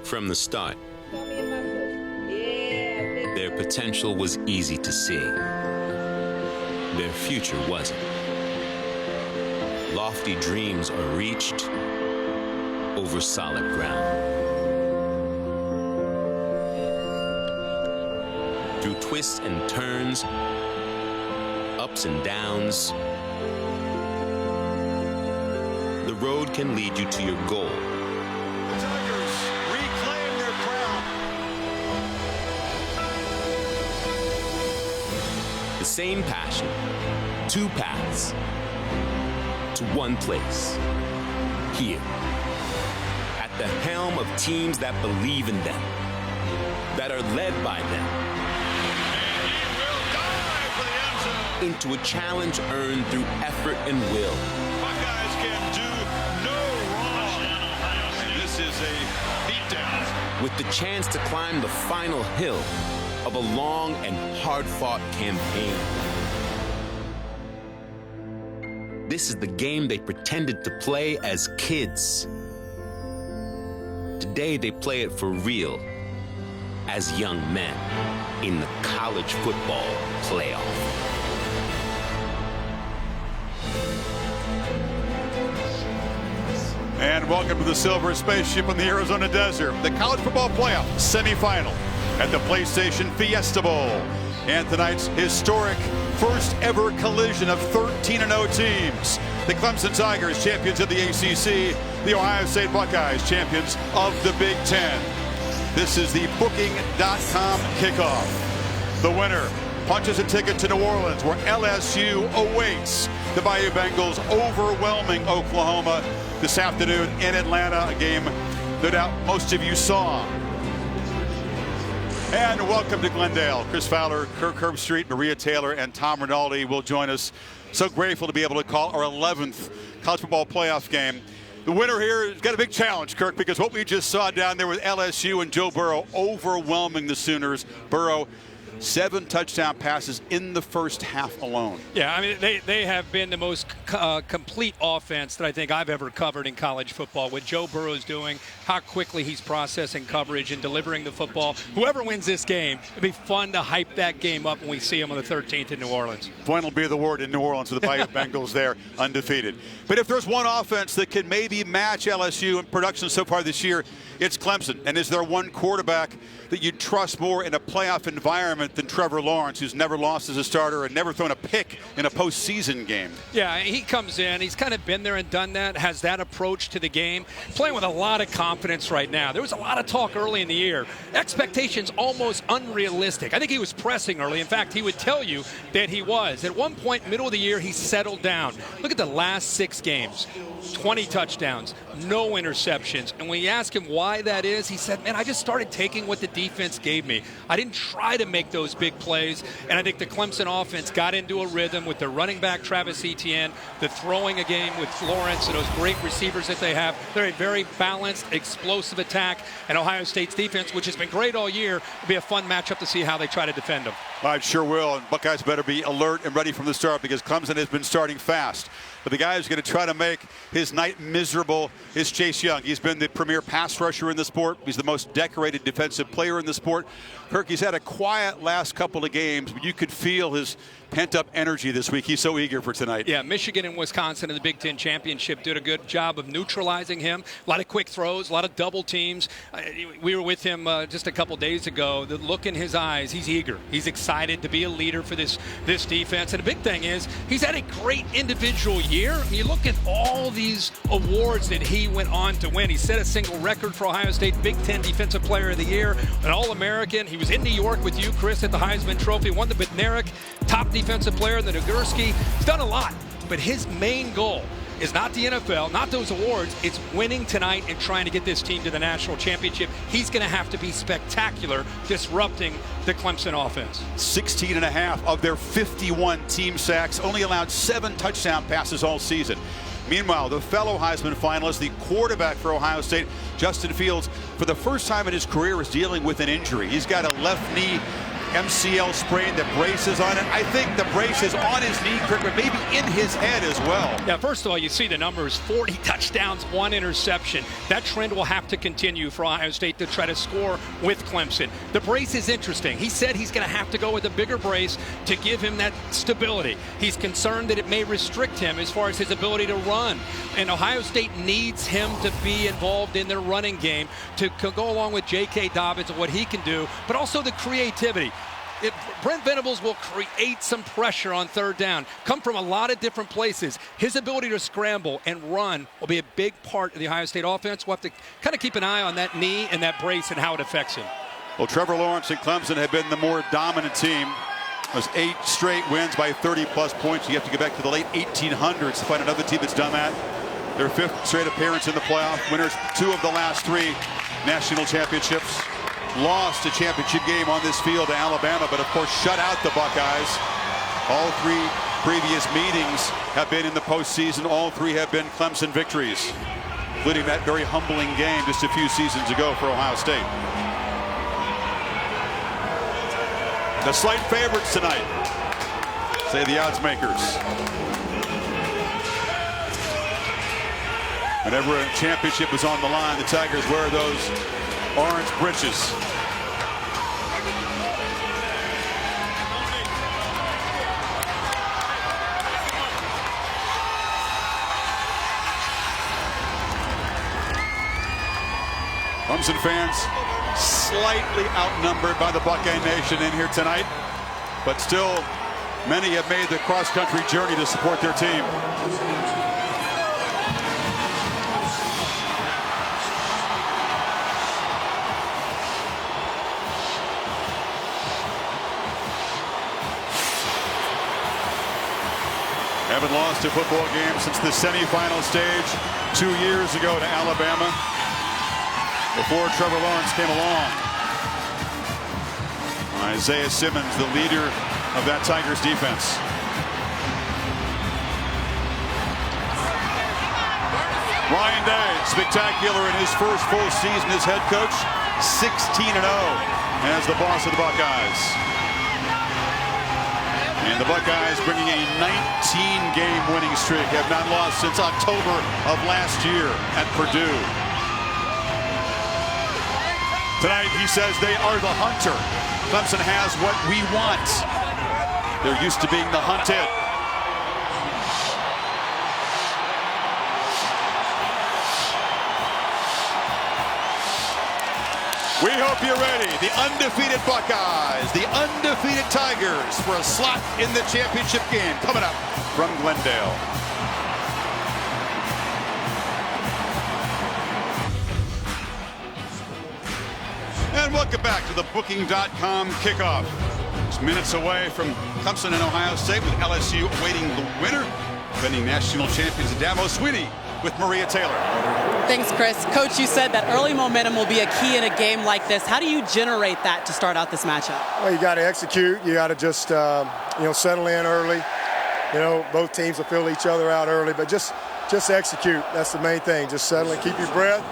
From the start, their potential was easy to see. Their future wasn't. Lofty dreams are reached over solid ground. Through twists and turns, ups and downs, the road can lead you to your goal. The Tigers reclaim their crown. The same passion, two paths to one place. Here, at the helm of teams that believe in them, that are led by them. And he will dive for the end zone. Into a challenge earned through effort and will. Buckeyes can do no wrong. And this is a beatdown. With the chance to climb the final hill of a long and hard-fought campaign. This is the game they pretended to play as kids. Today they play it for real as young men in the college football playoff. And welcome to the Silver Spaceship in the Arizona Desert, the college football playoff semifinal at the PlayStation Fiesta Bowl. And tonight's historic first ever collision of 13-0 teams. The Clemson Tigers, champions of the ACC, the Ohio State Buckeyes, champions of the Big Ten. This is the Booking.com kickoff. The winner punches a ticket to New Orleans, where LSU awaits the Bayou Bengals overwhelming Oklahoma this afternoon in Atlanta, a game no doubt most of you saw. And welcome to Glendale. Chris Fowler, Kirk Herbstreit, Maria Taylor, and Tom Rinaldi will join us. So grateful to be able to call our 11th college football playoff game. The winner here has got a big challenge, Kirk, because what we just saw down there with LSU and Joe Burrow overwhelming the Sooners. Burrow, 7 touchdown passes in the first half alone. Yeah, I mean, they have been the most complete offense that I think I've ever covered in college football. What Joe Burrow is doing, how quickly he's processing coverage and delivering the football. Whoever wins this game, it'll be fun to hype that game up when we see them on the 13th in New Orleans. Fun will be the word in New Orleans with the Bayou Bengals there, undefeated. But if there's one offense that can maybe match LSU in production so far this year, it's Clemson. And is there one quarterback that you trust more in a playoff environment than Trevor Lawrence, who's never lost as a starter and never thrown a pick in a postseason game? Yeah, he comes in. He's kind of been there and done that, has that approach to the game, playing with a lot of confidence right now. There was a lot of talk early in the year. Expectations almost unrealistic. I think he was pressing early. In fact, he would tell you that he was. At one point, middle of the year, he settled down. Look at the last 6 games. 20 touchdowns, no interceptions. And when you ask him why that is, he said, man, I just started taking what the defense gave me. I didn't try to make those big plays. And I think the Clemson offense got into a rhythm with their running back, Travis Etienne, the throwing a game with Lawrence and those great receivers that they have. They're a very balanced, explosive attack. And Ohio State's defense, which has been great all year, will be a fun matchup to see how they try to defend them. I sure will. And Buckeyes better be alert and ready from the start, because Clemson has been starting fast. But the guy who's going to try to make his night miserable is Chase Young. He's been the premier pass rusher in the sport. He's the most decorated defensive player in the sport. Kirk, he's had a quiet last couple of games, but you could feel his pent-up energy this week. He's so eager for tonight. Yeah, Michigan and Wisconsin in the Big Ten Championship did a good job of neutralizing him. A lot of quick throws, a lot of double teams. We were with him just a couple days ago. The look in his eyes, he's eager. He's excited to be a leader for this defense. And the big thing is, he's had a great individual year. I mean, you look at all these awards that he went on to win. He set a single record for Ohio State, Big Ten Defensive Player of the Year, an All-American. He was in New York with you, Chris, at the Heisman Trophy, won the Bednarik Top Defensive Player in the Nagurski. He's done a lot, but his main goal is not the NFL, not those awards. It's winning tonight and trying to get this team to the national championship. He's going to have to be spectacular, disrupting the Clemson offense. 16.5 of their 51 team sacks, only allowed 7 touchdown passes all season. Meanwhile, the fellow Heisman finalist, the quarterback for Ohio State, Justin Fields, for the first time in his career is dealing with an injury. He's got a left knee MCL sprain, the brace is on it. I think the brace is on his knee, Kirk, but maybe in his head as well. Yeah, first of all, you see the numbers, 40 touchdowns, 1 interception. That trend will have to continue for Ohio State to try to score with Clemson. The brace is interesting. He said he's going to have to go with a bigger brace to give him that stability. He's concerned that it may restrict him as far as his ability to run. And Ohio State needs him to be involved in their running game to go along with J.K. Dobbins and what he can do, but also the creativity. Brent Venables will create some pressure on third down, come from a lot of different places. His ability to scramble and run will be a big part of the Ohio State offense. We'll have to kind of keep an eye on that knee and that brace and how it affects him. Well, Trevor Lawrence and Clemson have been the more dominant team. Those 8 straight wins by 30-plus points. You have to get back to the late 1800s to find another team that's done that. Their 5th straight appearance in the playoff. Winners 2 of the last 3 national championships. Lost a championship game on this field to Alabama, but of course shut out the Buckeyes. All 3 previous meetings have been in the postseason. All 3 have been Clemson victories, including that very humbling game just a few seasons ago for Ohio State. The slight favorites tonight, say the odds makers. Whenever a championship is on the line, the Tigers wear those orange breeches. Clemson fans slightly outnumbered by the Buckeye Nation in here tonight, but still many have made the cross-country journey to support their team. Haven't lost a football game since the semifinal stage 2 years ago to Alabama, before Trevor Lawrence came along. Isaiah Simmons, the leader of that Tigers defense. Ryan Day, spectacular in his first full season as head coach, 16-0 as the boss of the Buckeyes. And the Buckeyes bringing a 19-game winning streak, have not lost since October of last year at Purdue. Tonight, he says they are the hunter. Clemson has what we want. They're used to being the hunted. We hope you're ready. The undefeated Buckeyes, the undefeated Tigers for a slot in the championship game coming up from Glendale. And welcome back to the Booking.com kickoff. Just minutes away from Clemson and Ohio State, with LSU awaiting the winner. Defending national champions Dabo Swinney with Maria Taylor. Thanks, Chris. Coach, you said that early momentum will be a key in a game like this. How do you generate that to start out this matchup? Well, you got to execute. You got to just, settle in early. Both teams will fill each other out early, but just execute. That's the main thing. Just settle and keep your breath.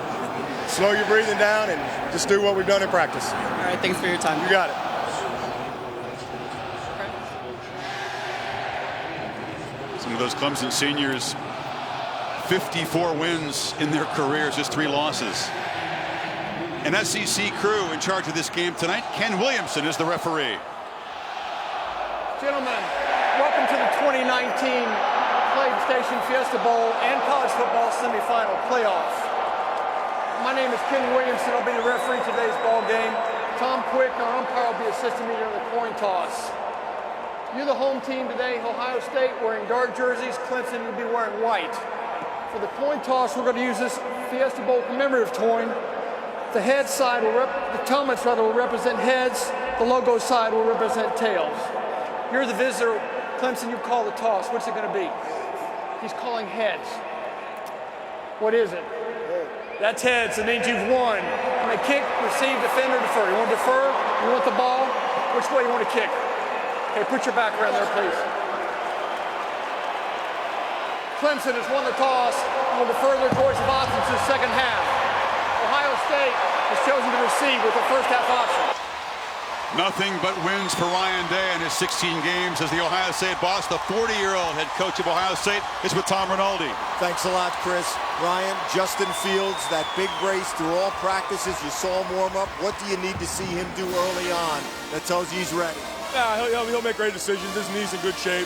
Slow your breathing down and just do what we've done in practice. All right, thanks for your time. You got it. Some of those Clemson seniors, 54 wins in their careers, just 3 losses. An SEC crew in charge of this game tonight. Ken Williamson is the referee. Gentlemen, welcome to the 2019 PlayStation Fiesta Bowl and college football semifinal playoff. My name is Ken Williamson. I'll be the referee today's ball game. Tom Quick, our umpire, will be assisting me during the coin toss. You're the home team today, Ohio State, wearing dark jerseys. Clemson, you'll be wearing white. For the coin toss, we're going to use this Fiesta Bowl commemorative coin. The head side the helmets will represent heads. The logo side will represent tails. You're the visitor. Clemson, you call the toss. What's it going to be? He's calling heads. What is it? That's heads. It means you've won. You may kick, receive, defend, or defer. You want to defer? You want the ball? Which way you want to kick? Okay, put your back around there, please. Clemson has won the toss and will defer their choice of options to the second half. Ohio State has chosen to receive with the first half option. Nothing but wins for Ryan Day in his 16 games as the Ohio State boss. The 40-year-old head coach of Ohio State is with Tom Rinaldi. Thanks a lot, Chris. Ryan, Justin Fields, that big brace through all practices. You saw him warm up. What do you need to see him do early on that tells you he's ready? Yeah, he'll make great decisions. His knee's in good shape.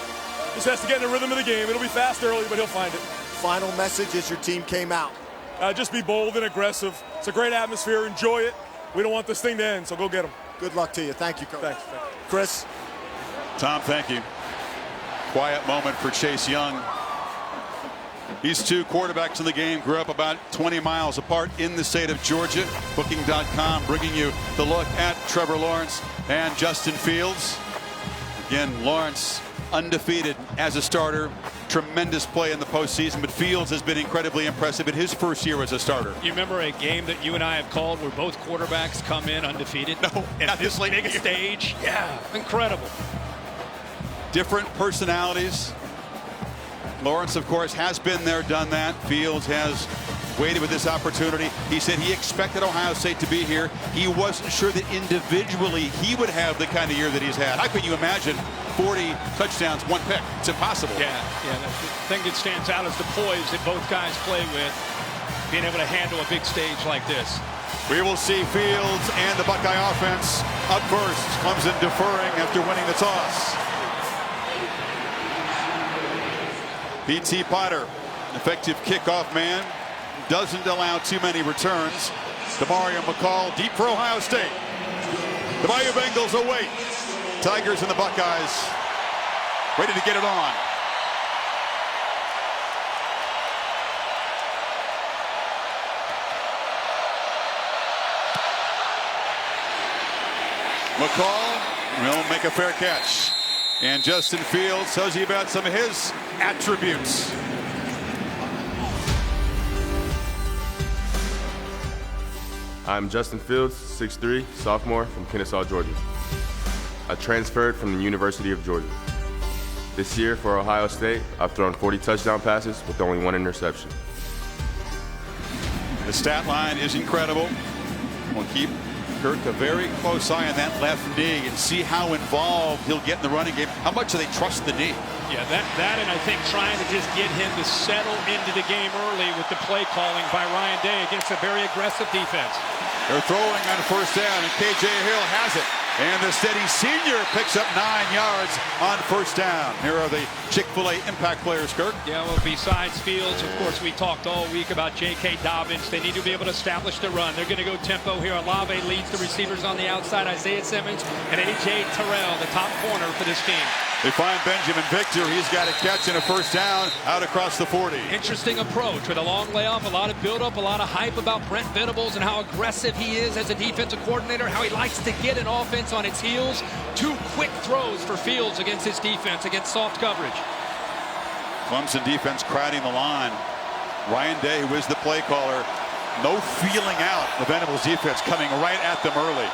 Just has to get in the rhythm of the game. It'll be fast early, but he'll find it. Final message as your team came out. Just be bold and aggressive. It's a great atmosphere. Enjoy it. We don't want this thing to end, so go get them. Good luck to you. Thank you, Coach. Thanks. Chris? Tom, thank you. Quiet moment for Chase Young. These two quarterbacks in the game grew up about 20 miles apart in the state of Georgia. Booking.com bringing you the look at Trevor Lawrence and Justin Fields. Again, Lawrence undefeated as a starter. Tremendous play in the postseason, but Fields has been incredibly impressive in his first year as a starter. You remember a game that you and I have called where both quarterbacks come in undefeated? No, at this big stage. Yeah, incredible. Different personalities. Lawrence, of course, has been there, done that. Fields has waited with this opportunity. He said he expected Ohio State to be here. He wasn't sure that individually he would have the kind of year that he's had. How can you imagine 40 touchdowns, 1 pick? It's impossible. Yeah. The thing that stands out is the poise that both guys play with, being able to handle a big stage like this. We will see Fields and the Buckeye offense up first. Clemson deferring after winning the toss. P.T. Potter, effective kickoff man, doesn't allow too many returns. DeMario McCall deep for Ohio State. The Bayou Bengals await. Tigers and the Buckeyes ready to get it on. McCall will make a fair catch. And Justin Fields tells you about some of his attributes. I'm Justin Fields, 6'3", sophomore from Kennesaw, Georgia. I transferred from the University of Georgia. This year for Ohio State, I've thrown 40 touchdown passes with only 1 interception. The stat line is incredible. We'll keep Kirk a very close eye on that left knee and see how involved he'll get in the running game. How much do they trust the knee? Yeah, that and I think trying to just get him to settle into the game early with the play calling by Ryan Day against a very aggressive defense. They're throwing on first down, and K.J. Hill has it. And the steady senior picks up 9 yards on first down. Here are the Chick-fil-A impact players, Kirk. Yeah, well, besides Fields, of course, we talked all week about J.K. Dobbins. They need to be able to establish the run. They're going to go tempo here. Olave leads the receivers on the outside. Isaiah Simmons and A.J. Terrell, the top corner for this team. They find Benjamin Victor. He's got a catch and a first down out across the 40. Interesting approach with a long layoff, a lot of build-up, a lot of hype about Brent Venables and how aggressive he is as a defensive coordinator, how he likes to get an offense on its heels. 2 quick throws for Fields against his defense, against soft coverage. Clemson defense crowding the line. Ryan Day, who is the play caller, no feeling out. The Venables defense coming right at them early.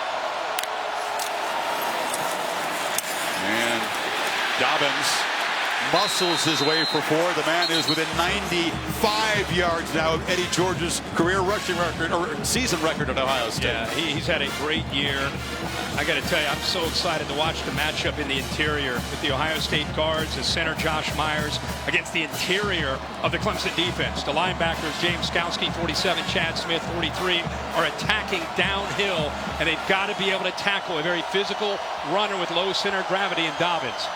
And Dobbins muscles his way for 4. The man is within 95 yards now of Eddie George's career rushing record, or season record at Ohio State. Yeah, he's had a great year. I got to tell you, I'm so excited to watch the matchup in the interior with the Ohio State guards, the center Josh Myers against the interior of the Clemson defense. The linebackers, James Skowski, 47, Chad Smith, 43, are attacking downhill, and they've got to be able to tackle a very physical runner with low center of gravity in Dobbins.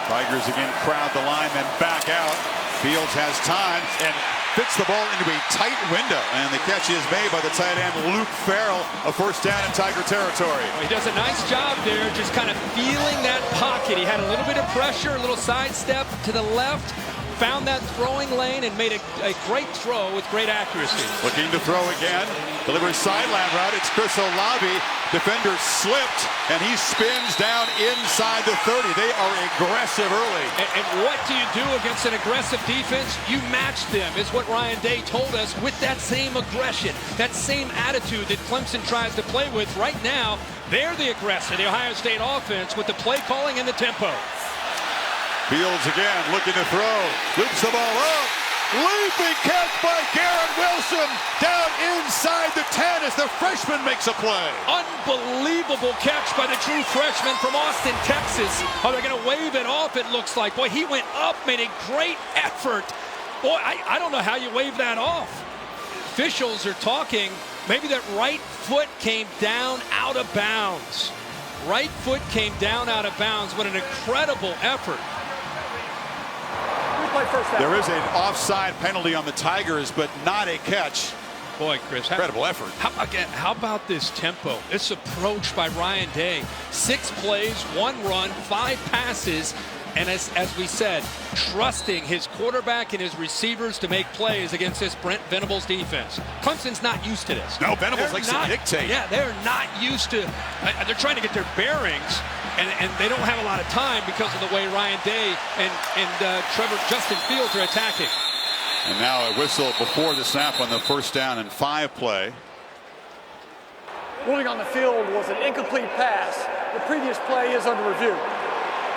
Tigers again crowd the line, then back out. Fields has time and fits the ball into a tight window, and the catch is made by the tight end Luke Farrell. A first down in Tiger territory. Well, he does a nice job there, just kind of feeling that pocket. He had a little bit of pressure, a little sidestep to the left, found that throwing lane and made a great throw with great accuracy. Looking to throw again, delivers sideline route. It's Chris Olave. Defender slipped, and he spins down inside the 30. They are aggressive early. And what do you do against an aggressive defense? You match them, is what Ryan Day told us, with that same aggression, that same attitude that Clemson tries to play with right now. They're the aggressor, the Ohio State offense, with the play calling and the tempo. Fields again looking to throw. Loops the ball up. Leaping catch by Garrett Wilson down inside the 10 as the freshman makes a play. Unbelievable catch by the true freshman from Austin, Texas. Oh, they're going to wave it off, it looks like. Boy, he went up, made a great effort. Boy, I don't know how you wave that off. Officials are talking. Maybe that right foot came down out of bounds. Right foot came down out of bounds. What an incredible effort. There is an offside penalty on the Tigers, but not a catch. Boy, Chris, incredible effort. How about this tempo? This approach by Ryan Day. 6 plays, 1 run, 5 passes, and as we said, trusting his quarterback and his receivers to make plays against this Brent Venables defense. Clemson's not used to this. No, Venables likes to dictate. Yeah, they're not used to. They're trying to get their bearings. And they don't have a lot of time because of the way Ryan Day and Justin Fields are attacking. And now a whistle before the snap on the 1st down and 5 play. Ruling on the field was an incomplete pass. The previous play is under review.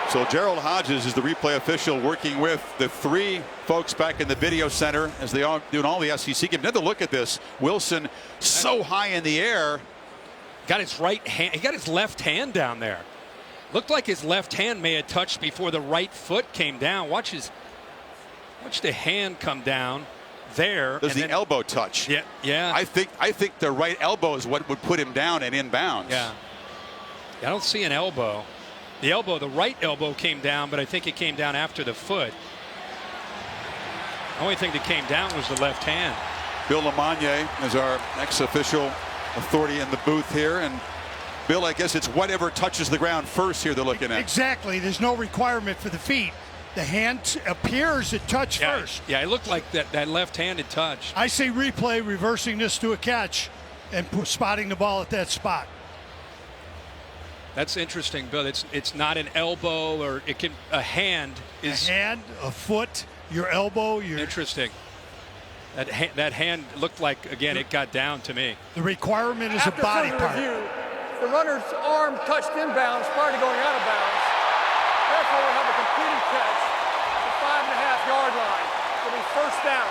So Gerald Hodges is the replay official working with the 3 folks back in the video center as they are doing all the SEC games. Another look at this. Wilson so high in the air. Got his right hand. He got his left hand down there. Looked like his left hand may have touched before the right foot came down. Watch the hand come down there. There's the elbow touch. Yeah, yeah. I think the right elbow is what would put him down and inbounds. Yeah. I don't see an elbow. The right elbow came down, but I think it came down after the foot. The only thing that came down was the left hand. Bill LeMonnier is our ex-official authority in the booth here, and Bill, I guess it's whatever touches the ground first here they're looking at. Exactly. There's no requirement for the feet. The hand appears to touch first. Yeah, it looked like that left-handed touch. I say replay, reversing this to a catch and spotting the ball at that spot. That's interesting, Bill. It's not an elbow, or a hand is a hand, a foot, your elbow. Interesting. That hand looked like, again, it got down to me. The requirement is a body part. Review, the runner's arm touched inbounds prior to going out of bounds. Therefore, we'll have a completed catch at the 5.5-yard line. It'll be 1st down.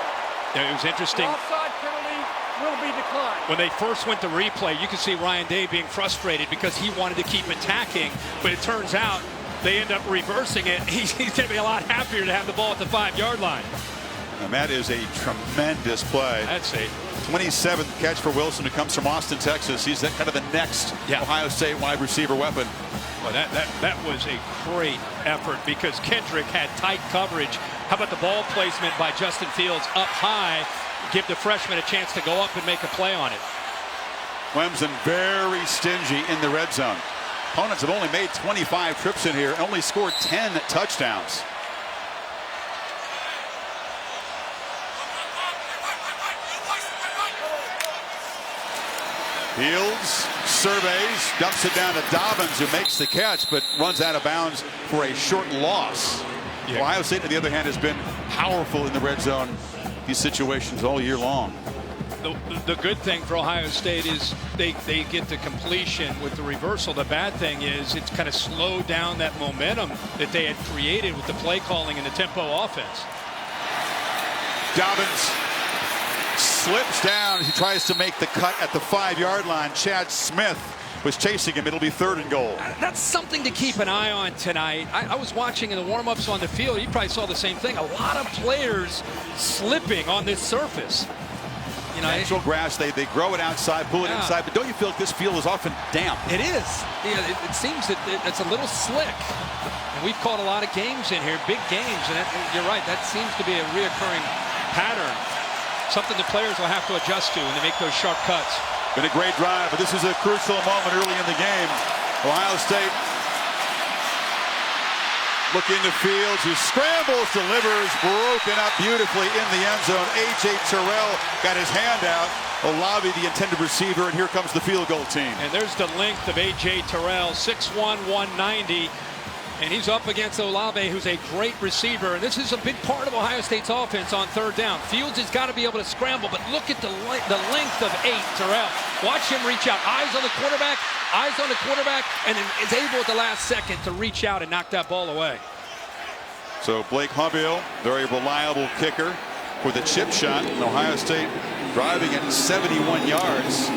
Yeah, it was interesting. The offside penalty will be declined. When they first went to replay, you could see Ryan Day being frustrated because he wanted to keep attacking, but it turns out they end up reversing it. He's going to be a lot happier to have the ball at the 5-yard line. And that is a tremendous play. That's a 27th catch for Wilson, who comes from Austin, Texas. He's kind of the next Ohio State wide receiver weapon. Well, that was a great effort because Kendrick had tight coverage. How about the ball placement by Justin Fields up high? Give the freshman a chance to go up and make a play on it. Clemson very stingy in the red zone. Opponents have only made 25 trips in here and only scored 10 touchdowns. Fields surveys, dumps it down to Dobbins, who makes the catch, but runs out of bounds for a short loss. Yeah. Ohio State, on the other hand, has been powerful in the red zone, these situations all year long. The good thing for Ohio State is they get to completion with the reversal. The bad thing is it's kind of slowed down that momentum that they had created with the play calling and the tempo offense. Dobbins slips down. He tries to make the cut at the 5-yard line. Chad Smith was chasing him. It'll be 3rd and goal. That's something to keep an eye on tonight. I was watching in the warm-ups on the field. You probably saw the same thing. A lot of players slipping on this surface. You know, natural grass, they grow it outside, pull it inside, but don't you feel like this field is often damp? It is. Yeah, it seems that it's a little slick. And we've caught a lot of games in here, big games, and you're right, that seems to be a reoccurring pattern. Something the players will have to adjust to when they make those sharp cuts. Been a great drive, but this is a crucial moment early in the game. Ohio State looking to Fields, who scrambles, delivers, broken up beautifully in the end zone. A.J. Terrell got his hand out. Olave, the intended receiver, and here comes the field goal team. And there's the length of A.J. Terrell, 6'1", 190. And he's up against Olave, who's a great receiver. And this is a big part of Ohio State's offense on 3rd down. Fields has got to be able to scramble, but look at the length of Terrell. Watch him reach out. Eyes on the quarterback, and then is able at the last second to reach out and knock that ball away. So Blake Hubbell, very reliable kicker. for the chip shot. And Ohio State driving at 71 yards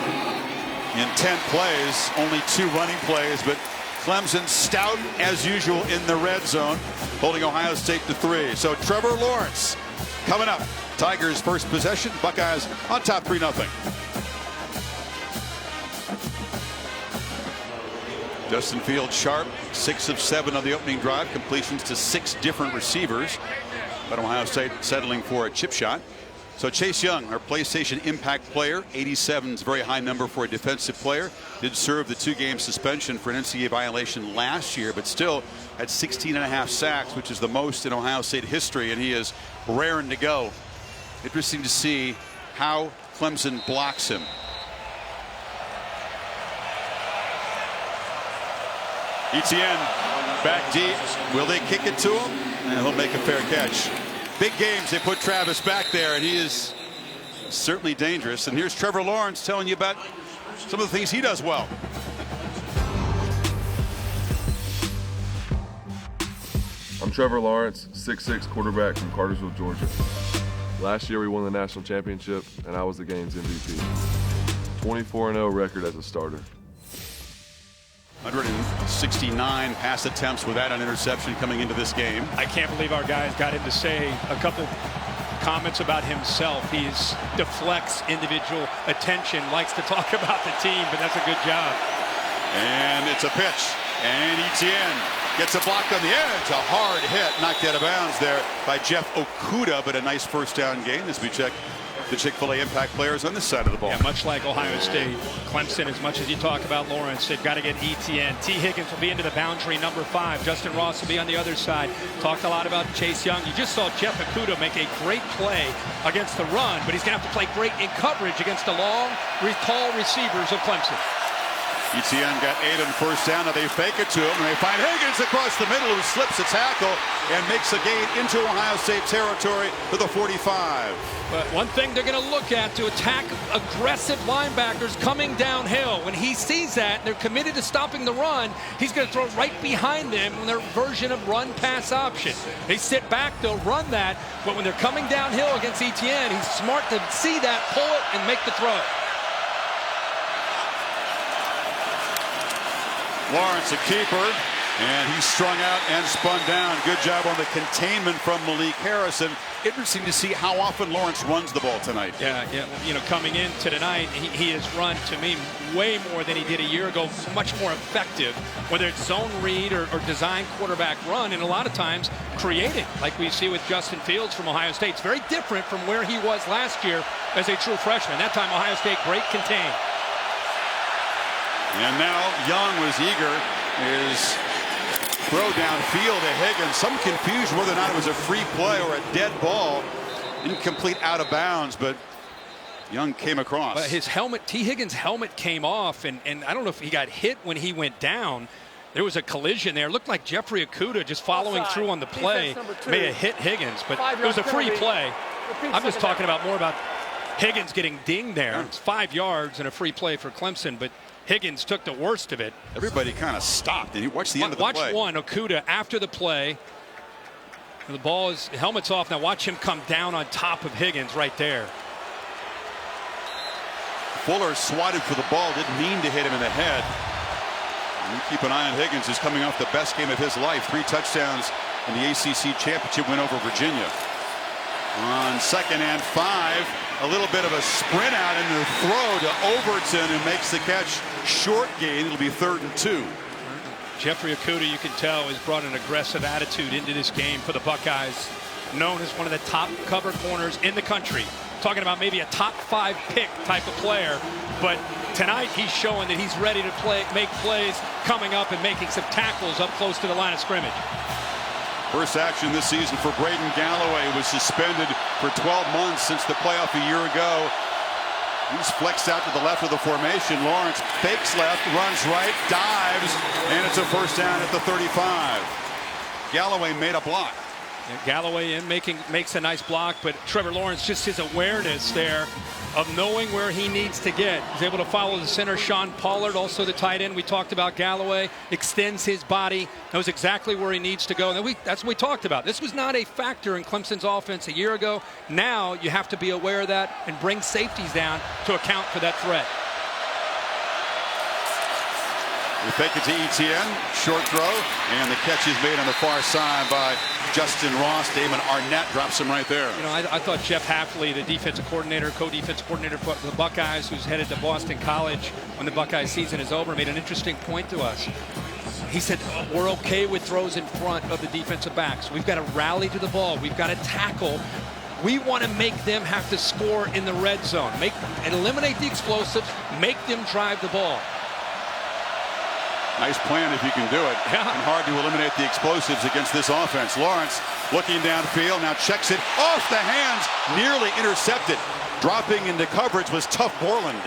in 10 plays, only 2 running plays, but Clemson stout as usual in the red zone, holding Ohio State to 3. So Trevor Lawrence coming up. Tigers first possession, Buckeyes on top 3-0. Justin Fields sharp, 6 of 7 on the opening drive, completions to 6 different receivers, but Ohio State settling for a chip shot. So Chase Young, our PlayStation Impact player, 87 is a very high number for a defensive player. Did serve the 2-game suspension for an NCAA violation last year, but still had 16.5 sacks, which is the most in Ohio State history, and he is raring to go. Interesting to see how Clemson blocks him. Etienne back deep. Will they kick it to him? And he'll make a fair catch. Big games, they put Travis back there, and he is certainly dangerous. And here's Trevor Lawrence telling you about some of the things he does well. I'm Trevor Lawrence, 6'6" quarterback from Cartersville, Georgia. Last year we won the national championship, and I was the game's MVP. 24-0 record as a starter. 169 pass attempts without an interception coming into this game. I can't believe our guys got him to say a couple comments about himself. He deflects individual attention, likes to talk about the team, but that's a good job. And it's a pitch. And Etienne gets a block on the edge. A hard hit, knocked out of bounds there by Jeff Okudah, but a nice first down gain as we check the Chick-fil-A Impact players on this side of the ball. Yeah, much like Ohio State, Clemson, as much as you talk about Lawrence, they've got to get Etienne. T. Higgins will be into the boundary, number 5. Justin Ross will be on the other side. Talked a lot about Chase Young. You just saw Jeff Okudah make a great play against the run, but he's going to have to play great in coverage against the long, tall receivers of Clemson. Etienne got 8 on first down. Now they fake it to him, and they find Higgins across the middle, who slips a tackle and makes a gain into Ohio State territory to the 45. But one thing they're going to look at to attack aggressive linebackers coming downhill. When he sees that, they're committed to stopping the run, he's going to throw right behind them in their version of run-pass option. They sit back, they'll run that, but when they're coming downhill against Etienne, he's smart to see that, pull it, and make the throw. Lawrence, a keeper, and he's strung out and spun down. Good job on the containment from Malik Harrison. Interesting to see how often Lawrence runs the ball tonight. Yeah, you know, coming into tonight, he has run, to me, way more than he did a year ago, much more effective, whether it's zone read or design quarterback run, and a lot of times creating, like we see with Justin Fields from Ohio State. It's very different from where he was last year as a true freshman. That time, Ohio State, great contain. And now Young was eager. His throw downfield to Higgins. Some confusion whether or not it was a free play or a dead ball. Incomplete, out of bounds, but Young came across. But his helmet, T. Higgins' helmet came off, and I don't know if he got hit when he went down. There was a collision there. It looked like Jeffrey Okudah just following through on the play may have hit Higgins, but it was a free play. I'm just talking about more about Higgins getting dinged there. It's 5 yards and a free play for Clemson, but Higgins took the worst of it. Everybody kind of stopped, and you watch the end of the play. Watch one, Okudah after the play. The ball is, helmet's off. Now watch him come down on top of Higgins right there. Fuller swatted for the ball, didn't mean to hit him in the head. And you keep an eye on Higgins, who's coming off the best game of his life. 3 touchdowns in the ACC championship win over Virginia. On 2nd and 5, a little bit of a sprint out and the throw to Overton, who makes the catch. Short gain. It'll be 3rd and 2. Jeffrey Okudah, you can tell, has brought an aggressive attitude into this game for the Buckeyes. Known as one of the top cover corners in the country. Talking about maybe a top 5 pick type of player. But tonight he's showing that he's ready to make plays coming up and making some tackles up close to the line of scrimmage. First action this season for Braden Galloway, who was suspended for 12 months since the playoff a year ago. He's flexed out to the left of the formation. Lawrence fakes left, runs right, dives, and it's a first down at the 35. Galloway made a block. And Galloway in makes a nice block, but Trevor Lawrence, just his awareness there of knowing where he needs to get. He's able to follow the center, Sean Pollard, also the tight end. We talked about Galloway, extends his body, knows exactly where he needs to go. And that's what we talked about. This was not a factor in Clemson's offense a year ago. Now you have to be aware of that and bring safeties down to account for that threat. We fake it to Etienne, short throw, and the catch is made on the far side by Justin Ross. Damon Arnett drops him right there. You know, I thought Jeff Hafley, the defensive coordinator, co-defensive coordinator for the Buckeyes, who's headed to Boston College when the Buckeyes season is over, made an interesting point to us. He said, we're okay with throws in front of the defensive backs. We've got to rally to the ball. We've got to tackle. We want to make them have to score in the red zone. Eliminate the explosives, make them drive the ball. Nice plan if you can do it. Yeah. And hard to eliminate the explosives against this offense. Lawrence looking downfield, now checks it off the hands, nearly intercepted. Dropping into coverage was Tough Borland.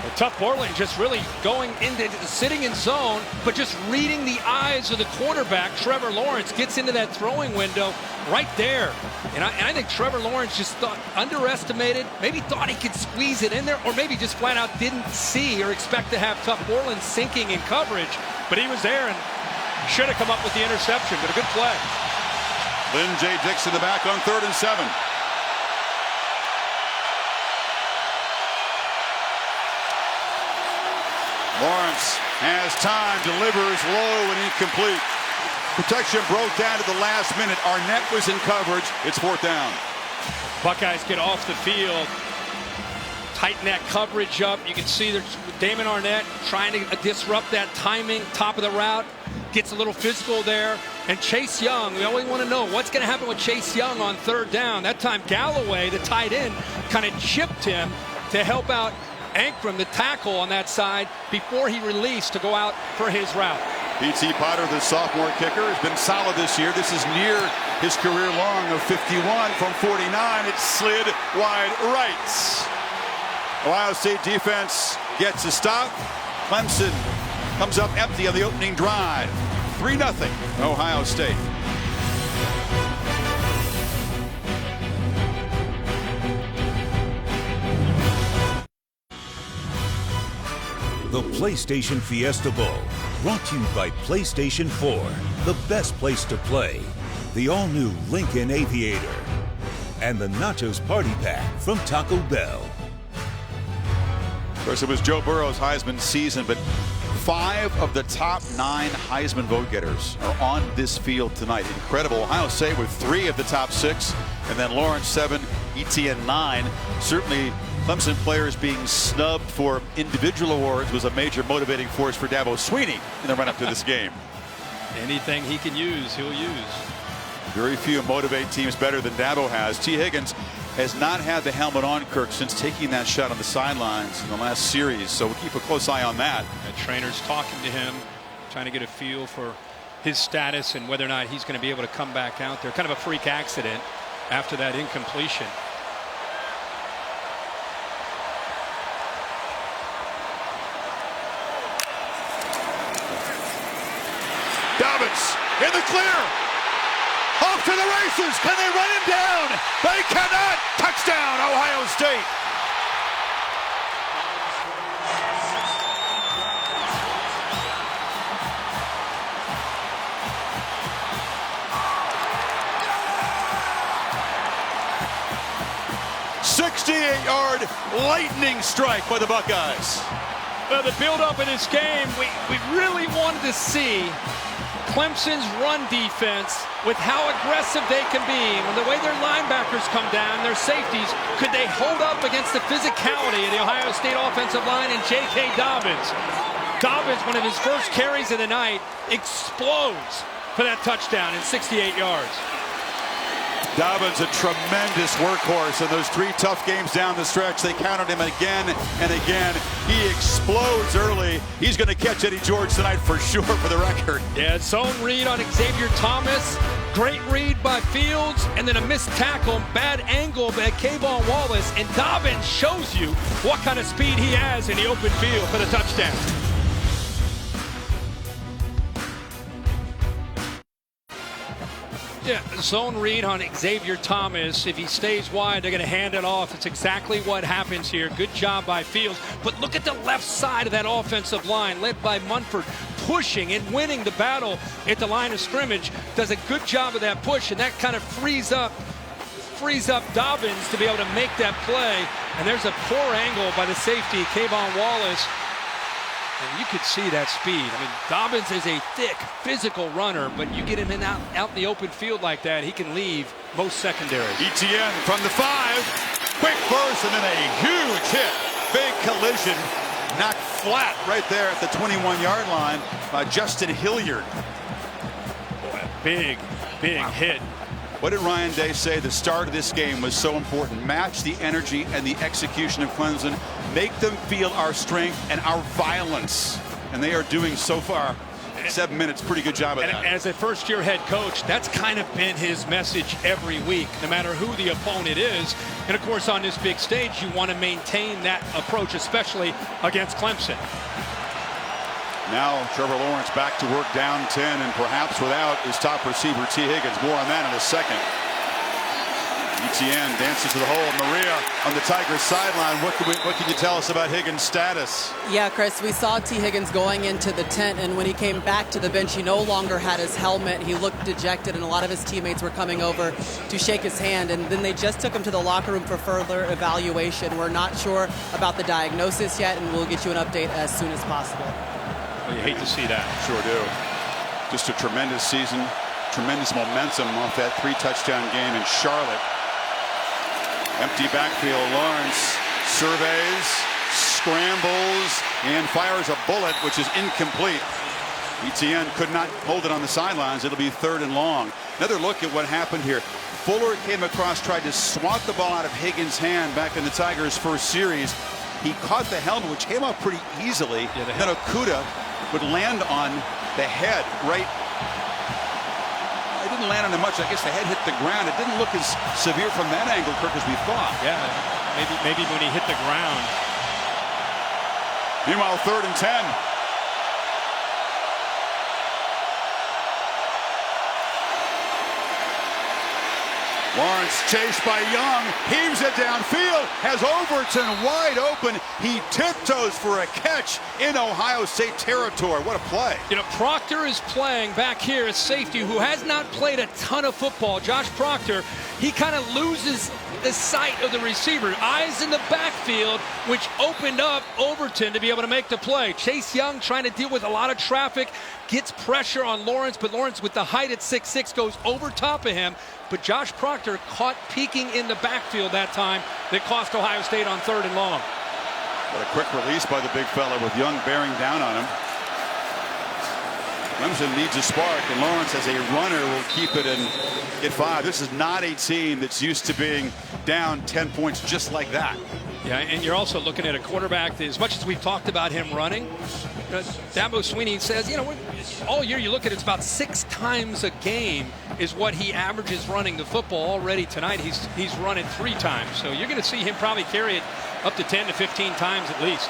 Well, Tough Borland just really going into sitting in zone, but just reading the eyes of the quarterback. Trevor Lawrence gets into that throwing window right there. And I think Trevor Lawrence just underestimated, maybe thought he could squeeze it in there, or maybe just flat out didn't see or expect to have Tough Borland sinking in coverage. But he was there and should have come up with the interception, but a good play. Lynn J. Dix in the back on 3rd and 7. Lawrence has time, delivers low and incomplete. Protection broke down to the last minute. Arnett was in coverage. It's 4th down. Buckeyes get off the field, tighten that coverage up. You can see there's Damon Arnett trying to disrupt that timing, top of the route. Gets a little physical there. And Chase Young, we always want to know what's going to happen with Chase Young on 3rd down. That time Galloway, the tight end, kind of chipped him to help out Ankrum, the tackle on that side, before he released to go out for his route. P.T. Potter, the sophomore kicker, has been solid this year. This is near his career long of 51 from 49. It slid wide right. Ohio State defense gets a stop. Clemson comes up empty on the opening drive. 3-0 Ohio State. The PlayStation Fiesta Bowl, brought to you by PlayStation 4, the best place to play, the all-new Lincoln Aviator, and the Nachos Party Pack from Taco Bell. Of course, it was Joe Burrow's Heisman season, but 5 of the top 9 Heisman vote getters are on this field tonight. Incredible. Ohio State with 3 of the top 6, and then Lawrence 7, Etienne 9. Certainly Clemson players being snubbed for individual awards was a major motivating force for Dabo Swinney in the run-up to this game. Anything he can use, he'll use. Very few motivate teams better than Dabo has. T. Higgins has not had the helmet on, Kirk, since taking that shot on the sidelines in the last series, so we'll keep a close eye on that. The trainer's talking to him, trying to get a feel for his status and whether or not he's going to be able to come back out there. Kind of a freak accident after that incompletion. Dobbins in the clear. Off to the races. Can they run him down? They cannot. Touchdown, Ohio State. .68-yard lightning strike by the Buckeyes. The build-up in this game, we really wanted to see Clemson's run defense with how aggressive they can be. When the way their linebackers come down, their safeties, could they hold up against the physicality of the Ohio State offensive line and J.K. Dobbins? Dobbins, one of his first carries of the night, explodes for that touchdown in 68 yards. Dobbins, a tremendous workhorse in those 3 tough games down the stretch. They counted him again and again. He explodes early. He's going to catch Eddie George tonight for sure, for the record. Yeah, zone read on Xavier Thomas. Great read by Fields, and then a missed tackle, bad angle by Kayvon Wallace. And Dobbins shows you what kind of speed he has in the open field for the touchdown. Yeah, zone read on Xavier Thomas. If he stays wide, they're going to hand it off. It's exactly what happens here. Good job by Fields. But look at the left side of that offensive line, led by Munford, pushing and winning the battle at the line of scrimmage. Does a good job of that push, and that kind of frees up Dobbins to be able to make that play. And there's a poor angle by the safety, Kayvon Wallace. And you could see that speed. I mean, Dobbins is a thick, physical runner, but you get him out in the open field like that, he can leave most secondaries. ETN from the 5. Quick burst, and then a huge hit. Big collision. Knocked flat right there at the 21-yard line by Justin Hilliard. Boy, a big hit. What did Ryan Day say? The start of this game was so important. Match the energy and the execution of Clemson. Make them feel our strength and our violence. And they are doing so far. 7 minutes, pretty good job of that. As a first-year head coach, that's kind of been his message every week, no matter who the opponent is. And, of course, on this big stage, you want to maintain that approach, especially against Clemson. Now Trevor Lawrence back to work down 10, and perhaps without his top receiver, T. Higgins. More on that in a second. ETN dances to the hole. Maria on the Tigers sideline. What can you tell us about Higgins' status? Yeah, Chris, we saw T. Higgins going into the tent, and when he came back to the bench, he no longer had his helmet. He looked dejected, and a lot of his teammates were coming over to shake his hand, and then they just took him to the locker room for further evaluation. We're not sure about the diagnosis yet, and we'll get you an update as soon as possible. Well, you hate to see that. Sure do. Just a tremendous season, tremendous momentum off that 3-touchdown game in Charlotte. Empty backfield. Lawrence surveys, scrambles, and fires a bullet, which is incomplete. ETN could not hold it on the sidelines. It'll be 3rd and long. Another look at what happened here. Fuller came across, tried to swat the ball out of Higgins' hand back in the Tigers' first series. He caught the helmet, which came out pretty easily. Yeah, then Okuda would land on the head right. It didn't land on him much. I guess the head hit the ground. It didn't look as severe from that angle, Kirk, as we thought. Yeah, maybe when he hit the ground. Meanwhile, 3rd and 10. Lawrence chased by Young, heaves it downfield, has Overton wide open. He tiptoes for a catch in Ohio State territory. What a play. You know, Proctor is playing back here as safety, who has not played a ton of football. Josh Proctor, he kind of loses the sight of the receiver. Eyes in the backfield, which opened up Overton to be able to make the play. Chase Young trying to deal with a lot of traffic, gets pressure on Lawrence, but Lawrence with the height at 6'6" goes over top of him. But Josh Proctor caught peeking in the backfield that time that cost Ohio State on 3rd and long. What a quick release by the big fella with Young bearing down on him. Clemson needs a spark, and Lawrence as a runner will keep it and get 5. This is not a team that's used to being down 10 points just like that. Yeah, and you're also looking at a quarterback that, as much as we've talked about him running, Dabo Swinney says, you know, all year you look at it's about 6 times a game is what he averages running the football. Already tonight he's run it 3 times. So you're going to see him probably carry it up to 10 to 15 times at least.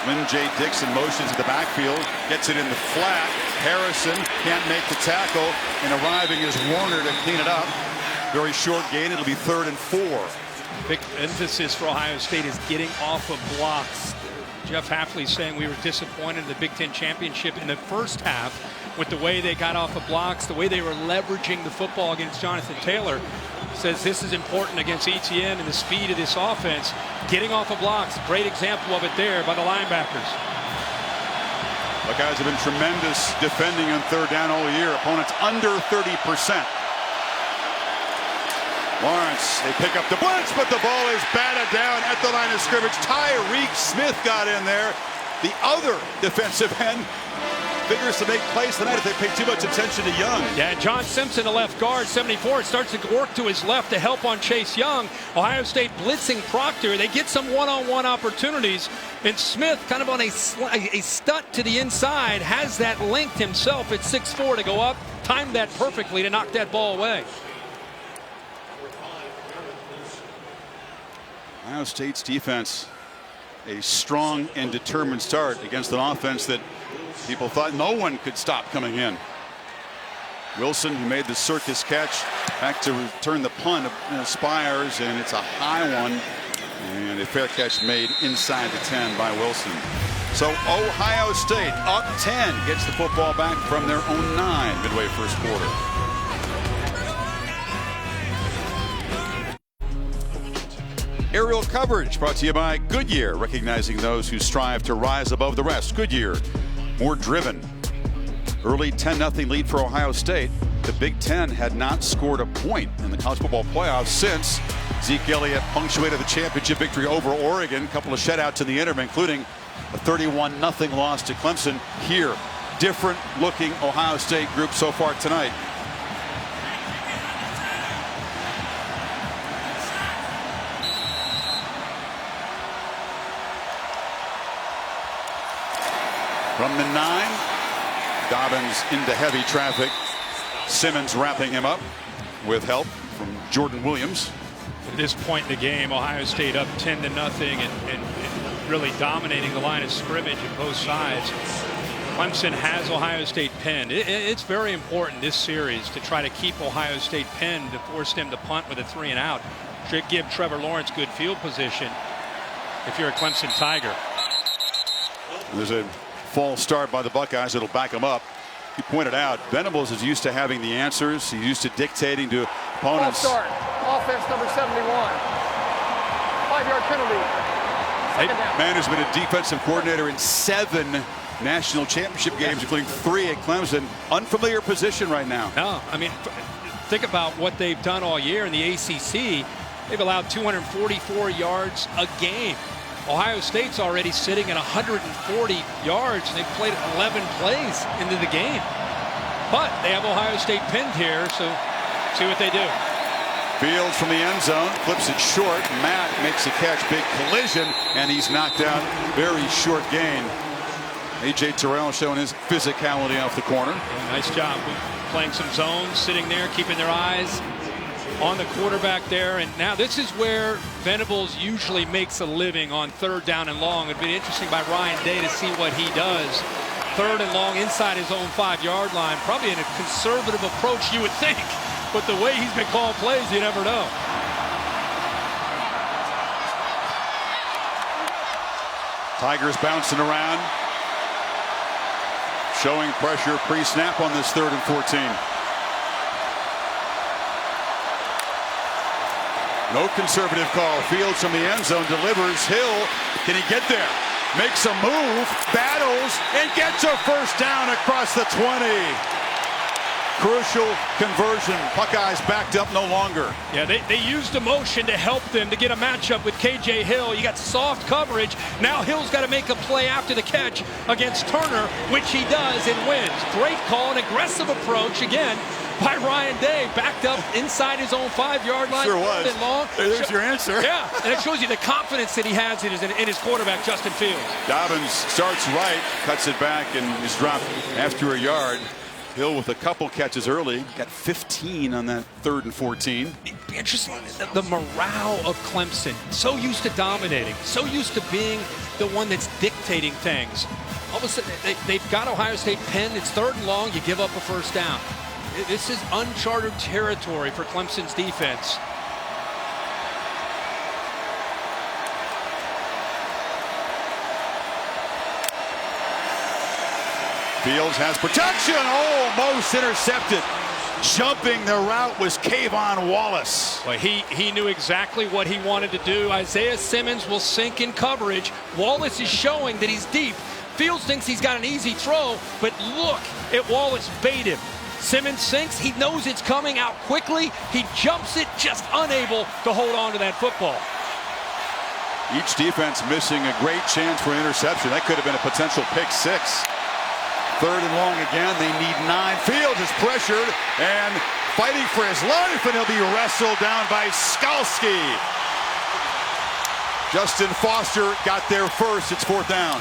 Lynn J. Dixon motions to the backfield, gets it in the flat. Harrison can't make the tackle, and arriving is Warner to clean it up. Very short gain. It'll be 3rd and 4. Big emphasis for Ohio State is getting off of blocks. Jeff Hafley saying we were disappointed in the Big Ten Championship in the first half with the way they got off of blocks, the way they were leveraging the football against Jonathan Taylor. Says this is important against ETN and the speed of this offense. Getting off of blocks, great example of it there by the linebackers. The guys have been tremendous defending on 3rd down all year. Opponents under 30%. Lawrence, they pick up the blitz, but the ball is batted down at the line of scrimmage. Tyreek Smith got in there. The other defensive end figures to make plays tonight if they pay too much attention to Young. Yeah, John Simpson, the left guard, 74, starts to work to his left to help on Chase Young. Ohio State blitzing Proctor. They get some one-on-one opportunities, and Smith kind of on a stunt to the inside, has that linked himself at 6'4" to go up, timed that perfectly to knock that ball away. Ohio State's defense, a strong and determined start against an offense that people thought no one could stop coming in. Wilson, who made the circus catch, back to return the punt, aspires, and it's a high one. And a fair catch made inside the 10 by Wilson. So Ohio State up 10, gets the football back from their own 9 midway first quarter. Aerial coverage brought to you by Goodyear, recognizing those who strive to rise above the rest. Goodyear, more driven. Early 10-0 lead for Ohio State. The Big Ten had not scored a point in the college football playoffs since Zeke Elliott punctuated the championship victory over Oregon. A couple of shutouts in the interim, including a 31-0 loss to Clemson. Here, different looking Ohio State group so far tonight. From the 9, Dobbins into heavy traffic. Simmons wrapping him up with help from Jordan Williams. At this point in the game, Ohio State up 10-0 and really dominating the line of scrimmage at both sides. Clemson has Ohio State pinned. It's very important this series to try to keep Ohio State pinned, to force them to punt with a 3-and-out. Should give Trevor Lawrence good field position if you're a Clemson Tiger. There's a false start by the Buckeyes. It'll back them up. He pointed out Venables is used to having the answers. He's used to dictating to opponents. False start. Offense number 71. 5-yard penalty. Second down. Man who's been a defensive coordinator in 7 national championship games, including 3 at Clemson. Unfamiliar position right now. No, I mean, think about what they've done all year in the ACC. They've allowed 244 yards a game. Ohio State's already sitting at 140 yards. They've played 11 plays into the game. But they have Ohio State pinned here, so see what they do. Fields from the end zone, flips it short. Matt makes a catch, big collision, and he's knocked out. Very short gain. A.J. Terrell showing his physicality off the corner. Yeah, nice job playing some zones, sitting there, keeping their eyes on the quarterback there. And now this is where Venables usually makes a living on 3rd down and long. It'd be interesting by Ryan Day to see what he does. 3rd and long inside his own 5-yard line. Probably in a conservative approach, you would think. But the way he's been calling plays, you never know. Tigers bouncing around. Showing pressure pre-snap on this 3rd and 14. No conservative call. Fields from the end zone delivers. Hill, can he get there? Makes a move, battles, and gets a first down across the 20. Crucial conversion. Buckeyes backed up no longer. Yeah, they used the motion to help them to get a matchup with K.J. Hill. You got soft coverage. Now Hill's got to make a play after the catch against Turner, which he does and wins. Great call, an aggressive approach again by Ryan Day, backed up inside his own 5-yard line. Sure was. Long. There's your answer. Yeah, and it shows you the confidence that he has in his quarterback, Justin Fields. Dobbins starts right, cuts it back, and is dropped after a yard. Hill with a couple catches early, got 15 on that 3rd and 14. It'd be interesting, the morale of Clemson, so used to dominating, so used to being the one that's dictating things. All of a sudden, they've got Ohio State pinned. It's 3rd and long, you give up a first down. This is uncharted territory for Clemson's defense. Fields has protection, almost intercepted. Jumping the route was Kayvon Wallace. Well, he knew exactly what he wanted to do. Isaiah Simmons will sink in coverage. Wallace is showing that he's deep. Fields thinks he's got an easy throw, but look at Wallace bait him. Simmons sinks, he knows it's coming out quickly. He jumps it, just unable to hold on to that football. Each defense missing a great chance for an interception. That could have been a potential pick 6. 3rd and long again. They need 9. Fields is pressured and fighting for his life, and he'll be wrestled down by Skalski. Justin Foster got there first. It's 4th down.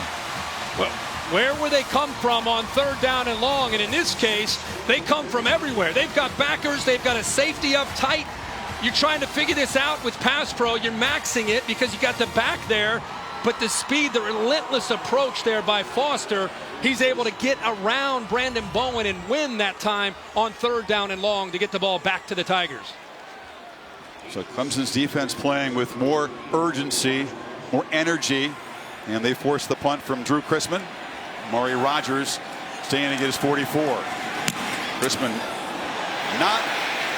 Well, where will they come from on 3rd down and long? And in this case, they come from everywhere. They've got backers. They've got a safety up tight. You're trying to figure this out with pass pro. You're maxing it because you got the back there. but the speed, the relentless approach there by Foster, he's able to get around Brandon Bowen and win that time on 3rd down and long to get the ball back to the Tigers. So Clemson's defense playing with more urgency, more energy, and they forced the punt from Drew Chrisman. Maury Rogers staying at his 44. Chrisman not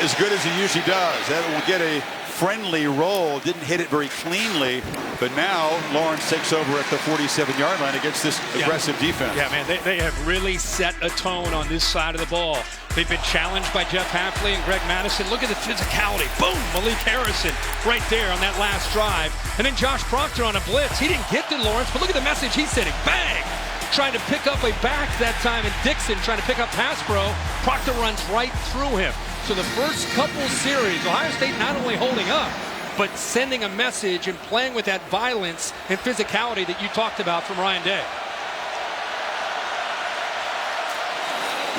as good as he usually does. That will get a friendly roll. Didn't hit it very cleanly, but now Lawrence takes over at the 47-yard line against this aggressive defense. Yeah, man, they have really set a tone on this side of the ball. They've been challenged by Jeff Hafley and Greg Madison. Look at the physicality. Boom, Malik Harrison right there on that last drive. And then Josh Proctor on a blitz. He didn't get to Lawrence, but look at the message he's sending. Bang! Trying to pick up a back that time, and Dixon trying to pick up pass pro. Proctor runs right through him. So the first couple series, Ohio State not only holding up, but sending a message and playing with that violence and physicality that you talked about from Ryan Day.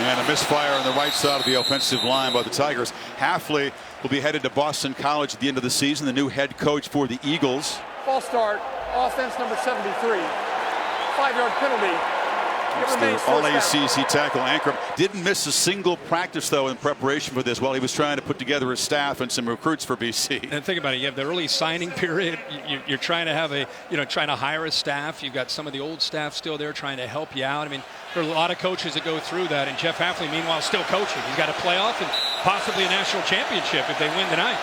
And a misfire on the right side of the offensive line by the Tigers. Hafley will be headed to Boston College at the end of the season, the new head coach for the Eagles. False start, offense number 73. 5-yard penalty. All-ACC tackle Ankrum didn't miss a single practice, though, in preparation for this while he was trying to put together a staff and some recruits for BC. And think about it. You have the early signing period. You're trying to have trying to hire a staff. You've got some of the old staff still there trying to help you out. I mean, there are a lot of coaches that go through that. And Jeff Hafley, meanwhile, still coaching. He's got a playoff and possibly a national championship if they win tonight.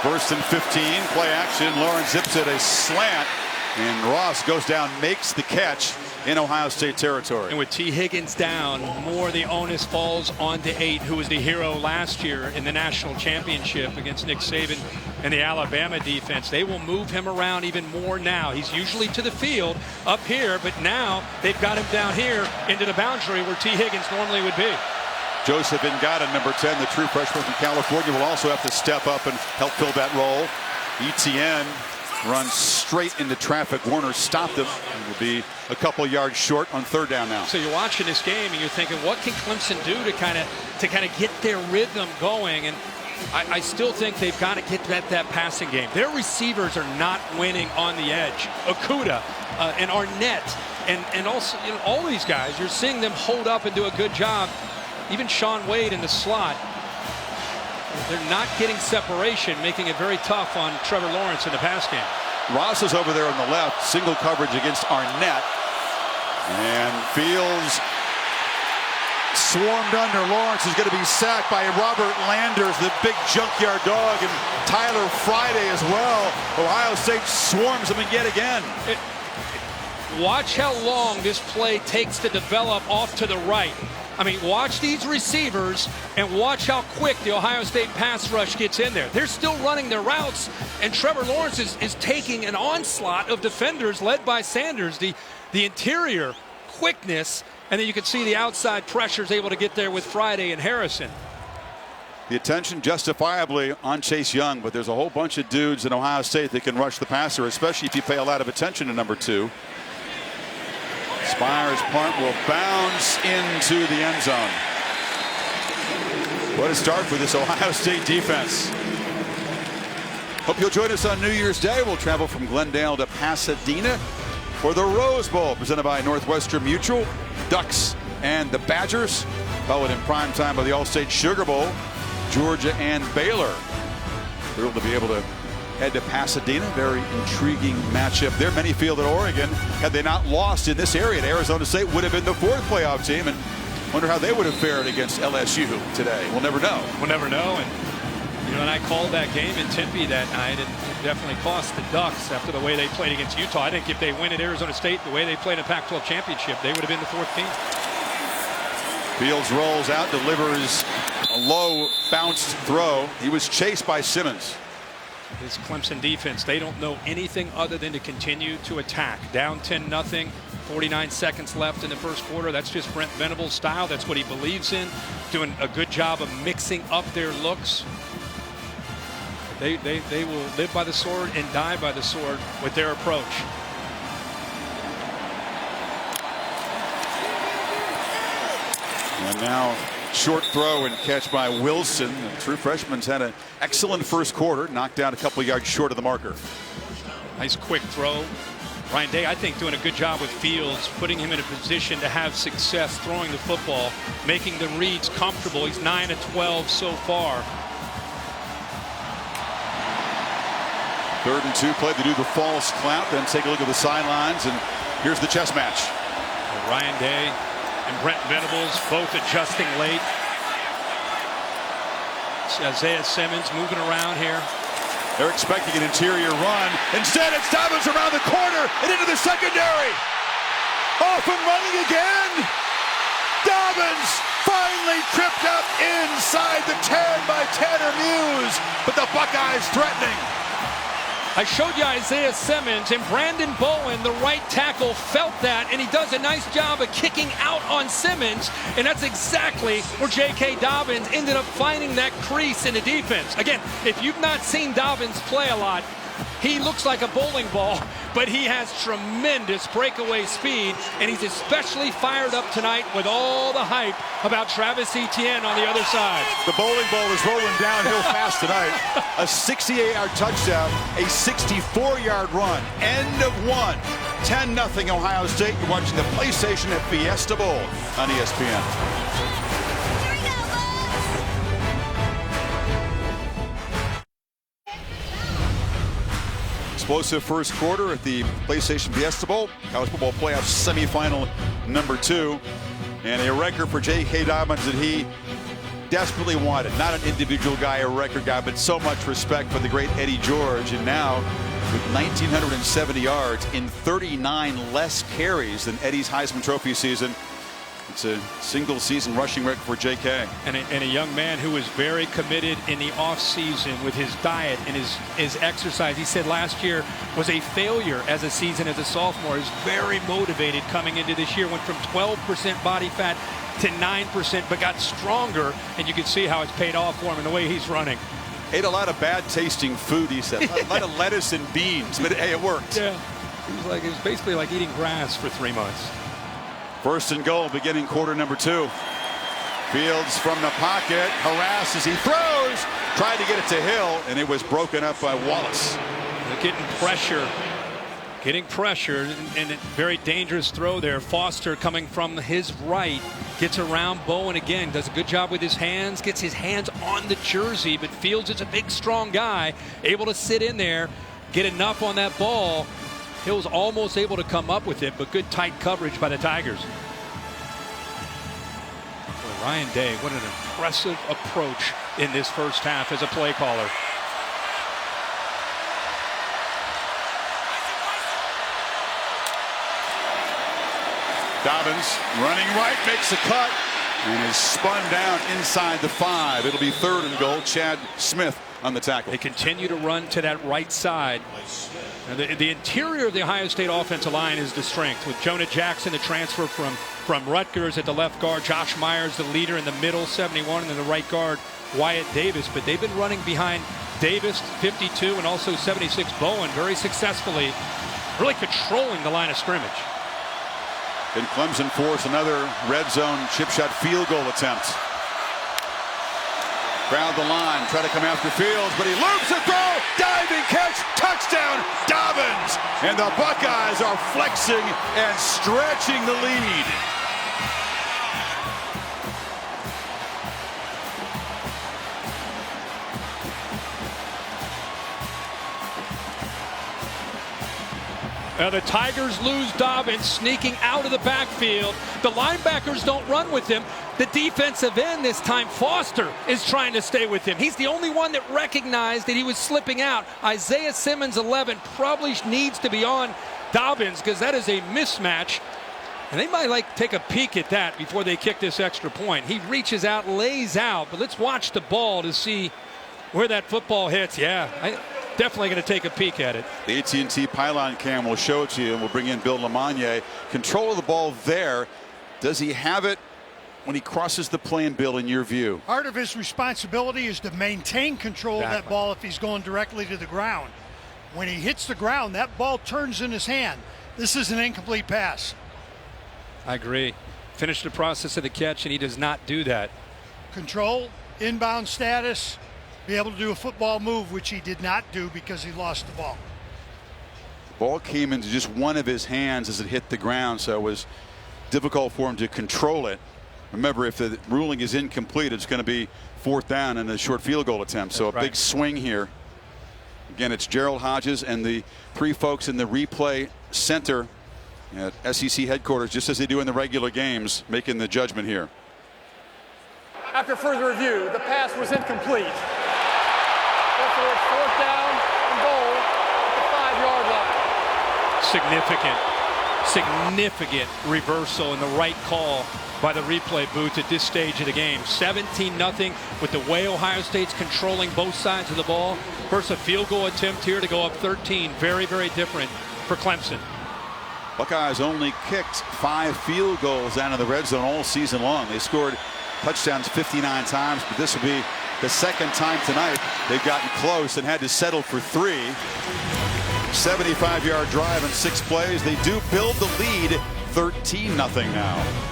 1st and 15, play action. Lawrence zips it a slant. And Ross goes down, makes the catch in Ohio State territory. And with T. Higgins down, more the onus falls onto 8, who was the hero last year in the national championship against Nick Saban and the Alabama defense. They will move him around even more now. He's usually to the field up here, but now they've got him down here into the boundary where T. Higgins normally would be. Joseph Ngata, number 10, the true freshman from California, will also have to step up and help fill that role. ETN runs straight into traffic. Warner stopped him. He will be a couple yards short on 3rd down now. So you're watching this game and you're thinking, what can Clemson do to kind of get their rhythm going? And I still think they've got to get that passing game. Their receivers are not winning on the edge. Okudah and Arnett and also all these guys, you're seeing them hold up and do a good job. Even Sean Wade in the slot. They're not getting separation, making it very tough on Trevor Lawrence in the pass game. Ross is over there on the left, single coverage against Arnett. And Fields swarmed under. Lawrence is going to be sacked by Robert Landers, the big junkyard dog, and Tyler Friday as well. Ohio State swarms him yet again. Watch how long this play takes to develop off to the right. I mean, watch these receivers and watch how quick the Ohio State pass rush gets in there. They're still running their routes, and Trevor Lawrence is taking an onslaught of defenders led by Sanders. The interior quickness, and then you can see the outside pressures able to get there with Friday and Harrison. The attention justifiably on Chase Young, but there's a whole bunch of dudes in Ohio State that can rush the passer, especially if you pay a lot of attention to number 2. Spires' punt will bounce into the end zone. What a start for this Ohio State defense. Hope you'll join us on New Year's Day. We'll travel from Glendale to Pasadena for the Rose Bowl, presented by Northwestern Mutual, Ducks and the Badgers, followed in prime time by the All-State Sugar Bowl, Georgia and Baylor. Thrilled to be able to head to Pasadena. Very intriguing matchup there. Many feel that Oregon, had they not lost in this area to Arizona State, would have been the 4th playoff team, and wonder how they would have fared against LSU today. We'll never know. We'll never know. And I called that game in Tempe that night, and it definitely cost the Ducks after the way they played against Utah. I think if they win at Arizona State the way they played in the Pac-12 championship, they would have been the 4th team. Fields rolls out, delivers a low bounced throw. He was chased by Simmons. This Clemson defense, they don't know anything other than to continue to attack. Down 10-0, 49 seconds left in the first quarter. That's just Brent Venables' style. That's what he believes in. Doing a good job of mixing up their looks. They will live by the sword and die by the sword with their approach. And now short throw and catch by Wilson. The true freshman's had an excellent first quarter, knocked out a couple yards short of the marker. Nice quick throw. Ryan Day, I think, doing a good job with Fields, putting him in a position to have success throwing the football, making the reads comfortable. He's 9 of 12 so far. 3rd and 2 play to do the false clamp, then take a look at the sidelines, and here's the chess match. Ryan Day and Brent Venables both adjusting late. Isaiah Simmons moving around here. They're expecting an interior run. Instead, it's Dobbins around the corner and into the secondary. Off and running again. Dobbins finally tripped up inside the 10 by Tanner Muse, but the Buckeyes threatening. I showed you Isaiah Simmons, and Brandon Bowen, the right tackle, felt that, and he does a nice job of kicking out on Simmons, and that's exactly where J.K. Dobbins ended up finding that crease in the defense. Again, if you've not seen Dobbins play a lot, he looks like a bowling ball, but he has tremendous breakaway speed, and he's especially fired up tonight with all the hype about Travis Etienne on the other side. The bowling ball is rolling downhill fast tonight. A 68-yard touchdown, a 64-yard run. End of one. 10-0 Ohio State. You're watching the PlayStation at Fiesta Bowl on ESPN. Explosive first quarter at the PlayStation Fiesta Bowl, College Football Playoff Semifinal number 2. And a record for J.K. Dobbins that he desperately wanted. Not an individual guy, a record guy, but so much respect for the great Eddie George. And now, with 1,970 yards in 39 less carries than Eddie's Heisman Trophy season, it's a single season rushing record for J.K. And a young man who was very committed in the offseason with his diet and his exercise. He said last year was a failure as a season as a sophomore. He's very motivated coming into this year. Went from 12% body fat to 9%, but got stronger. And you can see how it's paid off for him in the way he's running. Ate a lot of bad tasting food, he said. A lot of lettuce and beans, but hey, it worked. Yeah, it was basically like eating grass for 3 months. 1st and goal, beginning quarter number 2. Fields from the pocket, harassed as he throws, tried to get it to Hill, and it was broken up by Wallace. They're getting pressure, and a very dangerous throw there. Foster coming from his right, gets around Bowen again, does a good job with his hands, gets his hands on the jersey, but Fields is a big, strong guy, able to sit in there, get enough on that ball. Hill's almost able to come up with it, but good tight coverage by the Tigers. Boy, Ryan Day, what an impressive approach in this first half as a play caller. Dobbins running right, makes a cut, and is spun down inside the 5. It'll be 3rd and goal. Chad Smith on the tackle. They continue to run to that right side. The interior of the Ohio State offensive line is the strength, with Jonah Jackson, the transfer from Rutgers at the left guard, Josh Myers, the leader in the middle, 71, and then the right guard, Wyatt Davis. But they've been running behind Davis, 52, and also 76, Bowen, very successfully, really controlling the line of scrimmage. And Clemson forced another red zone chip shot field goal attempt. Crowd the line, try to come after Fields, but he loops the throw, diving catch, touchdown, Dobbins! And the Buckeyes are flexing and stretching the lead. The Tigers lose Dobbins, sneaking out of the backfield. The linebackers don't run with him. The defensive end this time, Foster, is trying to stay with him. He's the only one that recognized that he was slipping out. Isaiah Simmons, 11, probably needs to be on Dobbins because that is a mismatch. And they might take a peek at that before they kick this extra point. He reaches out, lays out, but let's watch the ball to see where that football hits. Yeah, definitely going to take a peek at it. The AT&T pylon cam will show it to you, and we'll bring in Bill Lamagna. Control of the ball there. Does he have it when he crosses the plane, Bill, in your view? Part of his responsibility is to maintain control of that ball if he's going directly to the ground. When he hits the ground, that ball turns in his hand. This is an incomplete pass. I agree. Finish the process of the catch, and he does not do that. Control, inbound status, be able to do a football move, which he did not do because he lost the ball. Ball came into just one of his hands as it hit the ground, so it was difficult for him to control it. Remember, if the ruling is incomplete, it's going to be 4th down and a short field goal attempt. So a big swing here. Again, it's Gerald Hodges and the 3 folks in the replay center at SEC headquarters, just as they do in the regular games, making the judgment here. After further review, the pass was incomplete. Therefore, it's 4th down and goal at the 5-yard line. Significant reversal in the right call by the replay booth at this stage of the game. 17-0 with the way Ohio State's controlling both sides of the ball versus a field goal attempt here to go up 13. Very, very different for Clemson. Buckeyes only kicked 5 field goals down in the red zone all season long. They scored touchdowns 59 times, but this will be the 2nd time tonight they've gotten close and had to settle for 3. 75-yard drive in 6 plays. They do build the lead 13-0 now.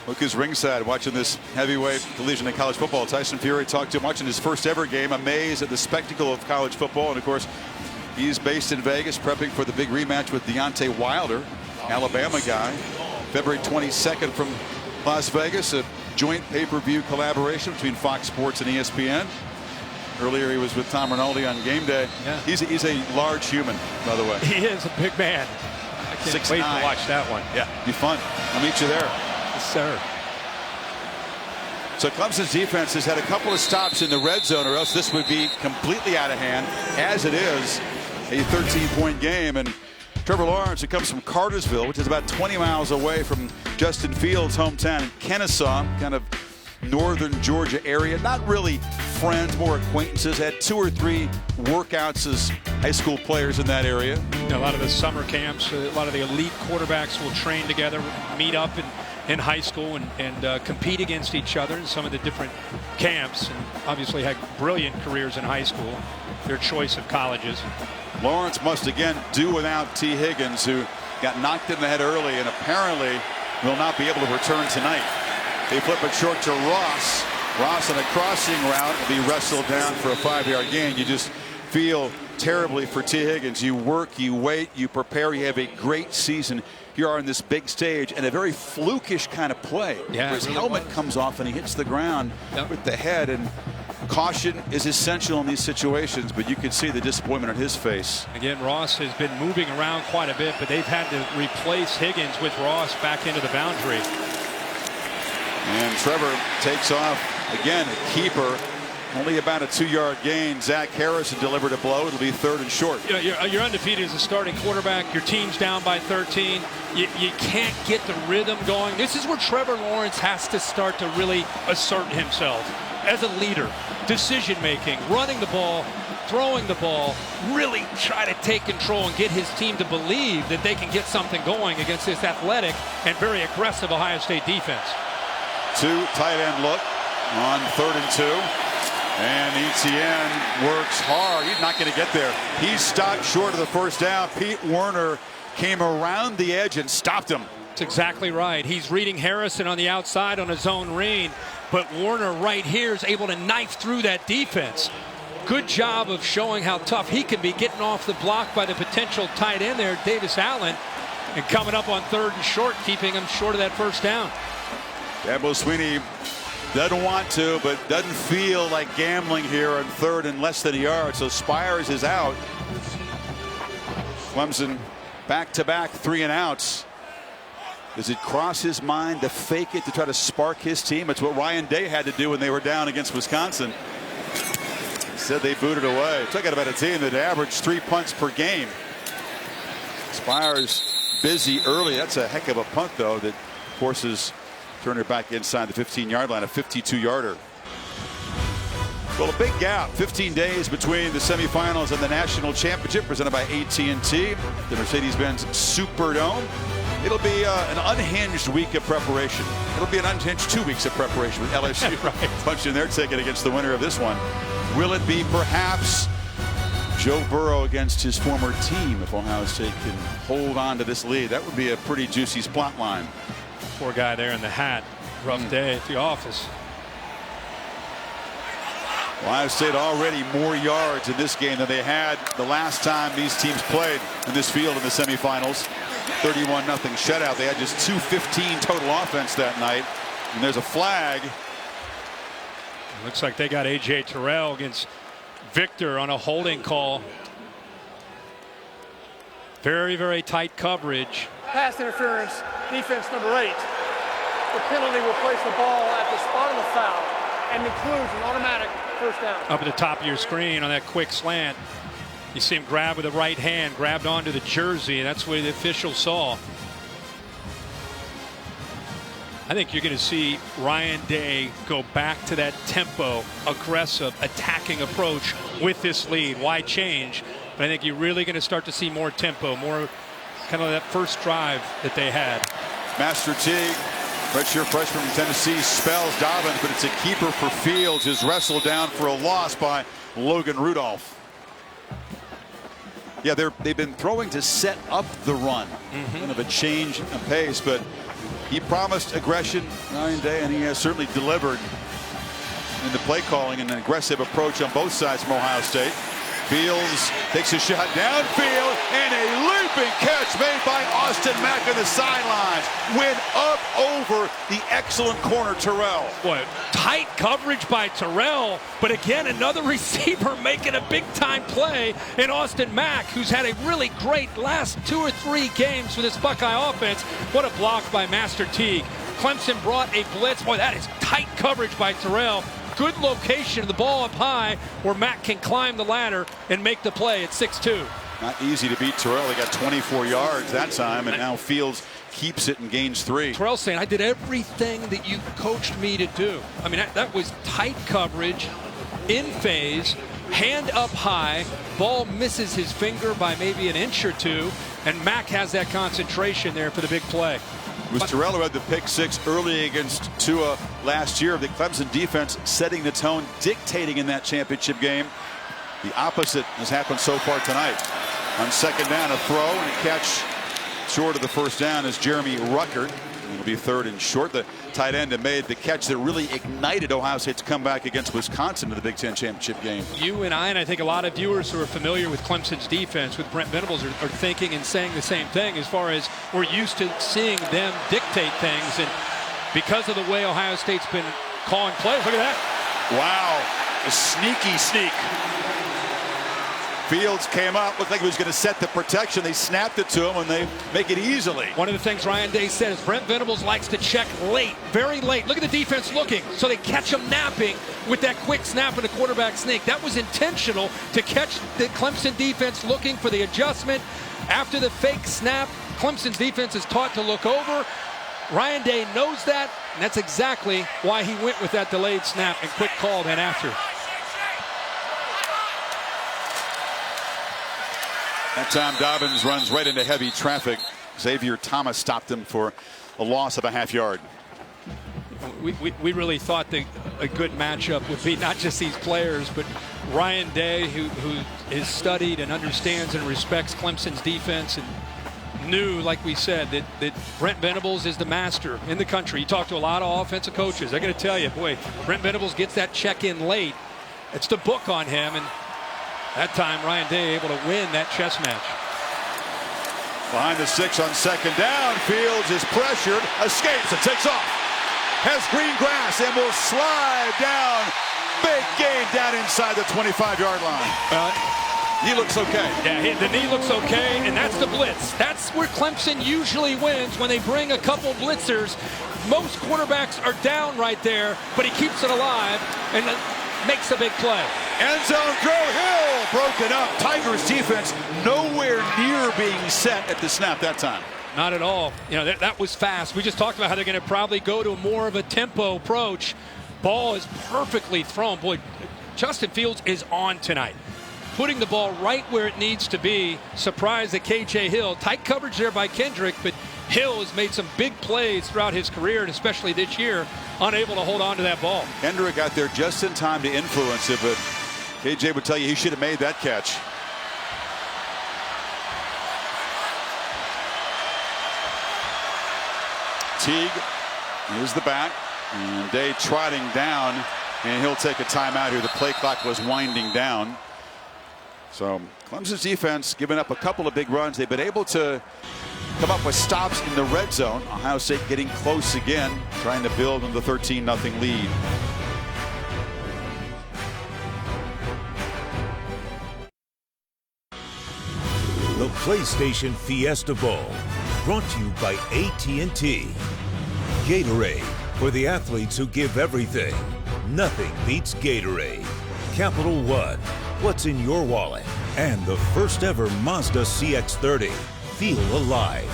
Lucas ringside watching this heavyweight collision in college football. Tyson Fury talked to him watching his first ever game, amazed at the spectacle of college football. And of course, he's based in Vegas, prepping for the big rematch with Deontay Wilder, Alabama guy. February 22nd from Las Vegas, a joint pay-per-view collaboration between Fox Sports and ESPN. Earlier he was with Tom Rinaldi on game day. Yeah. He's a large human, by the way. He is a big man. I can't 6'9". wait to watch that one. Yeah, be fun. I'll meet you there. Yes, sir. So Clemson's defense has had a couple of stops in the red zone, or else this would be completely out of hand. As it is, a 13-point game. And Trevor Lawrence, who comes from Cartersville, which is about 20 miles away from Justin Fields' hometown in Kennesaw, kind of northern Georgia area. Not really friends, more acquaintances. Had 2 or 3 workouts as high school players in that area. A lot of the summer camps, a lot of the elite quarterbacks will train together, meet up in high school and compete against each other in some of the different camps, and obviously had brilliant careers in high school, their choice of colleges. Lawrence must again do without T. Higgins, who got knocked in the head early and apparently will not be able to return tonight. They flip it short to Ross. Ross on a crossing route will be wrestled down for a 5-yard gain. You just feel terribly for T. Higgins. You work, you wait, you prepare, you have a great season. You are on this big stage and a very flukish kind of play. Yeah, his helmet comes off and he hits the ground with the head, and caution is essential in these situations, but you can see the disappointment on his face. Again, Ross has been moving around quite a bit, but they've had to replace Higgins with Ross back into the boundary. And Trevor takes off again, a keeper. Only about a 2-yard gain. Zach Harrison delivered a blow. It'll be 3rd and short. You're undefeated as a starting quarterback. Your team's down by 13. You can't get the rhythm going. This is where Trevor Lawrence has to start to really assert himself as a leader. Decision making, running the ball, throwing the ball, really try to take control and get his team to believe that they can get something going against this athletic and very aggressive Ohio State defense. 2 tight end look on 3rd and 2. And Etienne works hard. He's not going to get there. He's stopped short of the 1st down. Pete Werner came around the edge and stopped him. That's exactly right. He's reading Harrison on the outside on a zone read, but Werner right here is able to knife through that defense. Good job of showing how tough he can be, getting off the block by the potential tight end there, Davis Allen, and coming up on 3rd and short, keeping him short of that 1st down. Dabo Swinney doesn't want to, but doesn't feel like gambling here on 3rd and less than a yard. So Spires is out. Clemson back-to-back 3-and-outs. Does it cross his mind to fake it to try to spark his team? It's what Ryan Day had to do when they were down against Wisconsin. Said they booted away. Talking about a team that averaged 3 punts per game. Spires busy early. That's a heck of a punt, though, that forces Turner back inside the 15-yard line, a 52-yarder. Well, a big gap, 15 days between the semifinals and the national championship presented by AT&T, the Mercedes-Benz Superdome. It'll be an unhinged week of preparation. It'll be an unhinged 2 weeks of preparation with LSU right. punching their ticket against the winner of this one. Will it be perhaps Joe Burrow against his former team if Ohio State can hold on to this lead? That would be a pretty juicy plot line. Poor guy there in the hat. Rough day at the office. Ohio State already more yards in this game than they had the last time these teams played in this field in the semifinals. 31-0 shutout. They had just 215 total offense that night. And there's a flag. Looks like they got A.J. Terrell against Victor on a holding call. Very, very tight coverage. Pass interference, defense number 8. The penalty will place the ball at the spot of the foul and includes an automatic first down. Up at the top of your screen on that quick slant, you see him grab with the right hand, grabbed onto the jersey, and that's what the official saw. I think you're going to see Ryan Day go back to that tempo, aggressive, attacking approach with this lead. Why change? But I think you're really going to start to see more tempo, more kind of that first drive that they had. Master Teague, redshirt freshman from Tennessee, spells Dobbins, but it's a keeper for Fields. Is wrestled down for a loss by Logan Rudolph. Yeah, they've been throwing to set up the run. Kind of a change of pace, but he promised aggression, Ryan Day, and he has certainly delivered in the play calling and an aggressive approach on both sides from Ohio State. Fields takes a shot downfield, and a leaping catch made by Austin Mack on the sidelines. Went up over the excellent corner Terrell. Boy, tight coverage by Terrell, but again, another receiver making a big-time play in Austin Mack, who's had a really great last 2 or 3 games for this Buckeye offense. What a block by Master Teague. Clemson brought a blitz. Boy, that is tight coverage by Terrell. Good location, the ball up high where Matt can climb the ladder and make the play at 6'2". Not easy to beat Terrell. He got 24 yards that time, and now Fields keeps it and gains 3. Terrell saying, I did everything that you coached me to do. I mean, that was tight coverage, in phase, hand up high, ball misses his finger by maybe an inch or 2, and Mack has that concentration there for the big play. It was Terrell who had the pick 6 early against Tua last year. The Clemson defense setting the tone, dictating in that championship game. The opposite has happened so far tonight. On second down, a throw and a catch short of the first down is Jeremy Ruckert. It'll be 3rd and short. The tight end that made the catch that really ignited Ohio State's comeback against Wisconsin in the Big Ten championship game. You and I think a lot of viewers who are familiar with Clemson's defense with Brent Venables are thinking and saying the same thing, as far as we're used to seeing them dictate things, and because of the way Ohio State's been calling plays. Look at that. Wow, a sneaky sneak. Fields came up, looked like he was going to set the protection. They snapped it to him, and they make it easily. One of the things Ryan Day said is Brent Venables likes to check late, very late. Look at the defense looking, so they catch him napping with that quick snap and a quarterback sneak. That was intentional to catch the Clemson defense looking for the adjustment. After the fake snap, Clemson's defense is taught to look over. Ryan Day knows that, and that's exactly why he went with that delayed snap and quick call then after. That time Dobbins runs right into heavy traffic. Xavier Thomas stopped him for a loss of a half yard. We really thought that a good matchup would be not just these players, but Ryan Day, who is studied and understands and respects Clemson's defense, and knew, like we said, that Brent Venables is the master in the country. You talk to a lot of offensive coaches. They're going to tell you, boy, Brent Venables gets that check-in late. It's the book on him, and that time, Ryan Day able to win that chess match. Behind the 6 on second down. Fields is pressured, escapes, and takes off. Has green grass and will slide down. Big gain down inside the 25-yard line. Knee looks okay. Yeah, the knee looks okay, and that's the blitz. That's where Clemson usually wins, when they bring a couple blitzers. Most quarterbacks are down right there, but he keeps it alive and makes a big play. End zone throw, Hill broken up. Tigers defense nowhere near being set at the snap that time. Not at all. You know, that was fast. We just talked about how they're going to probably go to more of a tempo approach. Ball is perfectly thrown. Boy, Justin Fields is on tonight, putting the ball right where it needs to be. Surprised at KJ Hill. Tight coverage there by Kendrick, but Hill has made some big plays throughout his career, and especially this year, unable to hold on to that ball. Kendrick got there just in time to influence it, but KJ would tell you he should have made that catch. Teague is the back, and Day trotting down And he'll take a timeout here. The play clock was winding down. So Clemson's defense giving up a couple of big runs. They've been able to come up with stops in the red zone. Ohio State getting close again, trying to build on the 13-0 lead. The PlayStation Fiesta Bowl, brought to you by AT&T. Gatorade, for the athletes who give everything. Nothing beats Gatorade. Capital One, what's in your wallet? And the first ever Mazda CX-30. Feel alive.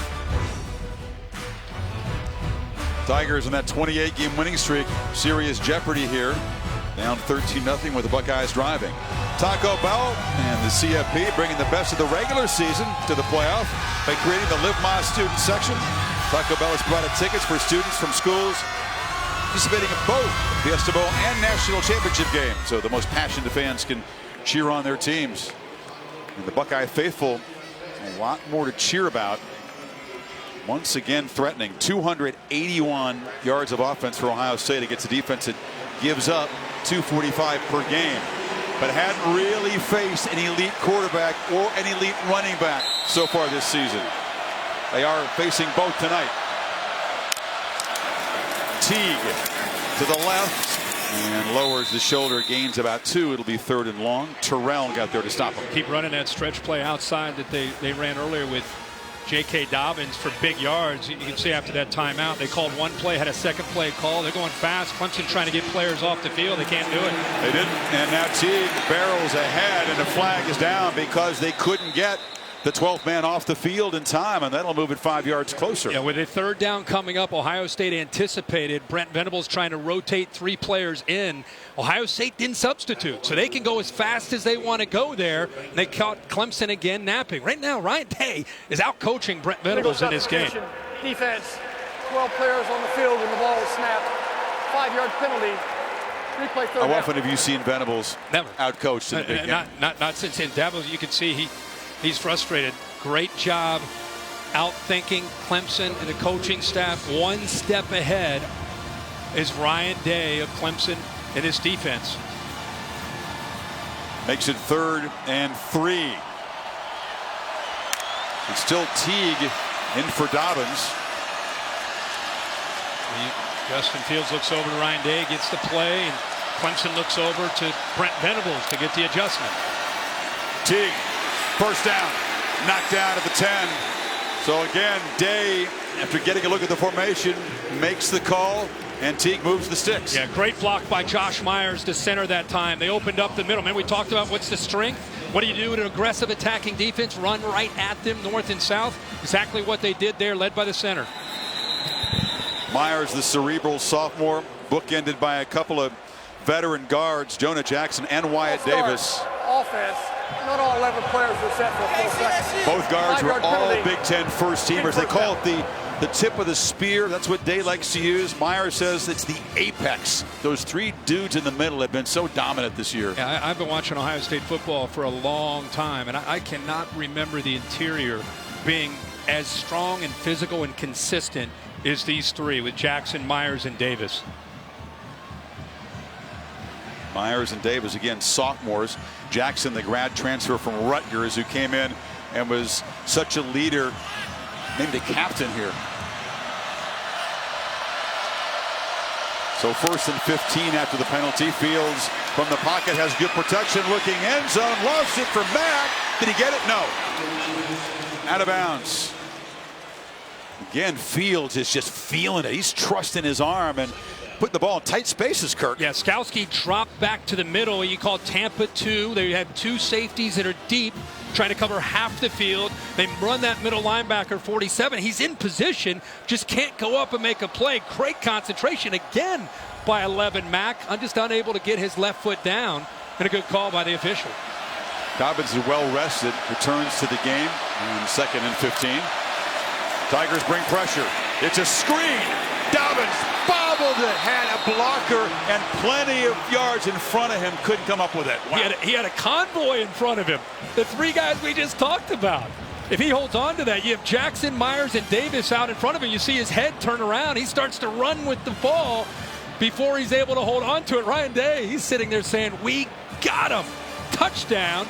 Tigers in that 28-game winning streak. Serious jeopardy here. Down 13-0 with the Buckeyes driving. Taco Bell and the CFP bringing the best of the regular season to the playoff by creating the Live Más student section. Taco Bell has provided tickets for students from schools participating in both Fiesta Bowl and National Championship games, so the most passionate fans can cheer on their teams. And the Buckeye faithful, a lot more to cheer about. Once again threatening. 281 yards of offense for Ohio State against a defense that gives up 245 per game, but hadn't really faced an elite quarterback or an elite running back so far this season. They are facing both tonight. Teague to the left and lowers the shoulder, gains about 2. It'll be 3rd and long. Terrell got there to stop him. Keep running that stretch play outside that they ran earlier with J.K. Dobbins for big yards. You can see after that timeout, they called one play, had a second play call. They're going fast. Clemson trying to get players off the field. They can't do it. They didn't. And now Teague barrels ahead, and the flag is down because they couldn't get the 12th man off the field in time, and that'll move it 5 yards closer. Yeah, with a 3rd down coming up, Ohio State anticipated Brent Venables trying to rotate 3 players in. Ohio State didn't substitute, so they can go as fast as they want to go there. And they caught Clemson again napping. Right now, Ryan Day is out coaching Brent Venables in this game. Defense, 12 players on the field when the ball is snapped. 5-yard penalty. Replay 3rd down. How often have you seen Venables out coached in a big game? Not since in Davos. You can see he's frustrated. Great job outthinking Clemson and the coaching staff. One step ahead is Ryan Day of Clemson and his defense. Makes it 3rd and 3. It's still Teague in for Dobbins. Justin Fields looks over to Ryan Day, gets the play, and Clemson looks over to Brent Venables to get the adjustment. Teague, 1st down, knocked down at the 10. So again, Day, after getting a look at the formation, makes the call, and Teague moves the sticks. Yeah, great block by Josh Myers to center that time. They opened up the middle. Man, we talked about what's the strength. What do you do with an aggressive attacking defense? Run right at them, north and south. Exactly what they did there, led by the center. Myers, the cerebral sophomore, bookended by a couple of veteran guards, Jonah Jackson and Wyatt Davis. Offense. Not all 11 players were set for a full second. Both guards were all Big Ten first teamers. They call it the tip of the spear. That's what Day likes to use. Myers says it's the apex. Those 3 dudes in the middle have been so dominant this year. Yeah, I've been watching Ohio State football for a long time, and I cannot remember the interior being as strong and physical and consistent as these 3 with Jackson, Myers, and Davis. Myers and Davis, again, sophomores. Jackson, the grad transfer from Rutgers, who came in and was such a leader, named a captain here. So 1st and 15 after the penalty. Fields from the pocket has good protection, looking end zone, lost it for Mack. Did he get it? No. Out of bounds. Again, Fields is just feeling it. He's trusting his arm and putting the ball in tight spaces, Kirk. Yeah, Skowski dropped back to the middle. You call Tampa 2. They have 2 safeties that are deep, trying to cover half the field. They run that middle linebacker, 47. He's in position, just can't go up and make a play. Great concentration again by 11 Mack. I'm just unable to get his left foot down. And a good call by the official. Dobbins is well rested, returns to the game on 2nd and 15. Tigers bring pressure. It's a screen. Dobbins bobbled it, had a blocker and plenty of yards in front of him, couldn't come up with it. Wow. He had a convoy in front of him. The 3 guys we just talked about. If he holds on to that, you have Jackson, Myers, and Davis out in front of him. You see his head turn around. He starts to run with the ball. before he's able to hold on to it. Ryan Day, he's sitting there saying, we got him. Touchdown.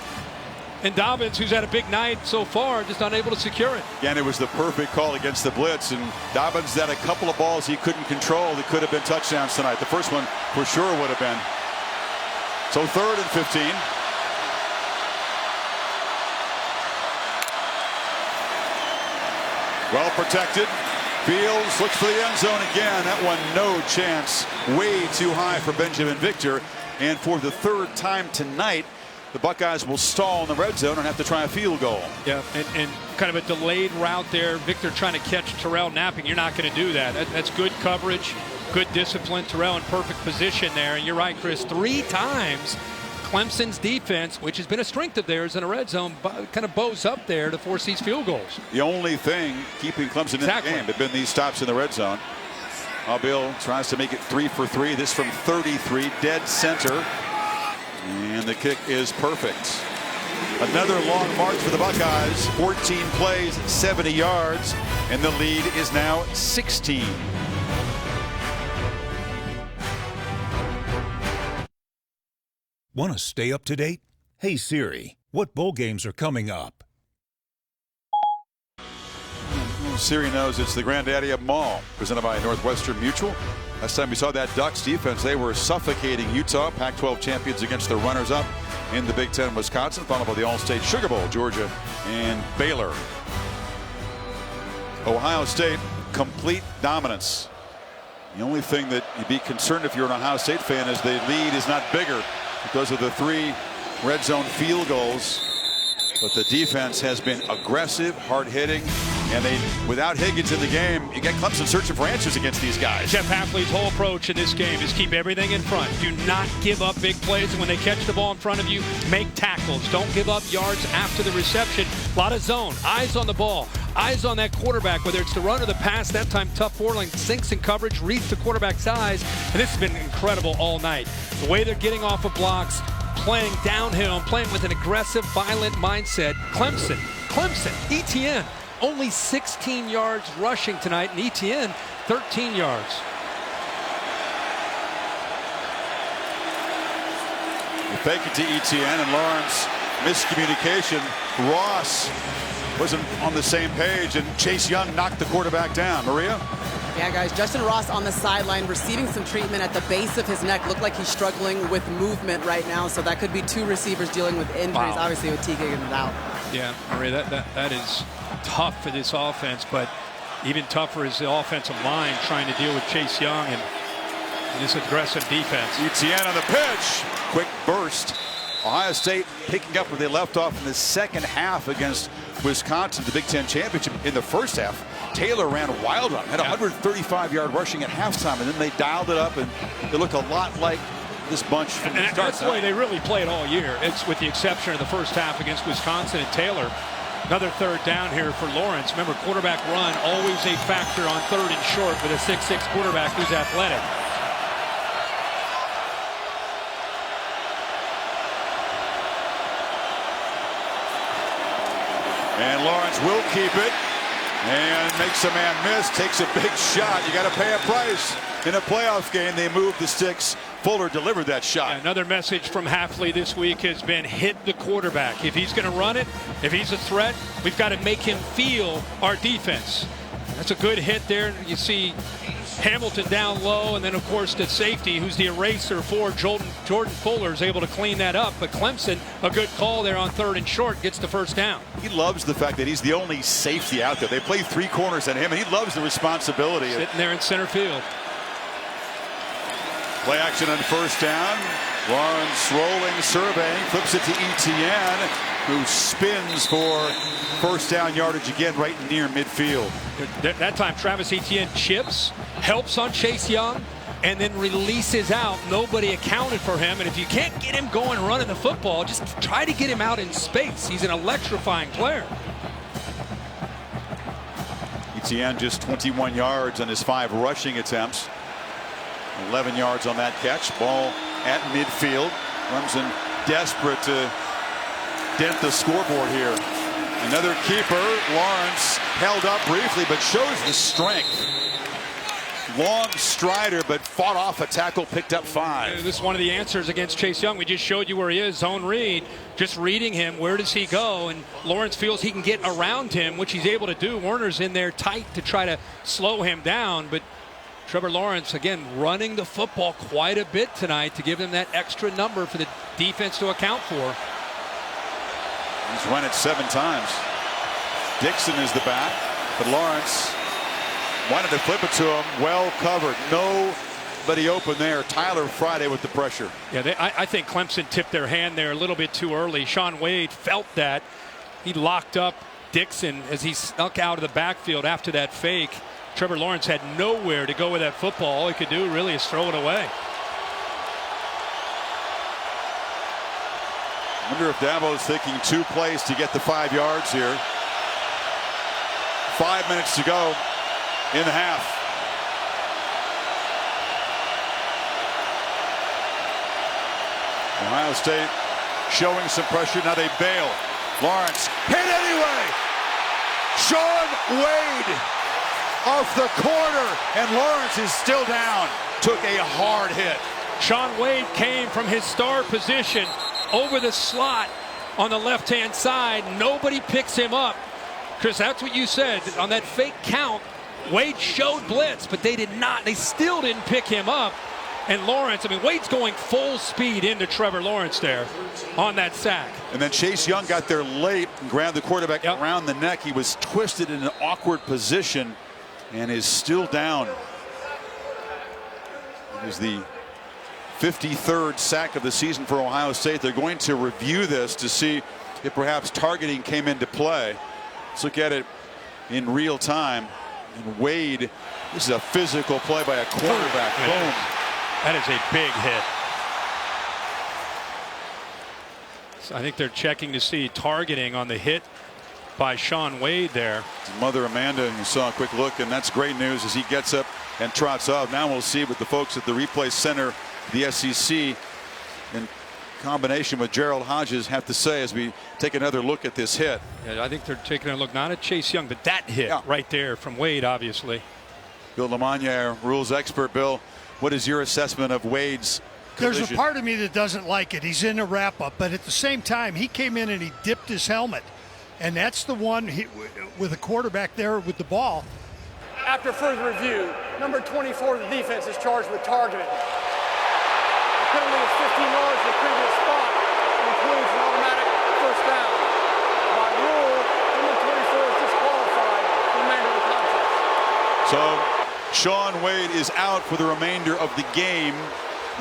And Dobbins, who's had a big night so far, just unable to secure it. Again, it was the perfect call against the blitz, and Dobbins had a couple of balls he couldn't control that could have been touchdowns tonight. The first one for sure would have been. So 3rd and 15. Well protected. Fields looks for the end zone again. That one no chance. Way too high for Benjamin Victor. And for the 3rd time tonight, the Buckeyes will stall in the red zone and have to try a field goal. Yeah, and kind of a delayed route there. Victor trying to catch Terrell napping. You're not going to do that. That's good coverage, good discipline. Terrell in perfect position there. And you're right, Chris, 3 times Clemson's defense, which has been a strength of theirs in a red zone, kind of bows up there to force these field goals. The only thing keeping Clemson in the game have been these stops in the red zone. Bill tries to make it 3 for 3. This from 33, dead center. And the kick is perfect. Another long march for the Buckeyes. 14 plays, 70 yards, and the lead is now 16. Want to stay up to date? Hey Siri, what bowl games are coming up? Siri knows it's the granddaddy of them all, presented by Northwestern Mutual. Last time we saw that Ducks defense, they were suffocating Utah, Pac-12 champions against the runners-up in the Big Ten, Wisconsin, followed by the All-State Sugar Bowl, Georgia and Baylor. Ohio State, complete dominance. The only thing that you'd be concerned if you're an Ohio State fan is the lead is not bigger because of the 3 red zone field goals. But the defense has been aggressive, hard-hitting, and without Higgins in the game, you get Clemson searching for answers against these guys. Jeff Hafley's whole approach in this game is keep everything in front. Do not give up big plays, and when they catch the ball in front of you, make tackles. Don't give up yards after the reception. A lot of zone, eyes on the ball, eyes on that quarterback, whether it's the run or the pass. That time, tough forward sinks in coverage, reads the quarterback's eyes, and this has been incredible all night. The way they're getting off of blocks, playing downhill, playing with an aggressive, violent mindset. Clemson, ETN, only 16 yards rushing tonight, and ETN, 13 yards. You fake it to ETN, and Lawrence, miscommunication. Ross wasn't on the same page, and Chase Young knocked the quarterback down. Maria? Yeah, guys, Justin Ross on the sideline receiving some treatment at the base of his neck. Looked like he's struggling with movement right now, so that could be 2 receivers dealing with injuries, obviously with T. Higgins out. Yeah, Maria, that is tough for this offense, but even tougher is the offensive line trying to deal with Chase Young and this aggressive defense. ETN on the pitch. Quick burst. Ohio State picking up where they left off in the second half against Wisconsin, the Big Ten championship. In the first half, Taylor ran wild on him, had 135-yard rushing at halftime, and then they dialed it up, and they look a lot like this bunch from the start. That's the way they really played all year. It's with the exception of the first half against Wisconsin and Taylor. Another 3rd down here for Lawrence. Remember, quarterback run, always a factor on 3rd and short with a 6'6 quarterback who's athletic. And Lawrence will keep it and makes a man miss, takes a big shot. You got to pay a price. In a playoff game, they move the sticks. Fuller delivered that shot. Yeah, another message from Hafley this week has been hit the quarterback. If he's going to run it, if he's a threat, we've got to make him feel our defense. That's a good hit there. You see Hamilton down low, and then, of course, the safety, who's the eraser for Jordan Fuller, is able to clean that up. But Clemson, a good call there on 3rd and short, gets the 1st down. He loves the fact that he's the only safety out there. They play 3 corners on him, and he loves the responsibility. Sitting there in center field. Play action on 1st down. Lawrence rolling, surveying, flips it to ETN, who spins for 1st down yardage again right near midfield. That time, Travis Etienne chips, helps on Chase Young, and then releases out. Nobody accounted for him, and if you can't get him going running the football, just try to get him out in space. He's an electrifying player. Etienne just 21 yards on his 5 rushing attempts. 11 yards on that catch. Ball at midfield. Clemson desperate to dent the scoreboard here. Another keeper. Lawrence held up briefly, but shows the strength. long strider, but fought off a tackle, picked up 5. This is one of the answers against Chase Young. We just showed you where he is, zone read, just reading him. Where does he go? And Lawrence feels he can get around him, which he's able to do. Warner's in there tight to try to slow him down, but Trevor Lawrence, again, running the football quite a bit tonight to give him that extra number for the defense to account for. He's run it 7 times. Dixon is the back, but Lawrence wanted to flip it to him. Well covered. Nobody open there. Tyler Friday with the pressure. Yeah, I think Clemson tipped their hand there a little bit too early. Shaun Wade felt that. He locked up Dixon as he snuck out of the backfield after that fake. Trevor Lawrence had nowhere to go with that football. All he could do really is throw it away. I wonder if Dabo's thinking 2 plays to get the 5 yards here. 5 minutes to go in the half. Ohio State showing some pressure. Now they bail. Lawrence hit anyway. Shaun Wade off the corner, and Lawrence is still down. Took a hard hit. Shaun Wade came from his star position over the slot on the left-hand side. Nobody picks him up. Chris, that's what you said. On that fake count, Wade showed blitz, but they did not. They still didn't pick him up. And Lawrence, I mean, Wade's going full speed into Trevor Lawrence there on that sack. And then Chase Young got there late and grabbed the quarterback around the neck. He was twisted in an awkward position and is still down. It is the 53rd sack of the season for Ohio State. They're going to review this to see if perhaps targeting came into play. Let's look at it in real time. And Wade, this is a physical play by a quarterback. Boom. That is a big hit. So I think they're checking to see targeting on the hit by Shaun Wade there. His mother Amanda, and you saw a quick look, and that's great news as he gets up and trots off. Now we'll see what the folks at the replay center, the SEC, in combination with Gerald Hodges, have to say as we take another look at this hit. Yeah, I think they're taking a look not at Chase Young, but that hit right there from Wade, obviously. Bill LeMonnier, rules expert. Bill, what is your assessment of Wade's collision? There's a part of me that doesn't like it. He's in a wrap-up, but at the same time, he came in and he dipped his helmet. And that's the one with a quarterback there with the ball. After further review, number 24 of the defense is charged with targeting. The penalty is 15 yards to the previous spot and includes an automatic first down. By rule, number 24 is disqualified for the remainder of the contest. So Shaun Wade is out for the remainder of the game.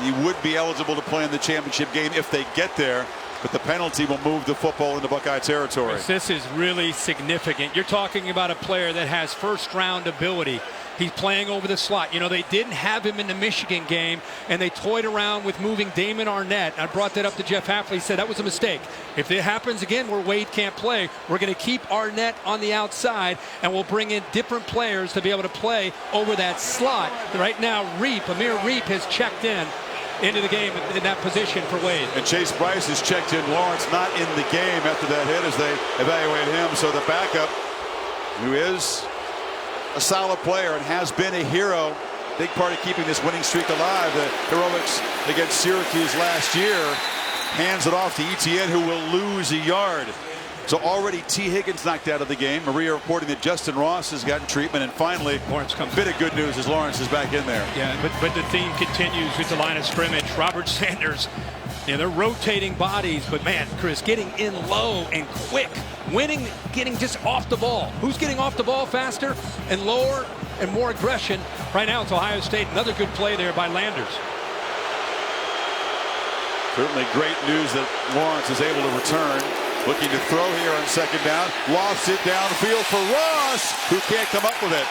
He would be eligible to play in the championship game if they get there, but the penalty will move the football into Buckeye territory. This is really significant. You're talking about a player that has first-round ability. He's playing over the slot. You know, they didn't have him in the Michigan game, and they toyed around with moving Damon Arnett. I brought that up to Jeff Hafley. He said that was a mistake. If it happens again where Wade can't play, we're going to keep Arnett on the outside, and we'll bring in different players to be able to play over that slot. Right now, Amir Reep has checked into the game in that position for Wade. And Chase Bryce has checked in. Lawrence not in the game after that hit as they evaluate him. So the backup, who is a solid player and has been a hero, big part of keeping this winning streak alive. The heroics against Syracuse last year, hands it off to Etienne, who will lose a yard. So already T. Higgins knocked out of the game. Maria reporting that Justin Ross has gotten treatment. And finally, Lawrence comes. A bit of good news as Lawrence is back in there. Yeah, but the theme continues with the line of scrimmage. Robert Sanders, they're rotating bodies, but man, Chris, getting in low and quick, winning, getting just off the ball. Who's getting off the ball faster and lower and more aggression? Right now it's Ohio State. Another good play there by Landers. Certainly great news that Lawrence is able to return. Looking to throw here on second down. Lost it downfield for Ross, who can't come up with it.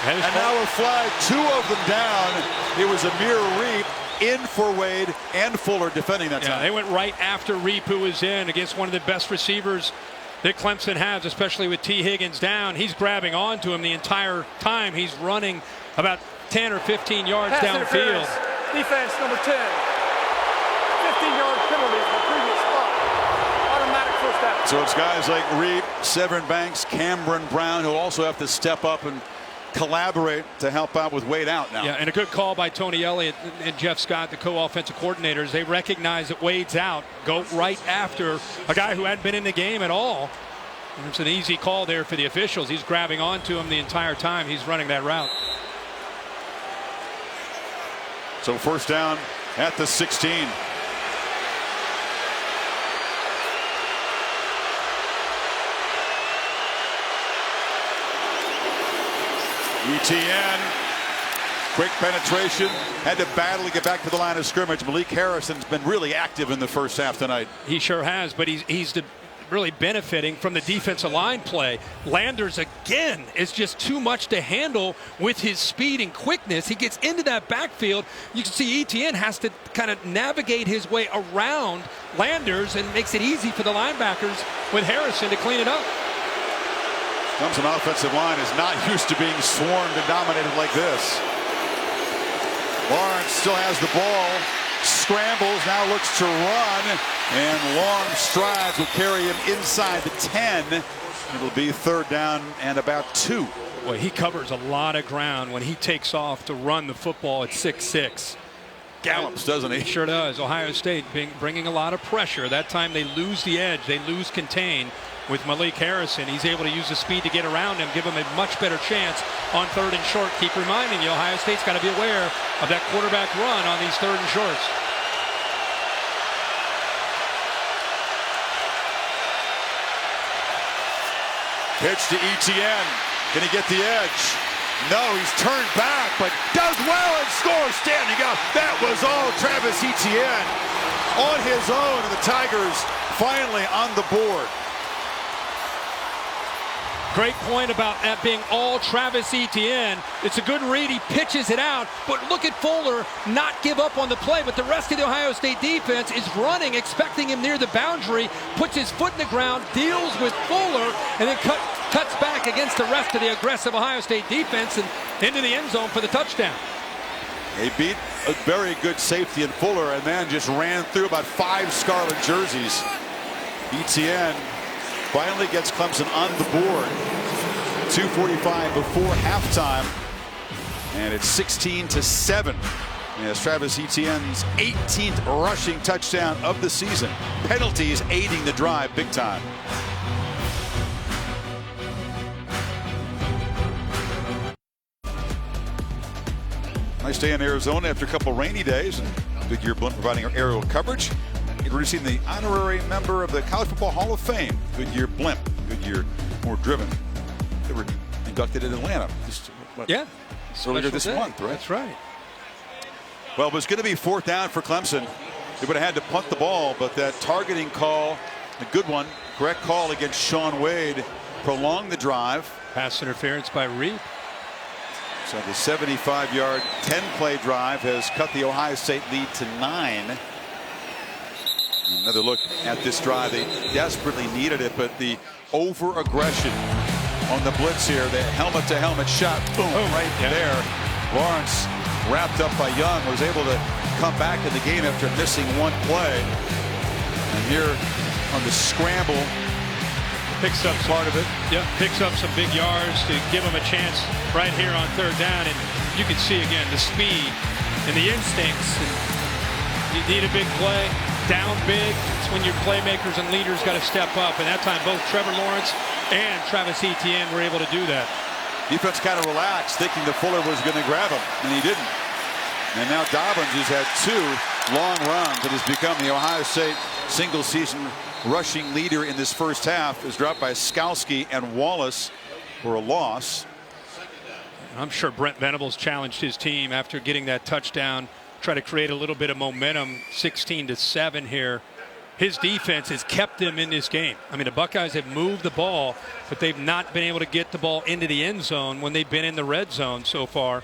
And now a flag, 2 of them down. It was Amir Reep in for Wade and Fuller defending that time. They went right after Reep, who was in against one of the best receivers that Clemson has, especially with T. Higgins down. He's grabbing onto him the entire time. He's running about 10 or 15 yards downfield. Defense number 10. 15-yard penalty for previous spot. Automatic first down. So it's guys like Reep, Severn Banks, Cameron Brown who also have to step up and collaborate to help out with Wade out now. Yeah, and a good call by Tony Elliott and Jeff Scott, the co-offensive coordinators. They recognize that Wade's out, go right after a guy who hadn't been in the game at all. And it's an easy call there for the officials. He's grabbing onto him the entire time he's running that route. So first down at the 16. ETN, quick penetration, had to battle to get back to the line of scrimmage. Malik Harrison's been really active in the first half tonight. He sure has, but he's really benefiting from the defensive line play. Landers again is just too much to handle with his speed and quickness. He gets into that backfield. You can see ETN has to kind of navigate his way around Landers and makes it easy for the linebackers with Harrison to clean it up. Clemson offensive line is not used to being swarmed and dominated like this. Lawrence still has the ball, scrambles, now looks to run, and long strides will carry him inside the 10. It'll be third down and about 2. Boy, he covers a lot of ground when he takes off to run the football at 6'6". Gallops, doesn't he? Sure does. Ohio State bringing a lot of pressure. That time they lose the edge. They lose contain. With Malik Harrison, he's able to use the speed to get around him, give him a much better chance on third and short. Keep reminding you, Ohio State's got to be aware of that quarterback run on these third and shorts. Pitch to ETN. Can he get the edge? No, he's turned back, but does well and scores. Standing up. That was all Travis Etienne on his own, and the Tigers finally on the board. Great point about that being all Travis Etienne. It's a good read. He pitches it out, but look at Fuller not give up on the play. But the rest of the Ohio State defense is running, expecting him near the boundary, puts his foot in the ground, deals with Fuller, and then cuts back against the rest of the aggressive Ohio State defense and into the end zone for the touchdown. They beat a very good safety in Fuller and then just ran through about 5 scarlet jerseys. Etienne finally gets Clemson on the board. 2:45 before halftime, and it's 16-7. As Travis Etienne's 18th rushing touchdown of the season. Penalties aiding the drive big time. Nice day in Arizona after a couple rainy days, and Goodyear Blimp providing our aerial coverage. Introducing the honorary member of the College Football Hall of Fame, Goodyear Blimp. Goodyear more driven. They were inducted in Atlanta just earlier this month, right? That's right. Well, it was going to be 4th down for Clemson. They would have had to punt the ball, but that targeting call, a good one, correct call against Shaun Wade, prolonged the drive. Pass interference by Reed. So the 75-yard, 10-play drive has cut the Ohio State lead to 9. Another look at this drive. They desperately needed it, but the over-aggression on the blitz here, the helmet-to-helmet shot, boom, right there. Lawrence, wrapped up by Young, was able to come back in the game after missing one play. And here on the scramble, picks up part of it. Yeah, picks up some big yards to give him a chance right here on third down. And you can see again the speed and the instincts. And you need a big play, down big. It's when your playmakers and leaders got to step up. And that time both Trevor Lawrence and Travis Etienne were able to do that. Defense kind of relaxed, thinking that Fuller was going to grab him, and he didn't. And now Dobbins has had 2 long runs and has become the Ohio State single-season rushing leader in this first half. Is dropped by Skalski and Wallace for a loss. I'm sure Brent Venables challenged his team after getting that touchdown, try to create a little bit of momentum. 16-7 here. His defense has kept them in this game. I mean, the Buckeyes have moved the ball, but they've not been able to get the ball into the end zone when they've been in the red zone so far.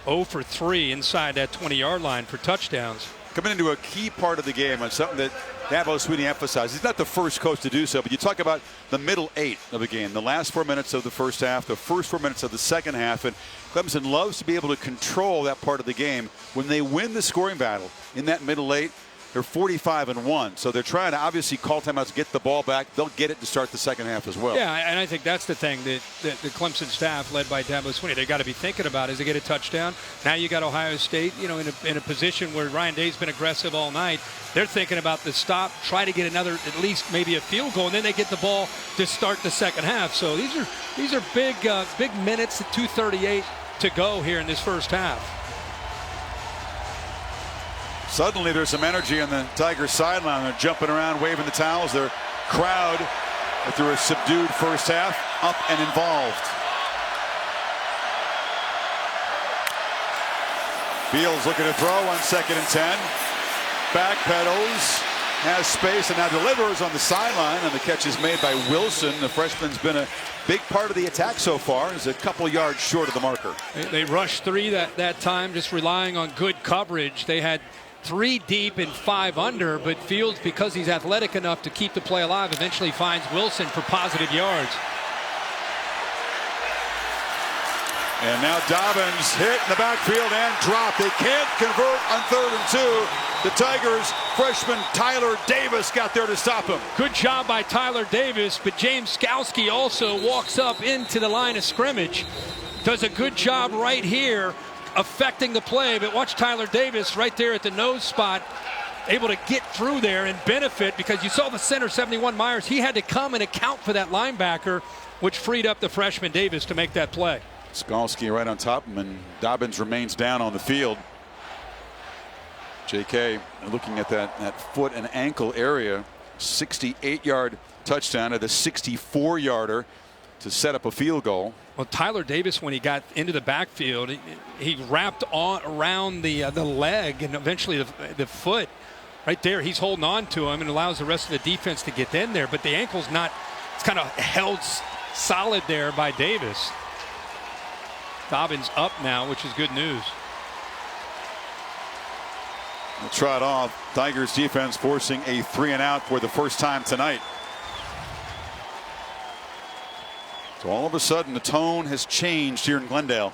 0 for 3 inside that 20-yard line for touchdowns. Coming into a key part of the game, and something that Dabo Swinney emphasized. He's not the first coach to do so, but you talk about the middle 8 of the game, the last 4 minutes of the first half, the first 4 minutes of the second half, and Clemson loves to be able to control that part of the game. When they win the scoring battle in that middle 8, They're 45-1, so they're trying to obviously call timeouts, get the ball back. They'll get it to start the second half as well. Yeah, and I think that's the thing that the Clemson staff, led by Dabo Swinney, they've got to be thinking about is they get a touchdown. Now you got Ohio State, you know, in a position where Ryan Day's been aggressive all night. They're thinking about the stop, try to get another, at least maybe a field goal, and then they get the ball to start the second half. So these are big minutes at 2:38 to go here in this first half. Suddenly there's some energy on the Tigers sideline. They're jumping around, waving the towels. Their crowd, after a subdued first half, up and involved. Fields looking to throw on 2nd and 10. Backpedals, has space, and now delivers on the sideline. And the catch is made by Wilson. The freshman's been a big part of the attack so far. He's a couple yards short of the marker. They rushed 3 that time, just relying on good coverage. They had 3 deep and 5 under, but Fields, because he's athletic enough to keep the play alive, eventually finds Wilson for positive yards. And now Dobbins hit in the backfield and dropped. They can't convert on 3rd and 2. The Tigers freshman Tyler Davis got there to stop him. Good job by Tyler Davis, but James Skowski also walks up into the line of scrimmage. Does a good job right here affecting the play, but watch Tyler Davis right there at the nose spot, able to get through there and benefit, because you saw the center 71 Myers, he had to come and account for that linebacker, which freed up the freshman Davis to make that play. Skalski right on top of him, and Dobbins remains down on the field. JK looking at that foot and ankle area. 68-yard touchdown at a 64-yarder to set up a field goal. Well, Tyler Davis, when he got into the backfield, he wrapped around the leg and eventually the foot right there. He's holding on to him and allows the rest of the defense to get in there. But the ankle's not, it's kind of held solid there by Davis. Dobbins up now, which is good news. We'll try it off. Tigers defense forcing a 3-and-out for the first time tonight. So all of a sudden the tone has changed here in Glendale.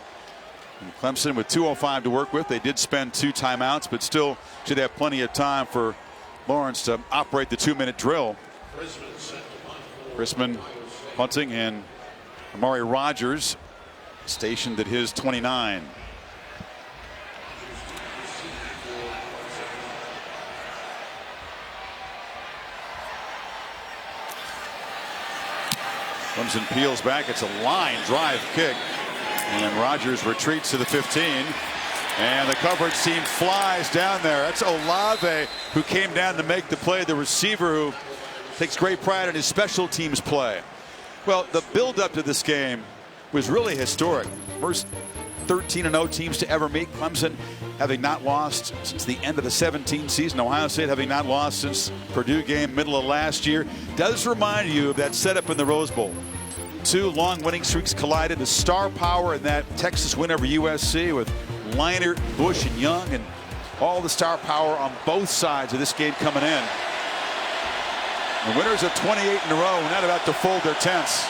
And Clemson with 2:05 to work with. They did spend 2 timeouts, but still should have plenty of time for Lawrence to operate the 2-minute drill. Chrisman punting, and Amari Rogers stationed at his 29. Clemson peels back. It's a line drive kick, and Rogers retreats to the 15, and the coverage team flies down there. That's Olave, who came down to make the play, the receiver who takes great pride in his special teams play. Well, the build-up to this game was really historic. First 13-0 teams to ever meet. Clemson having not lost since the end of the 17 season. Ohio State having not lost since Purdue game middle of last year. Does remind you of that setup in the Rose Bowl. 2 long winning streaks collided. The star power in that Texas win over USC with Leinart, Bush, and Young, and all the star power on both sides of this game coming in. The winners of 28 in a row, not about to fold their tents.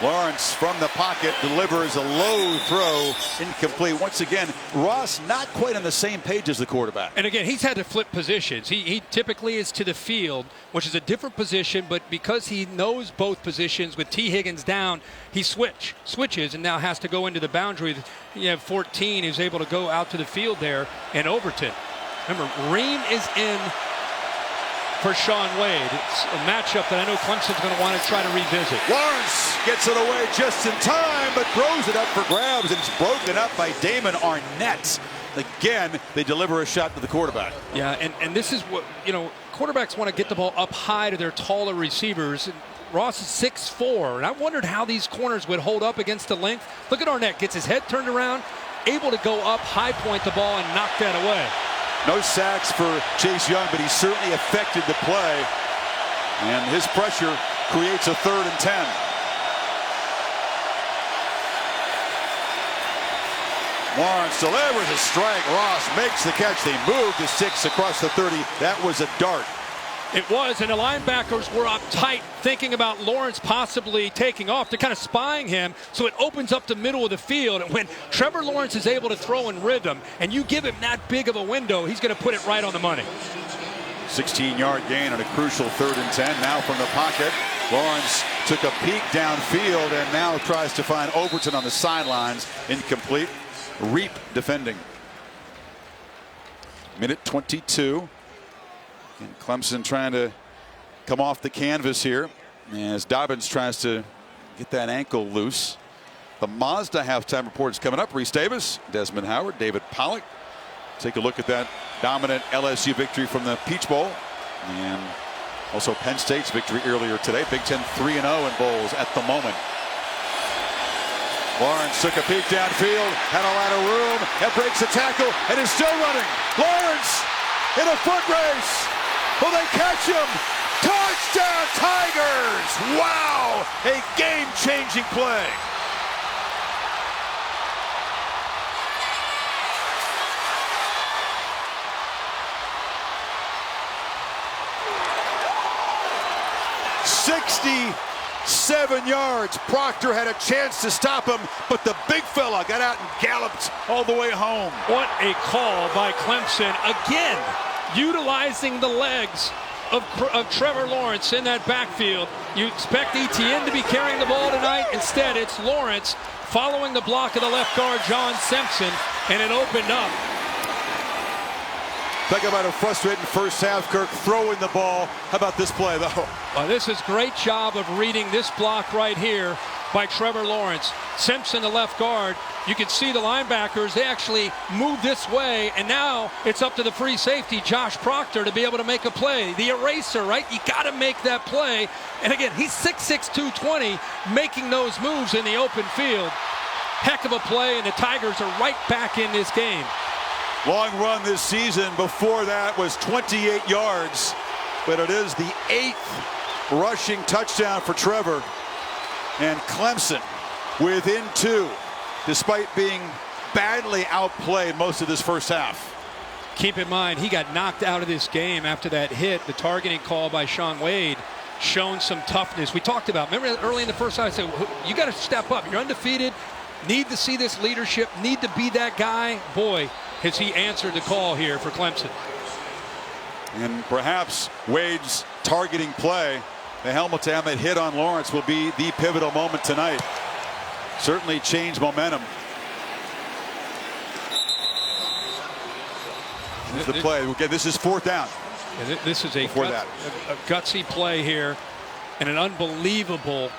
Lawrence from the pocket delivers a low throw, incomplete. Once again, Ross not quite on the same page as the quarterback. And again, he's had to flip positions. He typically is to the field, which is a different position, but because he knows both positions, with T. Higgins down, he switches and now has to go into the boundary. You have 14 who's able to go out to the field there, and Overton. Remember, Ream is in for Sean Wade. It's a matchup that I know Clemson's going to want to try to revisit. Lawrence gets it away just in time, but throws it up for grabs, and it's broken up by Damon Arnett. Again, they deliver a shot to the quarterback. Yeah, and this is what, you know, quarterbacks want to get the ball up high to their taller receivers. And Ross is 6'4", and I wondered how these corners would hold up against the length. Look at Arnett, gets his head turned around, able to go up, high point the ball, and knock that away. No sacks for Chase Young, but he certainly affected the play. And his pressure creates a 3rd and 10. Lawrence delivers a strike. Ross makes the catch. They move to 6 across the 30. That was a dart. It was, and the linebackers were up tight, thinking about Lawrence possibly taking off. They're kind of spying him, so it opens up the middle of the field. And when Trevor Lawrence is able to throw in rhythm, and you give him that big of a window, he's going to put it right on the money. 16-yard gain on a crucial 3rd and 10. Now from the pocket, Lawrence took a peek downfield and now tries to find Overton on the sidelines. Incomplete. Reap defending. Minute 22. And Clemson trying to come off the canvas here as Dobbins tries to get that ankle loose. The Mazda halftime report is coming up. Reese Davis, Desmond Howard, David Pollock. Take a look at that dominant LSU victory from the Peach Bowl, and also Penn State's victory earlier today. Big Ten 3-0 in bowls at the moment. Lawrence took a peek downfield, had a lot of room, and breaks the tackle, and is still running. Lawrence in a foot race. Will they catch him? Touchdown Tigers! Wow! A game-changing play. "67 yards. Proctor had a chance to stop him, but the big fella got out and galloped all the way home. What a call by Clemson. Again, utilizing the legs of Trevor Lawrence in that backfield. You expect Etienne to be carrying the ball tonight. Instead, it's Lawrence following the block of the left guard, John Simpson, and it opened up. Talk about a frustrating first half, Kirk, throwing the ball. How about this play, though? Well, this is great job of reading this block right here by Trevor Lawrence. Simpson, the left guard. You can see the linebackers, they actually move this way, and now it's up to the free safety, Josh Proctor, to be able to make a play. The eraser, right? You got to make that play. And again, he's 6'6", 220, making those moves in the open field. Heck of a play, and the Tigers are right back in this game. Long run this season. Before that was 28 yards, but it is the 8th rushing touchdown for Trevor. And Clemson within 2, despite being badly outplayed most of this first half. Keep in mind, he got knocked out of this game after that hit. The targeting call by Sean Wade shown some toughness. We talked about, remember early in the first half, I said, you got to step up. You're undefeated. Need to see this leadership. Need to be that guy. Boy, has he answered the call here for Clemson. And perhaps Wade's targeting play, the helmet-to-helmet hit on Lawrence, will be the pivotal moment tonight. Certainly changed momentum. Here's the play. Okay, this is 4th down. Yeah, this is a gutsy play here, and an unbelievable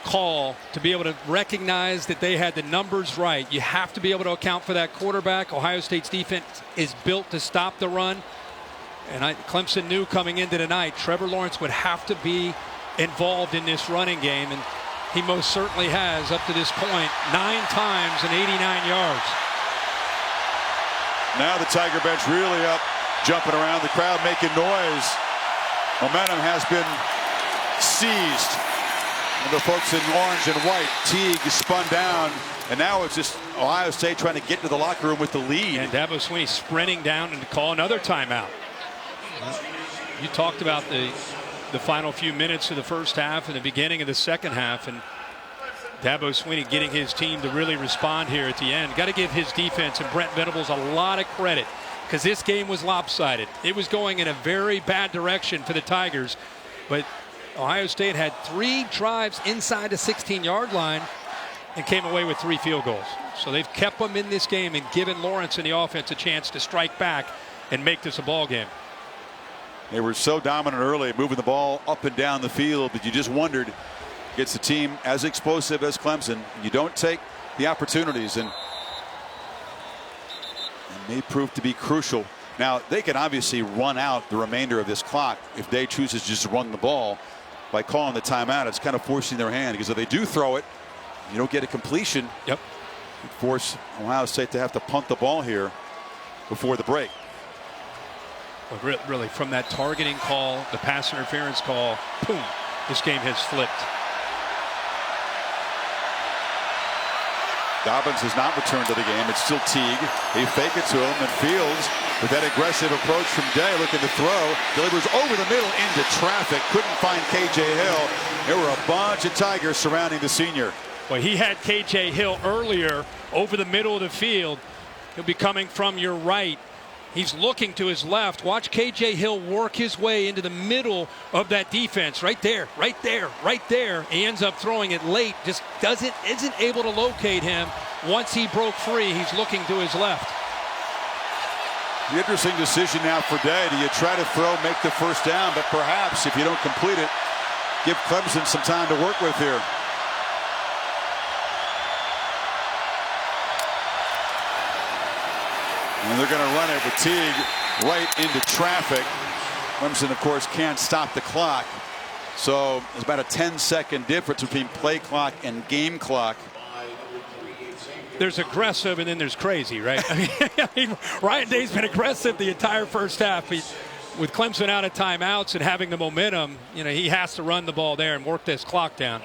call to be able to recognize that they had the numbers right. You have to be able to account for that quarterback. Ohio State's defense is built to stop the run. And Clemson knew coming into tonight, Trevor Lawrence would have to be involved in this running game, and he most certainly has up to this point, 9 times and 89 yards. Now the Tiger bench really up, jumping around, the crowd making noise. Momentum has been seized. And the folks in orange and white, Teague spun down, and now it's just Ohio State trying to get to the locker room with the lead. And Dabo Swinney sprinting down and to call another timeout. You talked about the final few minutes of the first half and the beginning of the second half, and Dabo Swinney getting his team to really respond here at the end. Got to give his defense and Brent Venables a lot of credit, because this game was lopsided. It was going in a very bad direction for the Tigers, but Ohio State had 3 drives inside the 16-yard line and came away with 3 field goals. So they've kept them in this game and given Lawrence and the offense a chance to strike back and make this a ball game. They were so dominant early, moving the ball up and down the field, that you just wondered, against a team as explosive as Clemson, you don't take the opportunities, and they proved to be crucial. Now, they can obviously run out the remainder of this clock if they choose to just run the ball. By calling the timeout, it's kind of forcing their hand, because if they do throw it, you don't get a completion. Yep. It force Ohio State to have to punt the ball here before the break. Well, really, from that targeting call, the pass interference call, boom, this game has flipped. Dobbins has not returned to the game. It's still Teague. They fake it to him, and Fields with that aggressive approach from Day. Looking to throw. Delivers over the middle into traffic. Couldn't find K.J. Hill. There were a bunch of Tigers surrounding the senior. Well, he had K.J. Hill earlier over the middle of the field. He'll be coming from your right. He's looking to his left. Watch K.J. Hill work his way into the middle of that defense. Right there, right there, right there. He ends up throwing it late. Just isn't able to locate him. Once he broke free, he's looking to his left. The interesting decision now for Day. Do you try to throw, make the first down, but perhaps if you don't complete it, give Clemson some time to work with here. And they're going to run it with Teague right into traffic. Clemson, of course, can't stop the clock. So there's about a 10-second difference between play clock and game clock. There's aggressive and then there's crazy, right? I mean, Ryan Day's been aggressive the entire first half. With Clemson out of timeouts and having the momentum, he has to run the ball there and work this clock down.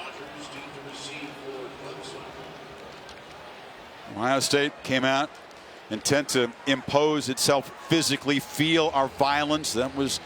Ohio State came out intent to impose itself physically, feel our violence. That was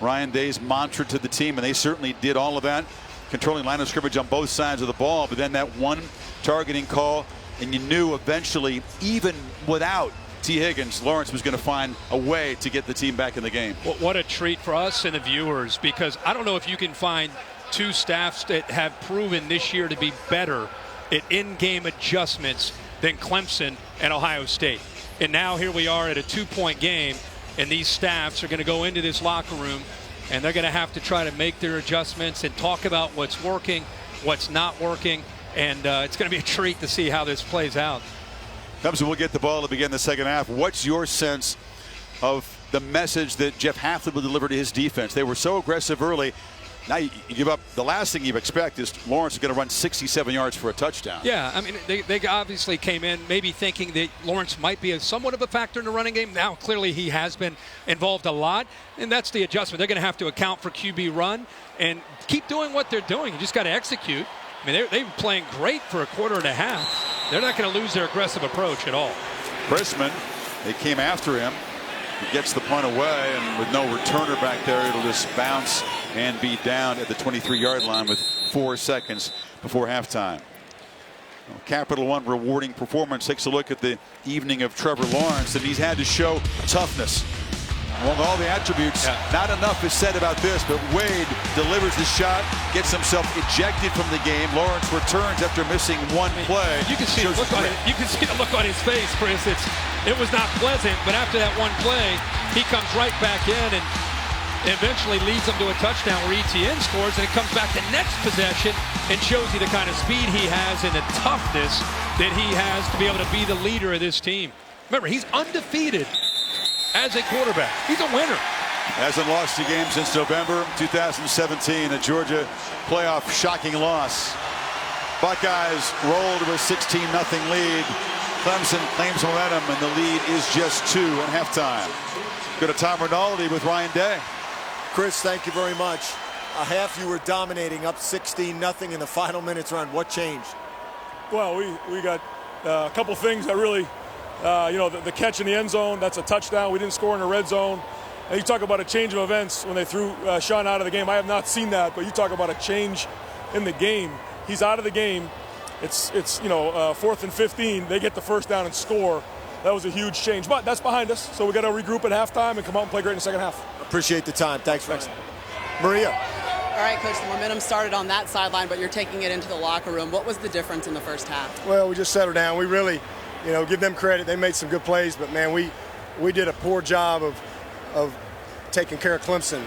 Ryan Day's mantra to the team, and they certainly did all of that, controlling line of scrimmage on both sides of the ball. But then that one targeting call, and you knew eventually, even without T. Higgins, Lawrence was going to find a way to get the team back in the game. Well, what a treat for us and the viewers, because I don't know if you can find two staffs that have proven this year to be better at in-game adjustments than Clemson and Ohio State. And now here we are at a 2-point game, and these staffs are going to go into this locker room, and they're going to have to try to make their adjustments and talk about what's working, what's not working, and it's going to be a treat to see how this plays out. Clemson will get the ball to begin the second half. What's your sense of the message that Jeff Hafley will deliver to his defense? They were so aggressive early. Now you give up. The last thing you expect is Lawrence is going to run 67 yards for a touchdown. Yeah, I mean, they obviously came in maybe thinking that Lawrence might be somewhat of a factor in the running game. Now, clearly, he has been involved a lot, and that's the adjustment. They're going to have to account for QB run and keep doing what they're doing. You just got to execute. I mean, they've been playing great for a quarter and a half. They're not going to lose their aggressive approach at all. Chrisman, they came after him. He gets the punt away, and with no returner back there, it'll just bounce and be down at the 23-yard line with 4 seconds before halftime. Capital One rewarding performance takes a look at the evening of Trevor Lawrence, and he's had to show toughness. Among all the attributes, not enough is said about this, but Wade delivers the shot, gets himself ejected from the game. Lawrence returns after missing one play. You can see the look on it. You can see the look on his face, Chris. It was not pleasant, but after that one play, he comes right back in and eventually leads them to a touchdown where ETN scores, and it comes back the next possession and shows you the kind of speed he has and the toughness that he has to be able to be the leader of this team. Remember, he's undefeated as a quarterback. He's a winner. Hasn't lost a game since November 2017, a Georgia playoff shocking loss. Buckeyes roll to a 16-0 lead. Clemson claims momentum, and the lead is just 2 at halftime. Go to Tom Rinaldi with Ryan Day. Chris, thank you very much. A half you were dominating, up 16-0 in the final minutes run. What changed? Well, we got a couple things that really, the catch in the end zone, that's a touchdown. We didn't score in the red zone. And you talk about a change of events when they threw Sean out of the game. I have not seen that, but you talk about a change in the game. He's out of the game. It's 4th and 15. They get the first down and score. That was a huge change, but that's behind us. So we got to regroup at halftime and come out and play great in the second half. Appreciate the time. Thanks, Rex. Maria. All right, Coach, the momentum started on that sideline, but you're taking it into the locker room. What was the difference in the first half? Well, we just settled down. We really, give them credit. They made some good plays, but, man, we did a poor job of taking care of Clemson.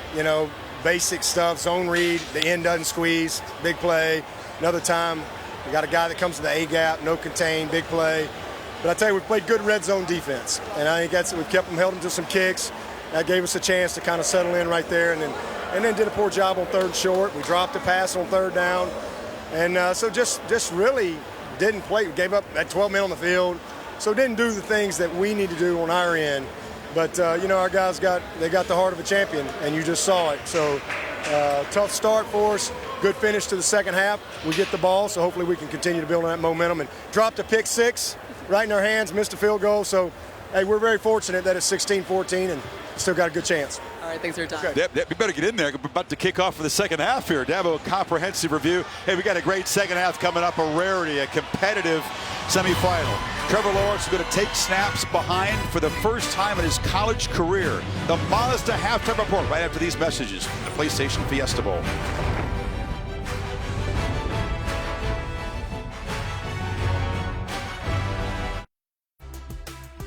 Basic stuff, zone read, the end doesn't squeeze, big play. Another time, we got a guy that comes to the A-gap, no contain, big play. But I tell you, we played good red zone defense, and I think we've held them to some kicks. That gave us a chance to kind of settle in right there, and then did a poor job on 3rd and short. We dropped a pass on 3rd down, and so just really didn't play. We gave up at 12 men on the field, so didn't do the things that we need to do on our end. But our guys got the heart of a champion, and you just saw it. So tough start for us. Good finish to the second half. We get the ball, so hopefully we can continue to build on that momentum. And dropped a pick 6 right in our hands, missed a field goal. So, hey, we're very fortunate that it's 16-14 and still got a good chance. All right, thanks for your time. Okay. Deb, we better get in there. We're about to kick off for the second half here. Dabo, a comprehensive review. Hey, we got a great second half coming up, a rarity, a competitive semifinal. Trevor Lawrence is going to take snaps behind for the first time in his college career. The Mazda halftime report right after these messages from the PlayStation Fiesta Bowl.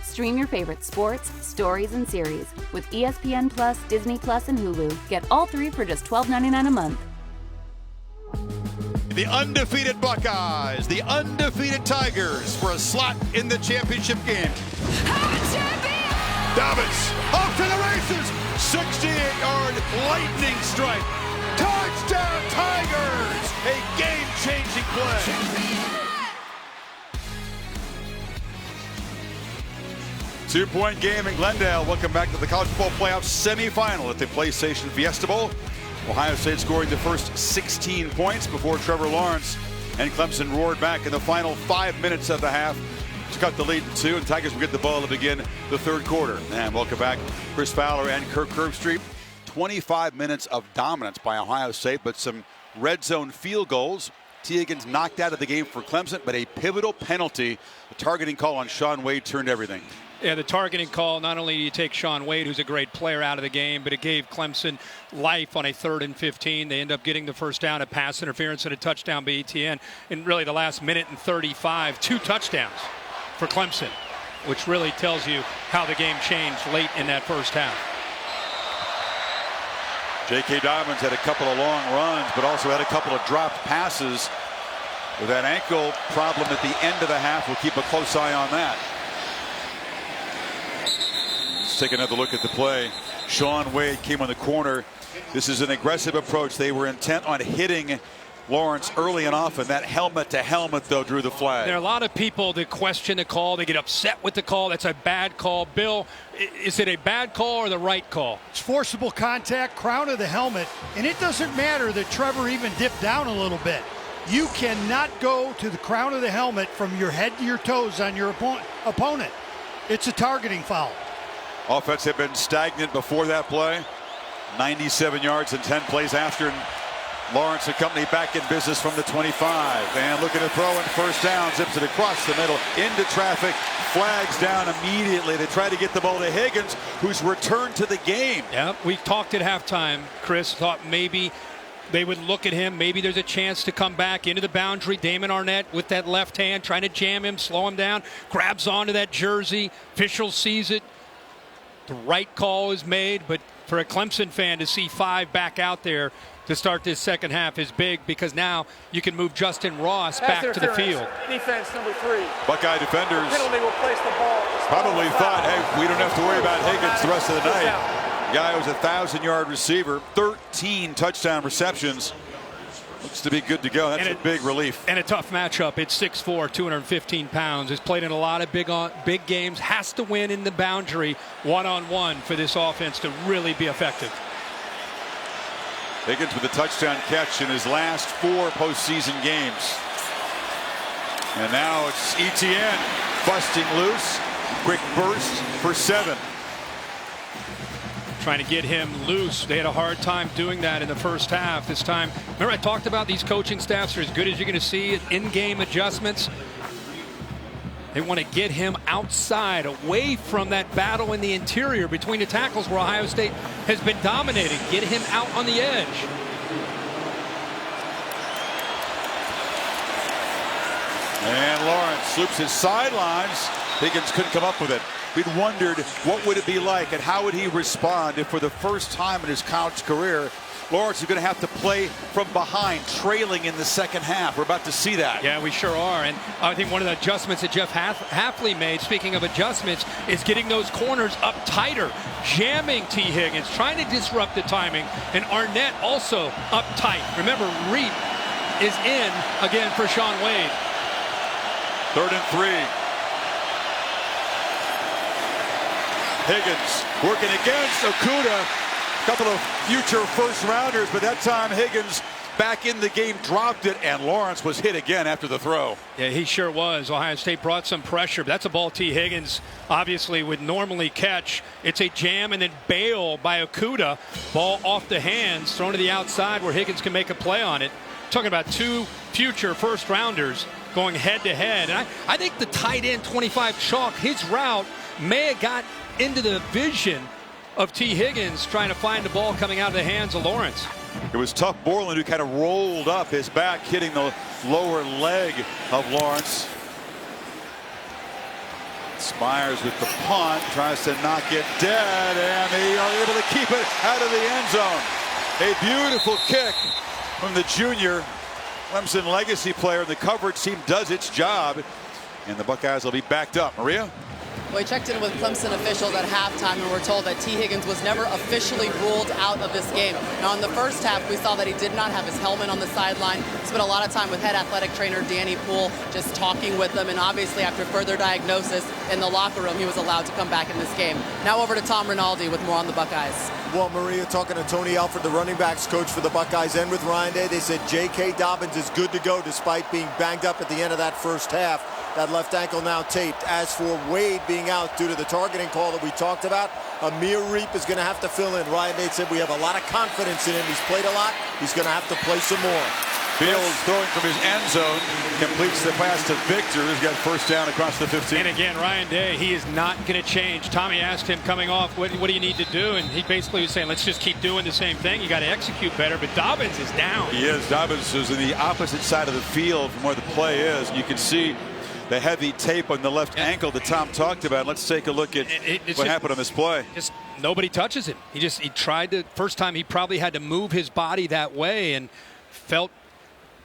Stream your favorite sports, stories, and series with ESPN Plus, Disney Plus, and Hulu. Get all three for just $12.99 a month. The undefeated Buckeyes, the undefeated Tigers for a slot in the championship game. Dobbins off to the races. 68-yard lightning strike. Touchdown Tigers! A game-changing play. 2-point game in Glendale. Welcome back to the College Football Playoff semifinal at the PlayStation Fiesta Bowl. Ohio State scoring the first 16 points before Trevor Lawrence and Clemson roared back in the final 5 minutes of the half to cut the lead to 2, and Tigers will get the ball to begin the third quarter. And welcome back, Chris Fowler and Kirk Herbstreit. 25 minutes of dominance by Ohio State, but some red zone field goals. T. Higgins knocked out of the game for Clemson, but a pivotal penalty, a targeting call on Shaun Wade, turned everything. Yeah, the targeting call, not only do you take Shaun Wade, who's a great player, out of the game, but it gave Clemson life on a 3rd and 15. They end up getting the first down, a pass interference, and a touchdown by ETN in really the last minute and 35. 2 touchdowns for Clemson, which really tells you how the game changed late in that first half. J.K. Dobbins had a couple of long runs, but also had a couple of dropped passes. With that ankle problem at the end of the half, we'll keep a close eye on that. Let's take another look at the play. Shaun Wade came on the corner. This is an aggressive approach. They were intent on hitting Lawrence early and often. That helmet to helmet, though, drew the flag. There are a lot of people that question the call. They get upset with the call. That's a bad call. Bill, is it a bad call or the right call? It's forcible contact, crown of the helmet, and it doesn't matter that Trevor even dipped down a little bit. You cannot go to the crown of the helmet from your head to your toes on your opponent. It's a targeting foul. Offense had been stagnant before that play. 97 yards and 10 plays after. And Lawrence and company back in business from the 25. And looking to throw in first down. Zips it across the middle into traffic. Flags down immediately. They try to get the ball to Higgins, who's returned to the game. Yeah, we talked at halftime. Chris thought maybe they would look at him. Maybe there's a chance to come back into the boundary. Damon Arnett with that left hand trying to jam him, slow him down. Grabs onto that jersey. Official sees it. The right call is made, but for a Clemson fan to see 5 back out there to start this second half is big, because now you can move Justin Ross back to the field. Defense number 3. Buckeye defenders Penalty will place the ball. probably thought, hey, we don't have to worry about Higgins the rest of the night. The guy was a 1,000-yard receiver, 13 touchdown receptions. Looks to be good to go. That's a big relief. And a tough matchup. It's 6'4", 215 pounds. Has played in a lot of big games. Has to win in the boundary one-on-one for this offense to really be effective. Higgins with a touchdown catch in his last 4 postseason games. And now it's ETN busting loose. Quick burst for 7. Trying to get him loose. They had a hard time doing that in the first half. This time, remember I talked about these coaching staffs are as good as you're going to see at in-game adjustments. They want to get him outside, away from that battle in the interior between the tackles where Ohio State has been dominating. Get him out on the edge. And Lawrence loops his sidelines. Higgins couldn't come up with it. We'd wondered what would it be like and how would he respond if for the first time in his college career Lawrence is going to have to play from behind, trailing in the second half. We're about to see that. Yeah, we sure are. And I think one of the adjustments that Jeff Hafley made, speaking of adjustments, is getting those corners up tighter, jamming T. Higgins, trying to disrupt the timing, and Arnett also up tight. Remember, Reed is in again for Shaun Wade. 3rd and 3. Higgins working against Okudah. A couple of future first rounders, but that time Higgins back in the game, dropped it, and Lawrence was hit again after the throw. Yeah, he sure was. Ohio State brought some pressure. But that's a ball T. Higgins obviously would normally catch. It's a jam and then bail by Okudah. Ball off the hands, thrown to the outside where Higgins can make a play on it. Talking about two future first-rounders going head-to-head. And I think the tight end 25 chalk, his route may have got into the vision of T. Higgins trying to find the ball coming out of the hands of Lawrence. It was Tough Borland who kind of rolled up his back, hitting the lower leg of Lawrence. Spires with the punt, tries to knock it dead, and they are able to keep it out of the end zone. A beautiful kick from the junior Clemson legacy player. The coverage team does its job, and the Buckeyes will be backed up. Maria? Well, we checked in with Clemson officials at halftime, and we're told that T. Higgins was never officially ruled out of this game. Now, in the first half, we saw that he did not have his helmet on the sideline. Spent a lot of time with head athletic trainer Danny Poole, just talking with him, and obviously after further diagnosis in the locker room, he was allowed to come back in this game. Now over to Tom Rinaldi with more on the Buckeyes. Well, Maria, talking to Tony Alford, the running backs coach for the Buckeyes, and with Ryan Day, they said J.K. Dobbins is good to go despite being banged up at the end of that first half. That left ankle now taped. As for Wade being out due to the targeting call that we talked about, Amir Reep is going to have to fill in. Ryan Day said we have a lot of confidence in him. He's played a lot. He's going to have to play some more. Fields throwing from his end zone, completes the pass to Victor. He's got first down across the 15. And again, Ryan Day, he is not going to change. Tommy asked him coming off, what do you need to do? And he basically was saying, let's just keep doing the same thing. You got to execute better. But Dobbins is down. He is. Dobbins is in the opposite side of the field from where the play is. You can see the heavy tape on the left ankle that Tom talked about. Let's take a look at what happened on this play. Just nobody touches him. He tried to, first time he probably had to move his body that way and felt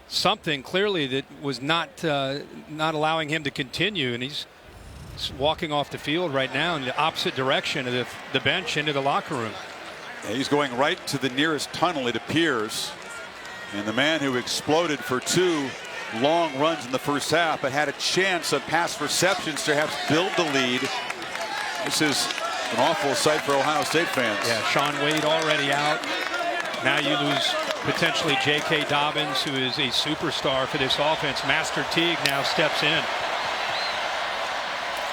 something clearly that was not allowing him to continue, and he's walking off the field right now in the opposite direction of the bench into the locker room. Yeah, he's going right to the nearest tunnel, it appears, and the man who exploded for 2 long runs in the first half but had a chance of pass receptions to perhaps build the lead. This is an awful sight for Ohio State fans. Yeah, Shaun Wade already out. Now you lose potentially J.K. Dobbins, who is a superstar for this offense. Master Teague now steps in.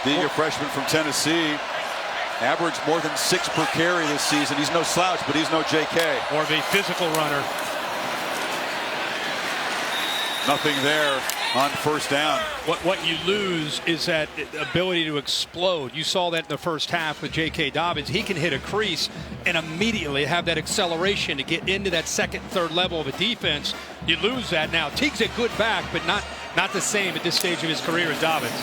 Being a freshman from Tennessee, averaged more than 6 per carry this season. He's no slouch, but he's no J.K. More of a physical runner. Nothing there on first down. What you lose is that ability to explode. You saw that in the first half with J.K. Dobbins. He can hit a crease and immediately have that acceleration to get into that second, third level of a defense. You lose that now. Teague's a good back, but not the same at this stage of his career as Dobbins.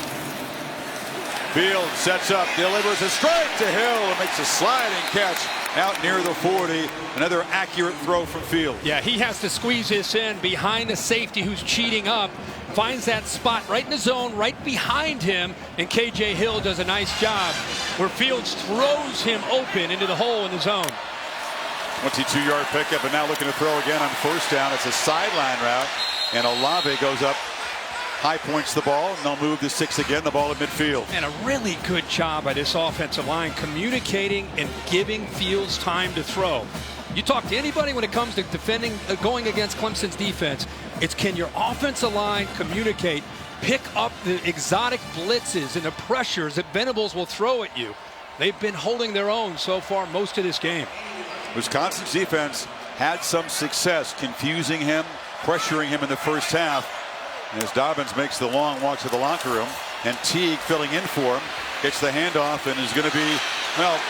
Fields sets up, delivers a strike to Hill and makes a sliding catch out near the 40. Another accurate throw from Fields. Yeah, he has to squeeze this in behind the safety who's cheating up. Finds that spot right in the zone, right behind him, and K.J. Hill does a nice job where Fields throws him open into the hole in the zone. 22-yard pickup, and now looking to throw again on first down. It's a sideline route, and Olave goes up, high points the ball, and they'll move to 6 again, the ball at midfield. And a really good job by this offensive line communicating and giving Fields time to throw. You talk to anybody when it comes to defending, going against Clemson's defense, it's can your offensive line communicate, pick up the exotic blitzes and the pressures that Venables will throw at you. They've been holding their own so far most of this game. Wisconsin's defense had some success confusing him, pressuring him in the first half. As Dobbins makes the long walk to the locker room, and Teague filling in for him, gets the handoff and is going to be, well,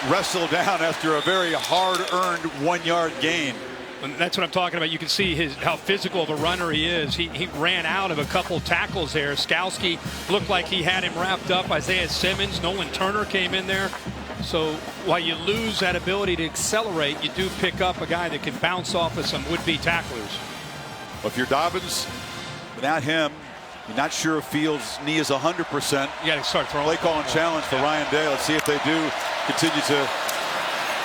wrestled down after a very hard-earned 1-yard gain. And that's what I'm talking about. You can see how physical of a runner he is. He ran out of a couple tackles there. Skowski looked like he had him wrapped up. Isaiah Simmons, Nolan Turner came in there. So while you lose that ability to accelerate, you do pick up a guy that can bounce off of some would-be tacklers. Well, if you're Dobbins, without him, you're not sure if Fields' knee is 100%. You got to start throwing. Play call and challenge for Ryan Day. Let's see if they do continue to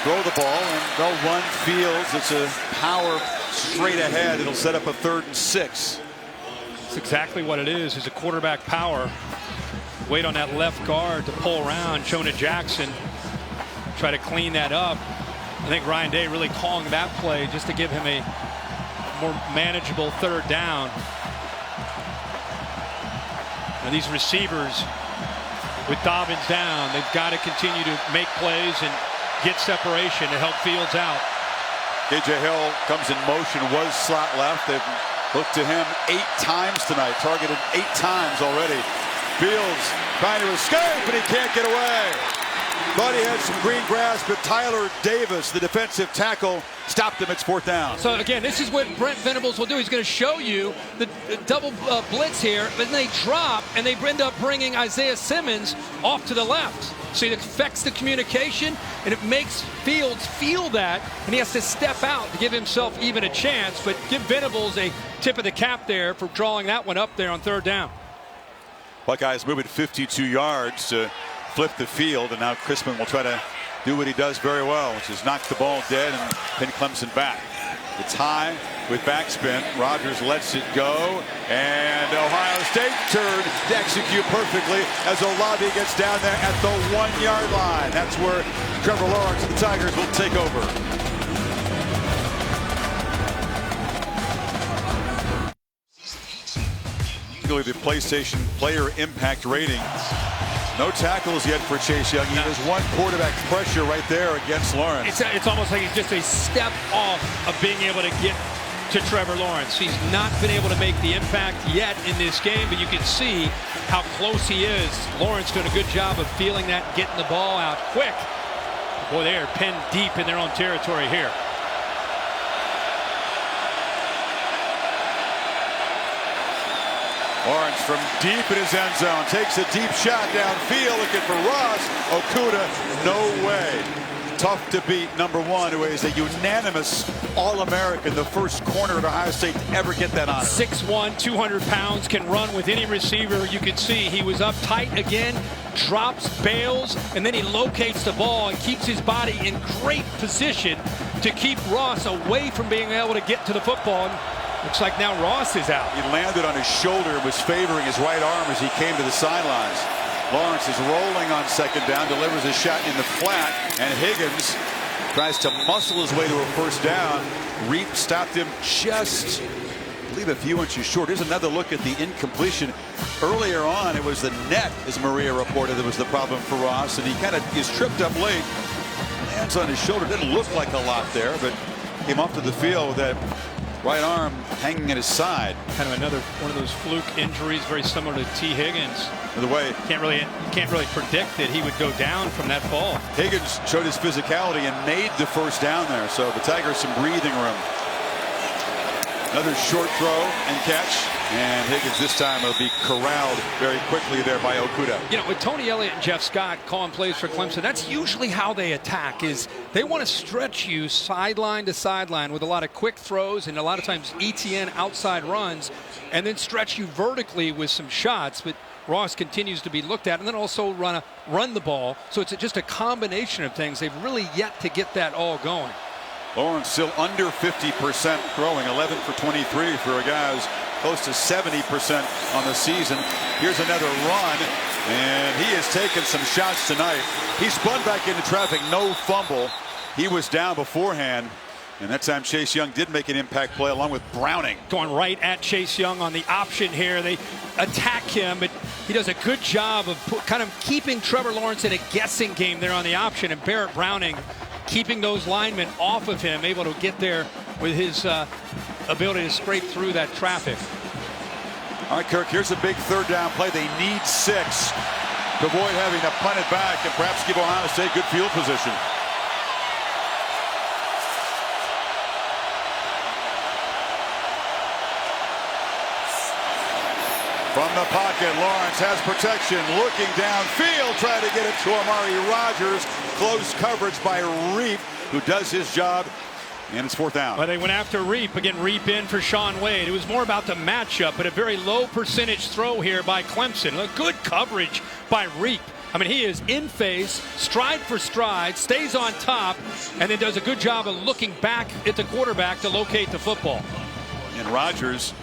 throw the ball, and they'll run Fields. It's a power straight ahead. It'll set up a 3rd and 6. That's exactly what it is a quarterback power. Wait on that left guard to pull around. Jonah Jackson try to clean that up. I think Ryan Day really calling that play just to give him a more manageable third down. And these receivers with Dobbins down, they've got to continue to make plays and get separation to help Fields out. KJ Hill comes in motion, was slot left. They've looked to him 8 times tonight, targeted 8 times already. Fields trying to escape, but he can't get away. Thought he had some green grass, but Tyler Davis, the defensive tackle, stopped him. It's 4th down. So again, this is what Brent Venables will do. He's going to show you the double blitz here, but then they drop, and they end up bringing Isaiah Simmons off to the left. So it affects the communication, and it makes Fields feel that, and he has to step out to give himself even a chance. But give Venables a tip of the cap there for drawing that one up there on 3rd down. Buckeyes moving 52 yards to flip the field, and now Crispin will try to do what he does very well, which is knock the ball dead and pin Clemson back. It's high with backspin. Rodgers lets it go, and Ohio State turned to execute perfectly as Olave gets down there at the 1-yard line. That's where Trevor Lawrence and the Tigers will take over. Particularly the PlayStation player impact rating. No tackles yet for Chase Young. He has 1 quarterback pressure right there against Lawrence. It's almost like he's just a step off of being able to get to Trevor Lawrence. He's not been able to make the impact yet in this game, but you can see how close he is. Lawrence doing a good job of feeling that, getting the ball out quick. Boy, they are pinned deep in their own territory here. Lawrence from deep in his end zone takes a deep shot downfield, looking for Ross. Okudah, no way. Tough to beat #1, who is a unanimous All-American, the first corner at Ohio State to ever get that honor. 6'1", 200 pounds, can run with any receiver. You can see he was up tight again, drops, bails, and then he locates the ball and keeps his body in great position to keep Ross away from being able to get to the football. Looks like now Ross is out. He landed on his shoulder and was favoring his right arm as he came to the sidelines. Lawrence is rolling on 2nd down, delivers a shot in the flat, and Higgins tries to muscle his way to a 1st down. Reap stopped him just, I believe, a few inches short. Here's another look at the incompletion. Earlier on, it was the net, as Maria reported, that was the problem for Ross, and he kind of is tripped up late. Lands on his shoulder. Didn't look like a lot there, but came off to the field with that right arm hanging at his side. Kind of another one of those fluke injuries, very similar to T. Higgins. By the way, can't really predict that he would go down from that fall. Higgins showed his physicality and made the 1st down there, so the Tigers some breathing room. Another short throw and catch, and Higgins this time will be corralled very quickly there by Okudah. You know, with Tony Elliott and Jeff Scott calling plays for Clemson, that's usually how they attack. Is they want to stretch you sideline to sideline with a lot of quick throws and a lot of times ETN outside runs, and then stretch you vertically with some shots. But Ross continues to be looked at, and then also run the ball. So it's just a combination of things. They've really yet to get that all going. Lawrence still under 50% throwing, 11 for 23 for a guy who's close to 70% on the season. Here's another run, and he has taken some shots tonight. He spun back into traffic, no fumble. He was down beforehand, and that time Chase Young did make an impact play along with Browning. Going right at Chase Young on the option here. They attack him, but he does a good job of kind of keeping Trevor Lawrence in a guessing game there on the option, and Barrett Browning keeping those linemen off of him, able to get there with his ability to scrape through that traffic. All right, Kirk, here's a big 3rd down play. They need 6 to avoid having to punt it back and perhaps give Ohio State good field position. From the pocket, Lawrence has protection, looking downfield, trying to get it to Amari Rodgers. Close coverage by Reap, who does his job, and it's 4th down. Well, they went after Reap. Again, Reap in for Shaun Wade. It was more about the matchup, but a very low percentage throw here by Clemson. A good coverage by Reap. I mean, he is in phase, stride for stride, stays on top, and then does a good job of looking back at the quarterback to locate the football. And Rodgers,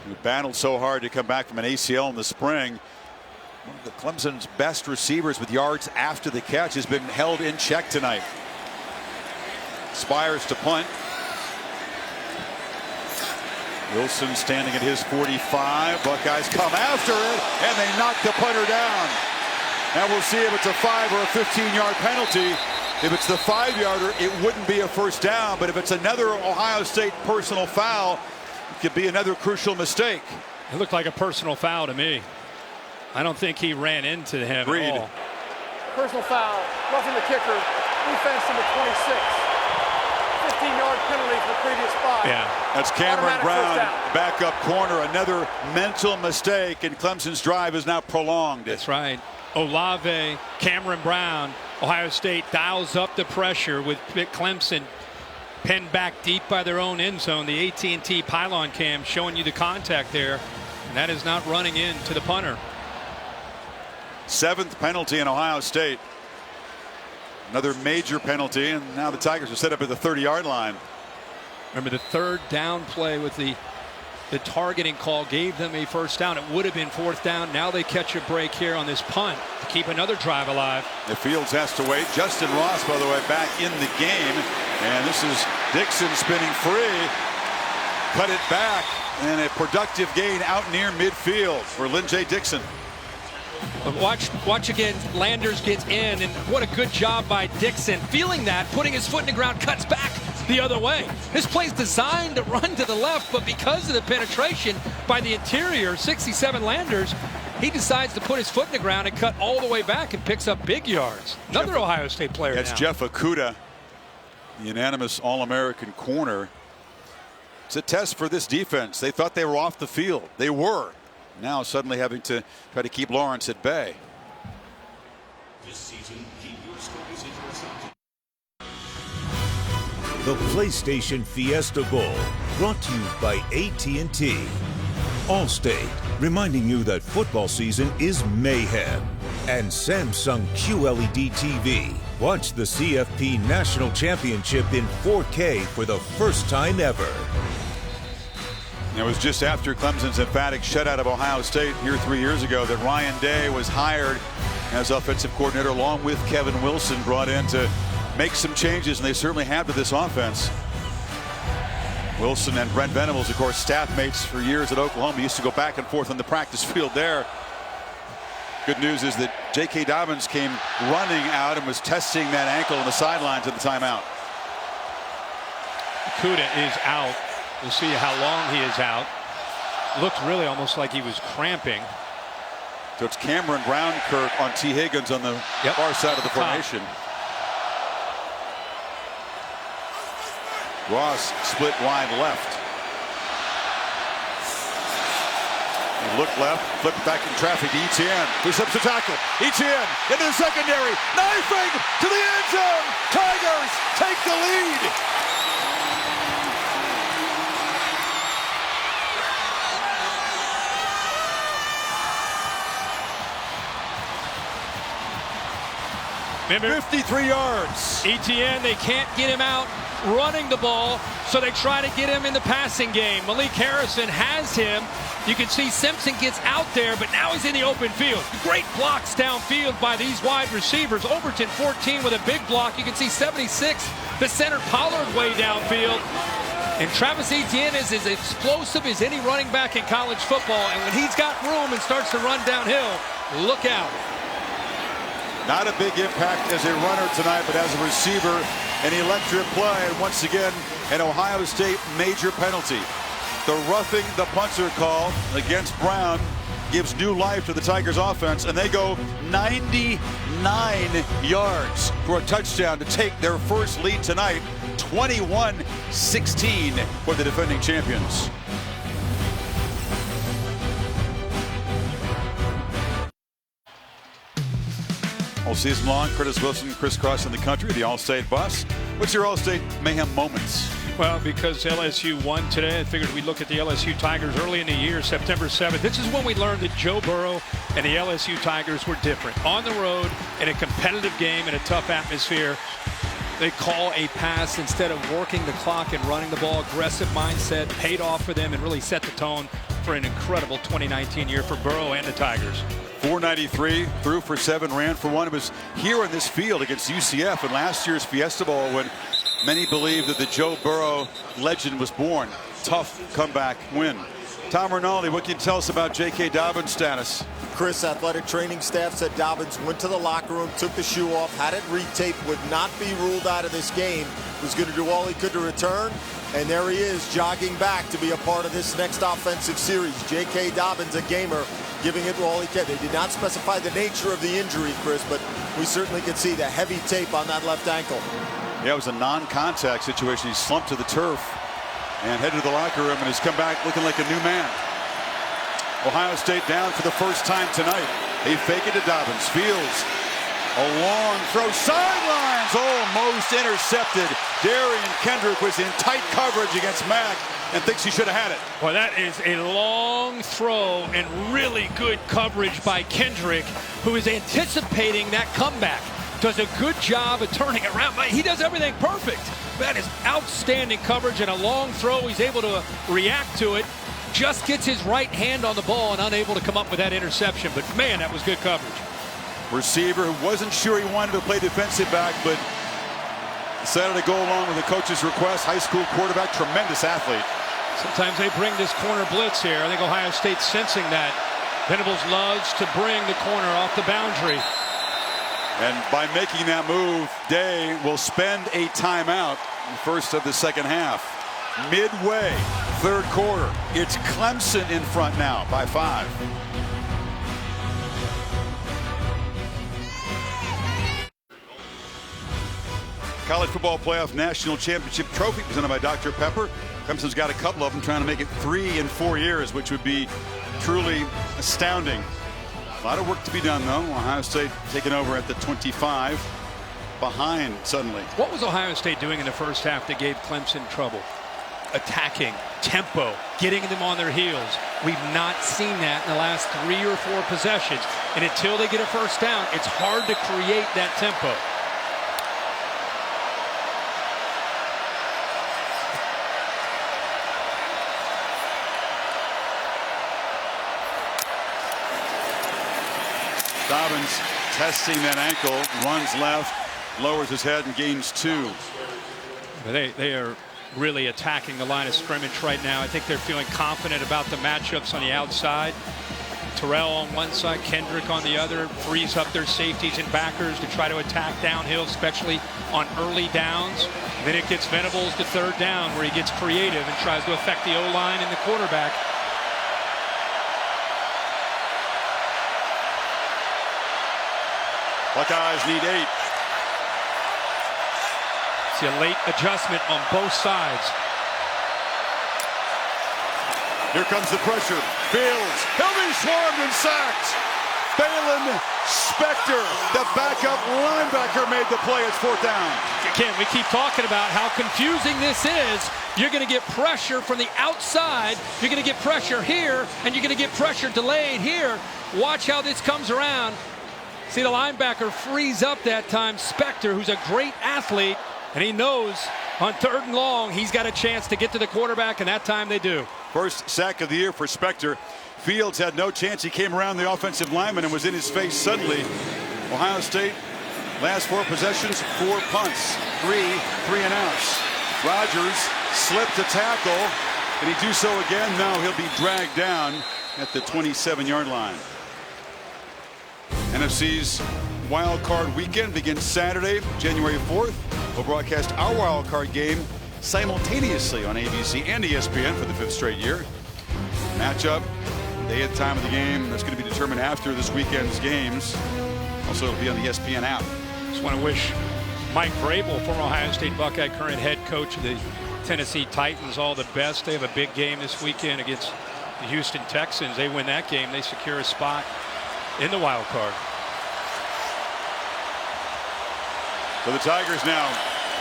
who battled so hard to come back from an ACL in the spring, one of the Clemson's best receivers with yards after the catch, has been held in check tonight. Spires to punt. Wilson standing at his 45. Buckeyes come after it, and they knock the punter down. Now we'll see if it's a 5 or a 15-yard penalty. If it's the 5-yarder, it wouldn't be a first down. But if it's another Ohio State personal foul, it could be another crucial mistake. It looked like a personal foul to me. I don't think he ran into him at all. Personal foul, roughing the kicker, defense number 26. 15-yard penalty for the previous 5. Yeah. That's Cameron Brown, backup corner. Another mental mistake, and Clemson's drive is now prolonged. That's right. Olave, Cameron Brown, Ohio State dials up the pressure with Clemson pinned back deep by their own end zone. The AT&T pylon cam showing you the contact there, and that is not running into the punter. 7th penalty in Ohio State. Another major penalty, and now the Tigers are set up at the 30-yard line. Remember, the 3rd down play with the targeting call gave them a first down. It would have been 4th down. Now they catch a break here on this punt to keep another drive alive. The Fields has to wait. Justin Ross, by the way, back in the game. And this is Dixon spinning free. Cut it back. And a productive gain out near midfield for Lynn J. Dixon. But watch again. Landers gets in, and what a good job by Dixon. Feeling that, putting his foot in the ground, cuts back the other way. This play's designed to run to the left, but because of the penetration by the interior, 67 Landers, he decides to put his foot in the ground and cut all the way back and picks up big yards. Another Ohio State player. That's now. Jeff Okudah, the unanimous All-American corner. It's a test for this defense. They thought they were off the field. They were. Now suddenly having to try to keep Lawrence at bay. The PlayStation Fiesta Bowl, brought to you by AT&T. Allstate, reminding you that football season is mayhem. And Samsung QLED TV. Watch the CFP National Championship in 4K for the first time ever. It was just after Clemson's emphatic shutout of Ohio State here 3 years ago that Ryan Day was hired as offensive coordinator, along with Kevin Wilson, brought in to make some changes, and they certainly have to this offense. Wilson and Brent Venables, of course, staff mates for years at Oklahoma. Used to go back and forth on the practice field there. Good news is that J.K. Dobbins came running out and was testing that ankle on the sidelines at the timeout. Okudah is out. We'll see how long he is out. Looked really almost like he was cramping. So it's Cameron Brown, Kirk, on T. Higgins on the far side of the formation. Ross split wide left. He looked left, flipped back in traffic to Etienne. Who slips the tackle? Etienne into the secondary, knifing to the end zone. Tigers take the lead. Remember, 53 yards. Etienne, they can't get him out running the ball, so they try to get him in the passing game. Malik Harrison has him. You can see Simpson gets out there, but now he's in the open field. Great blocks downfield by these wide receivers. Overton 14 with a big block. You can see 76, the center Pollard way downfield. And Travis Etienne is as explosive as any running back in college football. And when he's got room and starts to run downhill, look out. Not a big impact as a runner tonight, but as a receiver, an electric play. And once again, an Ohio State major penalty. The roughing the punter call against Brown gives new life to the Tigers offense, and they go 99 yards for a touchdown to take their first lead tonight, 21-16 for the defending champions. All season long, Curtis Wilson crisscrossing the country, the All-State bus. What's your All-State mayhem moments? Well, because LSU won today, I figured we'd look at the LSU Tigers early in the year, September 7th. This is when we learned that Joe Burrow and the LSU Tigers were different. On the road, in a competitive game, in a tough atmosphere, they call a pass instead of working the clock and running the ball. Aggressive mindset paid off for them and really set the tone for an incredible 2019 year for Burrow and the Tigers. 493, threw for 7, ran for 1. It was here on this field against UCF in last year's Fiesta Bowl when Many believe that the Joe Burrow legend was born. Tough comeback win. Tom Rinaldi, what can you tell us about J.K. Dobbins' status? Chris, athletic training staff said Dobbins went to the locker room, took the shoe off, had it retaped, would not be ruled out of this game, was going to do all he could to return, and there he is jogging back to be a part of this next offensive series. J.K. Dobbins, a gamer, giving it all he can. They did not specify the nature of the injury, Chris, but we certainly could see the heavy tape on that left ankle. Yeah, it was a non-contact situation. He slumped to the turf and headed to the locker room and has come back looking like a new man. Ohio State down for the first time tonight. They fake it to Dobbins. Fields, a long throw, sidelines, almost intercepted. Darian Kendrick was in tight coverage against Mack and thinks he should have had it. Well, that is a long throw and really good coverage by Kendrick, who is anticipating that comeback. Does a good job of turning it around. He does everything perfect. That is outstanding coverage and a long throw. He's able to react to it. Just gets his right hand on the ball and unable to come up with that interception. But, man, that was good coverage. Receiver who wasn't sure he wanted to play defensive back, but decided to go along with the coach's request. High school quarterback, tremendous athlete. Sometimes they bring this corner blitz here. I think Ohio State's sensing that. Venables loves to bring the corner off the boundary. And by making that move, Day will spend a timeout in the first of the second half. Midway, third quarter. It's Clemson in front now by 5. College Football Playoff National Championship Trophy presented by Dr. Pepper. Clemson's got a couple of them, trying to make it 3 in 4 years, which would be truly astounding. A lot of work to be done, though. Ohio State taking over at the 25, behind suddenly. What was Ohio State doing in the first half that gave Clemson trouble? Attacking, tempo, getting them on their heels. We've not seen that in the last 3 or 4 possessions. And until they get a first down, it's hard to create that tempo. Dobbins testing that ankle, runs left, lowers his head and gains 2. They are really attacking the line of scrimmage right now. I think they're feeling confident about the matchups on the outside. Terrell on one side, Kendrick on the other, frees up their safeties and backers to try to attack downhill, especially on early downs. Then it gets Venables to third down, where he gets creative and tries to affect the O-line and the quarterback. Buckeyes need 8. See a late adjustment on both sides. Here comes the pressure. Fields, he'll be swarmed and sacked. Balin Spector, the backup linebacker, made the play. It's 4th down. Again, we keep talking about how confusing this is. You're going to get pressure from the outside. You're going to get pressure here, and you're going to get pressure delayed here. Watch how this comes around. See, the linebacker frees up that time. Spector, who's a great athlete, and he knows on 3rd and long he's got a chance to get to the quarterback, and that time they do. First sack of the year for Spector. Fields had no chance. He came around the offensive lineman and was in his face suddenly. Ohio State, last 4 possessions, 4 punts, 3 and outs. Rogers slipped a tackle. Did he do so again? No, he'll be dragged down at the 27-yard line. NFC's Wild Card Weekend begins Saturday, January 4th. We'll broadcast our Wild Card game simultaneously on ABC and ESPN for the 5th straight year. Matchup, day and time of the game, that's going to be determined after this weekend's games. Also, it'll be on the ESPN app. Just want to wish Mike Vrabel, former Ohio State Buckeye, current head coach of the Tennessee Titans, all the best. They have a big game this weekend against the Houston Texans. They win that game, they secure a spot in the wild card. So the Tigers now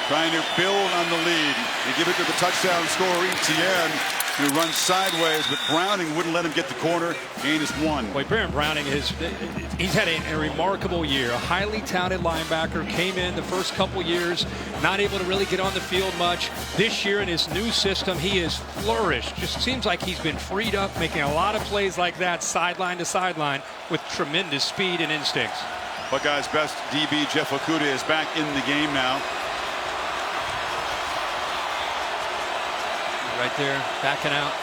trying to build on the lead. They give it to the touchdown scorer, Etienne, who runs sideways, but Browning wouldn't let him get the corner. Gain is 1. Boy, Baron Browning, he's had a remarkable year. A highly touted linebacker, came in the first couple years, not able to really get on the field much. This year in his new system, he has flourished. Just seems like he's been freed up, making a lot of plays like that, sideline to sideline, with tremendous speed and instincts. Buckeyes' best DB, Jeff Okudah, is back in the game now. right there, backing out.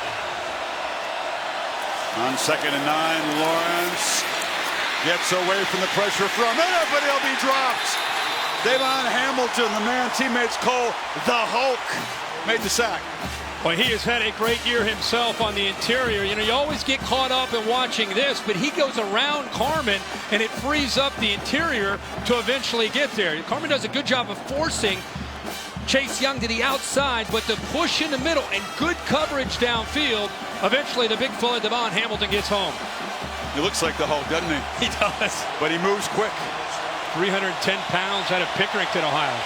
On 2nd and 9, Lawrence gets away from the pressure from it, but he'll be dropped. Davon Hamilton, the man teammates call the Hulk, made the sack. Well, he has had a great year himself on the interior. You know, you always get caught up in watching this, but he goes around Carman, and it frees up the interior to eventually get there. Carman does a good job of forcing Chase Young to the outside, but the push in the middle and good coverage downfield. Eventually, the big fella, Davon Hamilton, gets home. He looks like the Hulk, doesn't he? He does. But he moves quick. 310 pounds out of Pickerington, Ohio.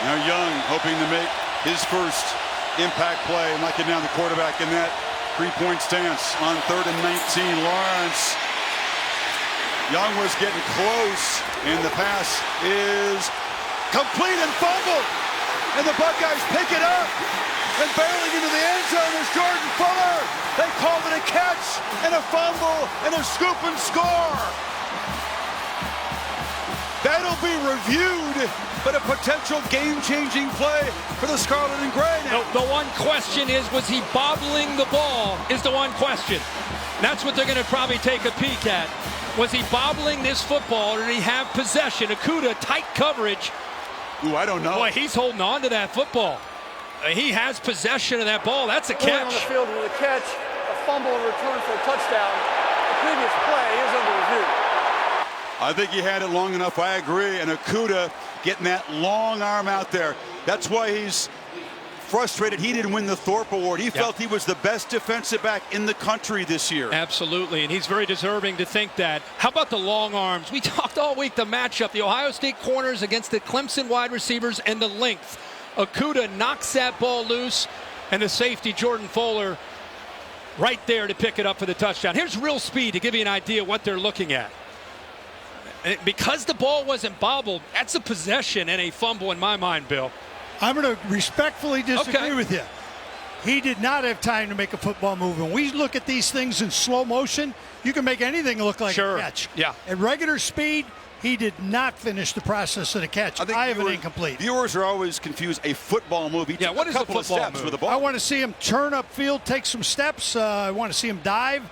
Now Young hoping to make his first impact play, knocking down the quarterback in that three-point stance on 3rd and 19. Lawrence. Young was getting close, and the pass is complete and fumbled. And the Buckeyes pick it up. And barreling into the end zone is Jordan Fuller. They called it a catch and a fumble and a scoop and score. That'll be reviewed, but a potential game-changing play for the Scarlet and Gray now. The one question is, was he bobbling the ball is the one question. That's what they're going to probably take a peek at. Was he bobbling this football, or did he have possession? Akuda, tight coverage. Ooh, I don't know. Boy, he's holding on to that football. He has possession of that ball. That's a catch. On the field with a catch, a fumble and return for a touchdown. The previous play is under review. I think he had it long enough. I agree. And Akuda getting that long arm out there. That's why he's frustrated he didn't win the Thorpe Award. He felt he was the best defensive back in the country this year. Absolutely, and he's very deserving to think that. How about the long arms? We talked all week the matchup, the Ohio State corners against the Clemson wide receivers, and the length. Akuda knocks that ball loose, and the safety, Jordan Fuller, right there to pick it up for the touchdown. Here's real speed to give you an idea what they're looking at. And because the ball wasn't bobbled, that's a possession and a fumble in my mind, Bill. I'm going to respectfully disagree with you. He did not have time to make a football move. When we look at these things in slow motion, you can make anything look like a catch. Yeah. At regular speed, he did not finish the process of the catch. I have an incomplete. Viewers are always confused. A football move. He took what a is a couple of football steps move? with the ball. I want to see him turn upfield, take some steps. I want to see him dive.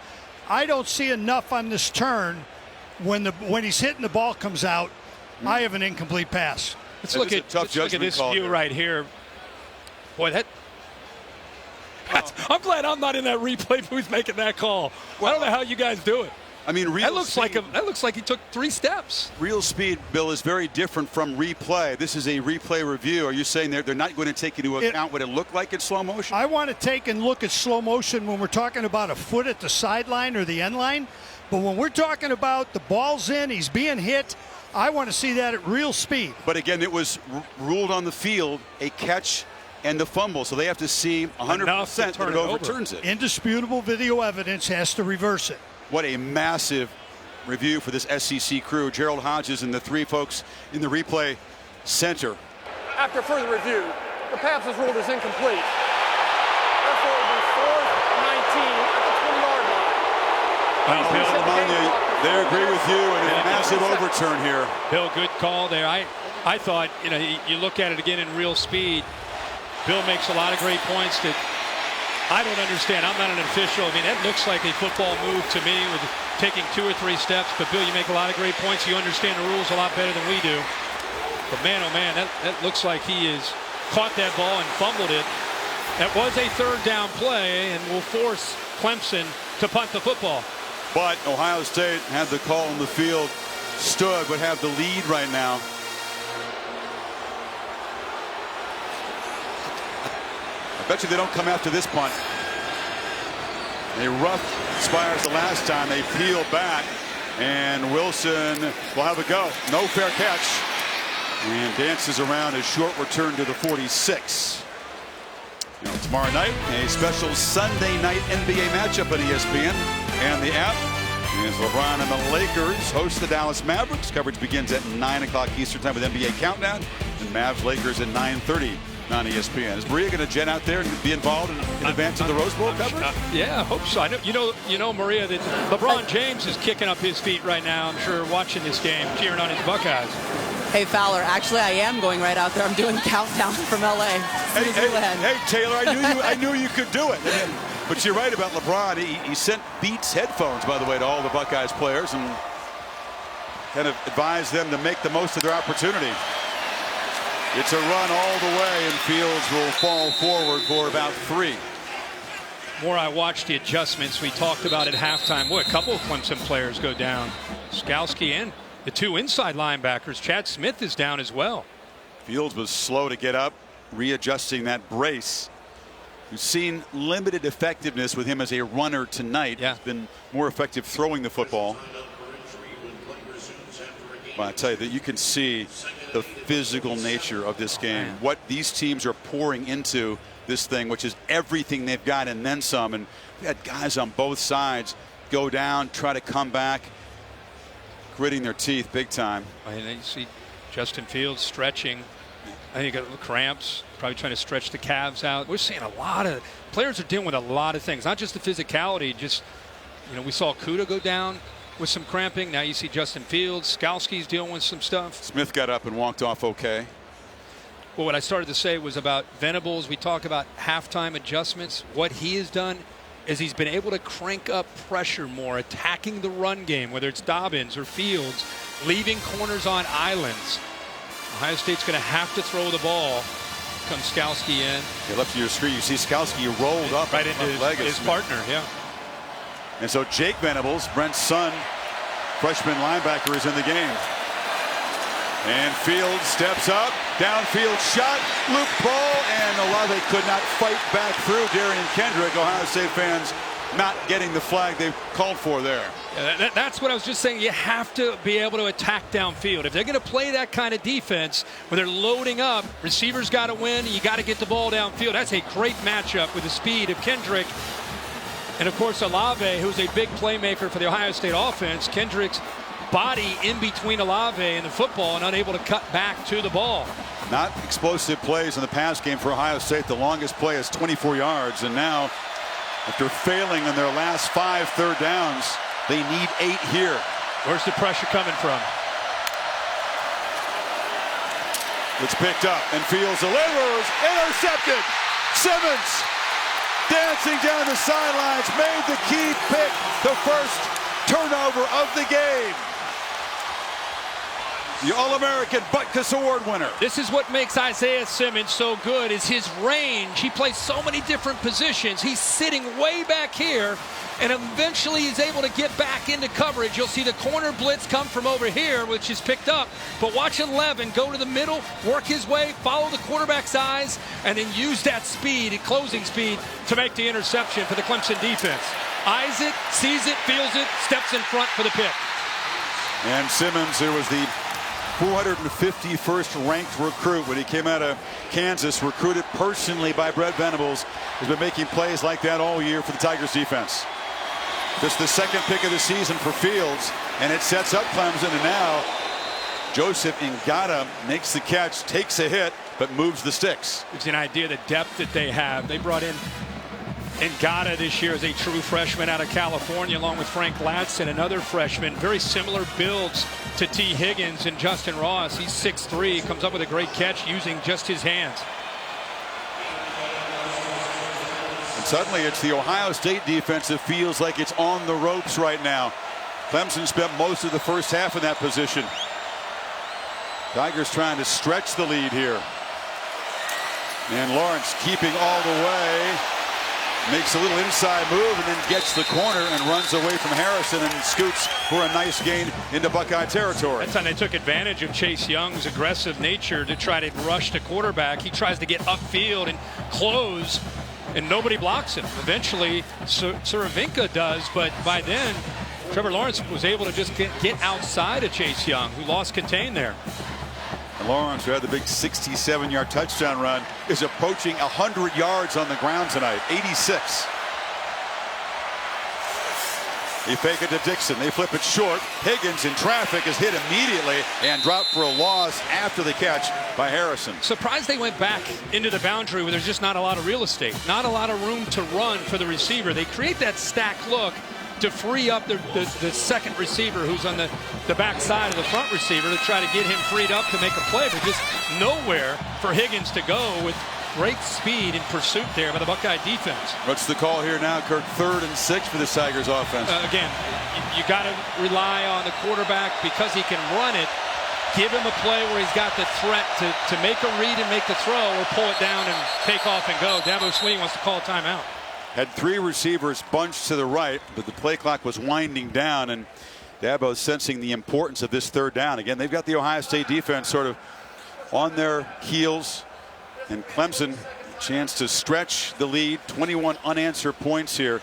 I don't see enough on this turn. When he's hitting the ball comes out, I have an incomplete pass. Let's look at this view right here. Boy, I'm glad I'm not in that replay booth making that call. I don't know how you guys do it. I mean, that looks like he took 3 steps. Real speed, Bill, is very different from replay. This is a replay review. Are you saying they're not going to take into account what it looked like in slow motion? I want to take and look at slow motion when we're talking about a foot at the sideline or the end line. But when we're talking about the ball's in, he's being hit, I want to see that at real speed. But again, it was ruled on the field a catch and the fumble, so they have to see 100% that it overturns it. Indisputable video evidence has to reverse it. What a massive review for this SEC crew. Gerald Hodges and the 3 folks in the replay center. After further review, the pass is ruled as incomplete. Therefore, it will be 4th and 19 at the 20-yard line. Well, Bill, they agree with you, and a massive overturn here. Bill, good call there. I thought, you look at it again in real speed. Bill makes a lot of great points that I don't understand. I'm not an official. I mean, that looks like a football move to me with taking 2 or 3 steps. But, Bill, you make a lot of great points. You understand the rules a lot better than we do. But, man, oh, man, that looks like he has caught that ball and fumbled it. That was a 3rd down play and will force Clemson to punt the football. But Ohio State had the call on the field, would have the lead right now. I bet you they don't come after this punt. They roughed Spires the last time. They peel back, and Wilson will have a go. No fair catch, and dances around a short return to the 46. Tomorrow night, a special Sunday night NBA matchup on ESPN and the app. As LeBron and the Lakers host the Dallas Mavericks. Coverage begins at 9 o'clock Eastern time with NBA Countdown, and Mavs-Lakers at 9:30 on ESPN. Is Maria going to jet out there and be involved in advance of the Rose Bowl coverage? Yeah, I hope so. You know, Maria, that LeBron James is kicking up his feet right now, I'm sure, watching this game, cheering on his Buckeyes. Hey, Fowler, actually, I am going right out there. I'm doing countdown from L.A. Hey, Taylor, I knew you could do it. But you're right about LeBron. He sent Beats headphones, by the way, to all the Buckeyes players and kind of advised them to make the most of their opportunity. It's a run all the way, and Fields will fall forward for about 3. More I watched the adjustments we talked about at halftime. Boy, a couple of Clemson players go down. Skalski and the 2 inside linebackers. Chad Smith is down as well. Fields was slow to get up, readjusting that brace. We've seen limited effectiveness with him as a runner tonight. Yeah. He's been more effective throwing the football. But I tell you that you can see the physical nature of this game. What these teams are pouring into this thing, which is everything they've got and then some. And we had guys on both sides go down, try to come back, gritting their teeth big time. And then you see Justin Fields stretching. I think he got cramps, probably trying to stretch the calves out. We're seeing a lot of players are dealing with a lot of things, not just the physicality. Just, you know, we saw Kuda go down with some cramping. Now you see Justin Fields. Skalski's dealing with some stuff. Smith got up and walked off okay. Well, what I started to say was about Venables. We talk about halftime adjustments. What he has done is he's been able to crank up pressure more, attacking the run game, whether it's Dobbins or Fields, leaving corners on islands. Ohio State's going to have to throw the ball. Comes Skalski in. Yeah, left of your screen, you see Skalski rolled up right into his partner. Yeah. And so Jake Venables, Brent's son, freshman linebacker, is in the game. And Fields steps up, downfield shot, loop ball, and Olave could not fight back through Darian Kendrick. Ohio State fans not getting the flag they've called for there. Yeah, that's what I was just saying. You have to be able to attack downfield. If they're going to play that kind of defense where they're loading up, receivers got to win, you got to get the ball downfield. That's a great matchup with the speed of Kendrick. And of course, Olave, who's a big playmaker for the Ohio State offense. Kendrick's body in between Olave and the football and unable to cut back to the ball. Not explosive plays in the pass game for Ohio State. The longest play is 24 yards. And now, after failing on their last 5 third downs, they need 8 here. Where's the pressure coming from? It's picked up, and Fields delivers. Intercepted. Simmons dancing down the sidelines, made the key pick, the first turnover of the game. The All-American Butkus Award winner. This is what makes Isaiah Simmons so good, is his range. He plays so many different positions. He's sitting way back here, and eventually he's able to get back into coverage. You'll see the corner blitz come from over here, which is picked up. But watch 11 go to the middle, work his way, follow the quarterback's eyes, and then use that speed, closing speed, to make the interception for the Clemson defense. Eyes it, sees it, feels it, steps in front for the pick. And Simmons, who was the 451st ranked recruit when he came out of Kansas, recruited personally by Brett Venables, has been making plays like that all year for the Tigers defense. Just the second pick of the season for Fields, and it sets up Clemson, and now Joseph Ngata makes the catch, takes a hit, but moves the sticks. Gives you an idea of the depth that they have. They brought in Ngata this year as a true freshman out of California, along with Frank Ladson, another freshman. Very similar builds to T. Higgins and Justin Ross. He's 6'3", comes up with a great catch using just his hands. And suddenly it's the Ohio State defense that feels like it's on the ropes right now. Clemson spent most of the first half in that position. Tigers trying to stretch the lead here. And Lawrence keeping all the way. Makes a little inside move and then gets the corner and runs away from Harrison and scoots for a nice gain into Buckeye territory. That time they took advantage of Chase Young's aggressive nature to try to rush the quarterback. He tries to get upfield and close, and nobody blocks him. Eventually, Saravinka does, but by then, Trevor Lawrence was able to just get outside of Chase Young, who lost contain there. And Lawrence, who had the big 67-yard touchdown run, is approaching 100 yards on the ground tonight, 86. They fake it to Dixon. They flip it short. Higgins in traffic is hit immediately and dropped for a loss after the catch by Harrison. Surprised they went back into the boundary where there's just not a lot of real estate, not a lot of room to run for the receiver. They create that stack look, to free up the second receiver who's on the back side of the front receiver to try to get him freed up to make a play, but just nowhere for Higgins to go with great speed in pursuit there by the Buckeye defense. What's the call here now, Kirk? 3rd and 6 for the Tigers offense. Again, you got to rely on the quarterback because he can run it. Give him a play where he's got the threat to make a read and make the throw, or pull it down and take off and go. Dabo Swinney wants to call a timeout. Had 3 receivers bunched to the right, but the play clock was winding down, and Dabo sensing the importance of this 3rd down. Again, they've got the Ohio State defense sort of on their heels, and Clemson chance to stretch the lead. 21 unanswered points here.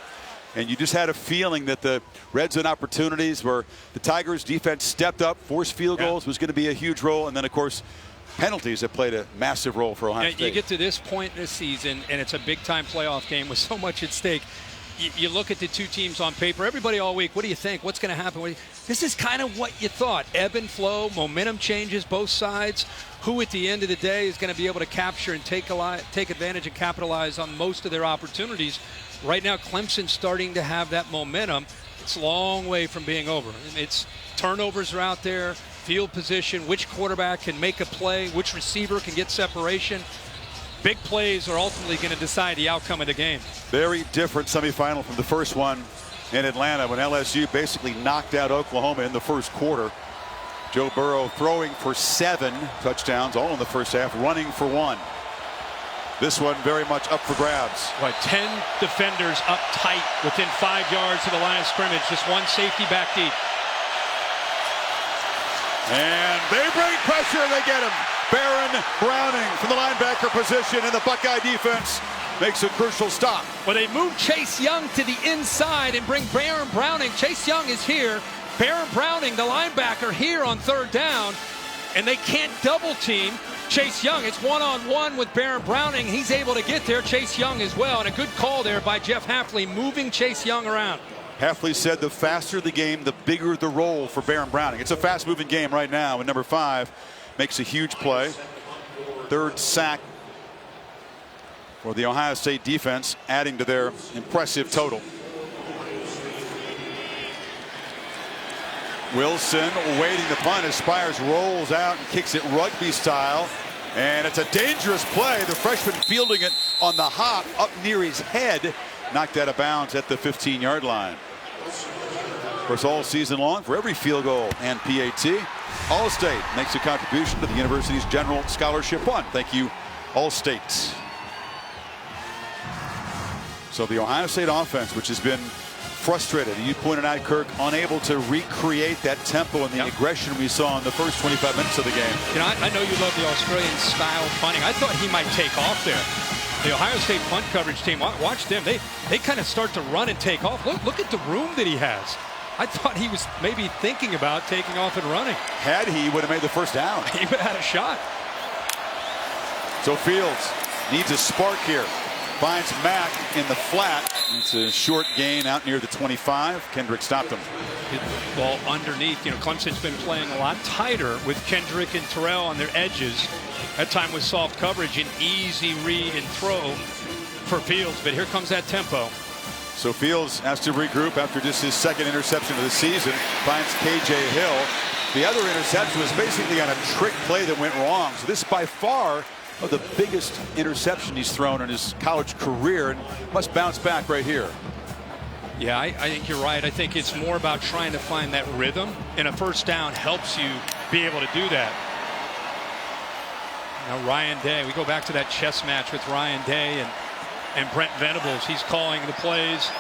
And you just had a feeling that the red zone opportunities where the Tigers defense stepped up, forced field goals was going to be a huge role. And then, of course, penalties have played a massive role for Ohio State. You get to this point in the season, and it's a big-time playoff game with so much at stake. You look at the two teams on paper. Everybody all week, what do you think? What's going to happen? This is kind of what you thought. Ebb and flow, momentum changes both sides. Who at the end of the day is going to be able to capture and take advantage and capitalize on most of their opportunities? Right now, Clemson's starting to have that momentum. It's a long way from being over. It's turnovers are out there, field position, which quarterback can make a play, which receiver can get separation. Big plays are ultimately going to decide the outcome of the game. Very different semifinal from the first one in Atlanta when LSU basically knocked out Oklahoma in the first quarter. Joe Burrow throwing for 7 touchdowns, all in the first half, running for 1. This one very much up for grabs. 10 defenders up tight within 5 yards of the line of scrimmage. Just one safety back deep. And they bring pressure and they get him. Baron Browning from the linebacker position, and the Buckeye defense makes a crucial stop. Well, they move Chase Young to the inside and bring Baron Browning. Chase Young is here. Baron Browning, the linebacker, here on 3rd down, and they can't double team Chase Young. It's one-on-one with Baron Browning. He's able to get there. Chase Young as well, and a good call there by Jeff Hafley, moving Chase Young around. Hafley said the faster the game, the bigger the role for Baron Browning. It's a fast-moving game right now, and number 5 makes a huge play. 3rd sack for the Ohio State defense, adding to their impressive total. Wilson waiting the punt as Spires rolls out and kicks it rugby style. And it's a dangerous play. The freshman fielding it on the hop up near his head. Knocked out of bounds at the 15-yard line. Of course, all season long, for every field goal and PAT, All-State makes a contribution to the university's general scholarship fund. Thank you, All-State. So the Ohio State offense, which has been frustrated, you pointed out, Kirk, unable to recreate that tempo and the aggression we saw in the first 25 minutes of the game. You know, I know you love the Australian style punting. I thought he might take off there. The Ohio State punt coverage team, watch them. They kind of start to run and take off. Look at the room that he has. I thought he was maybe thinking about taking off and running. Had he would have made the first down. He would have had a shot. So Fields needs a spark here. Finds Mack in the flat. It's a short gain out near the 25. Kendrick stopped him. Ball underneath. You know, Clemson's been playing a lot tighter with Kendrick and Terrell on their edges. That time with soft coverage, an easy read and throw for Fields. But here comes that tempo. So Fields has to regroup after just his 2nd interception of the season. Finds KJ Hill. The other interception was basically on a trick play that went wrong. So this by far the biggest interception he's thrown in his college career, and must bounce back right here. Yeah, I think you're right. I think it's more about trying to find that rhythm, and a first down helps you be able to do that. Now Ryan Day, we go back to that chess match with Ryan Day and Brent Venables. He's calling the plays.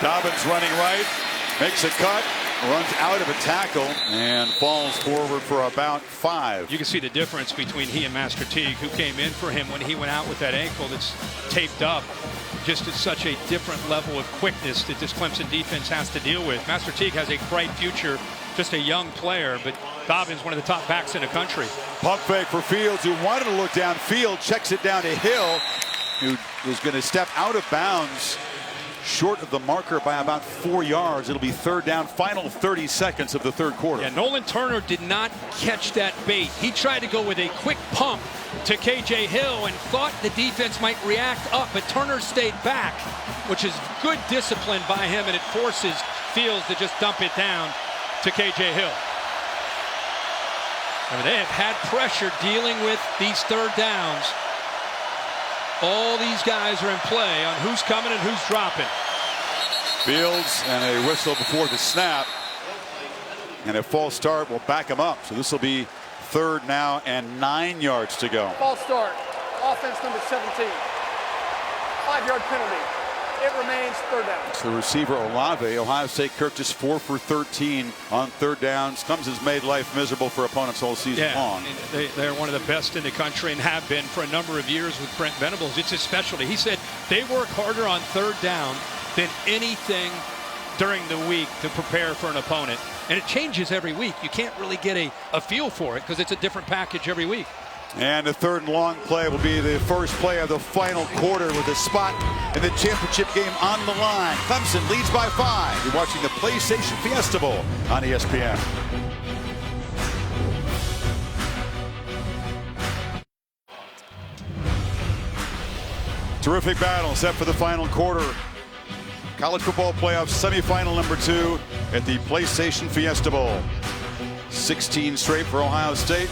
Dobbins running right, makes a cut, runs out of a tackle, and falls forward for about 5. You can see the difference between he and Master Teague, who came in for him when he went out with that ankle that's taped up. Just at such a different level of quickness that this Clemson defense has to deal with. Master Teague has a bright future, just a young player, but Dobbins, one of the top backs in the country. Pump fake for Fields, who wanted to look downfield, checks it down to Hill, who is going to step out of bounds short of the marker by about 4 yards. It'll be 3rd down, final 30 seconds of the 3rd quarter. Yeah, Nolan Turner did not catch that bait. He tried to go with a quick pump to KJ Hill and thought the defense might react up, but Turner stayed back. which is good discipline by him, and it forces Fields to just dump it down to K.J. Hill. I mean, they have had pressure dealing with these third downs. All these guys are in play on who's coming and who's dropping. Fields and a whistle before the snap. And a false start will back him up. So this will be 3rd now and 9 yards to go. False start. Offense number 17. 5-yard penalty. It remains 3rd down. It's the receiver Olave. Ohio State Kirk just 4 for 13 on 3rd downs. Clemson's made life miserable for opponents all season long. They're one of the best in the country and have been for a number of years with Brent Venables. It's his specialty. He said they work harder on 3rd down than anything during the week to prepare for an opponent. And it changes every week. You can't really get a feel for it because it's a different package every week. And the 3rd and long play will be the first play of the final quarter with a spot in the championship game on the line. Clemson leads by 5. You're watching the PlayStation Fiesta Bowl on ESPN. Terrific battle set for the final quarter. College football playoff semifinal number 2 at the PlayStation Fiesta Bowl. 16 straight for Ohio State.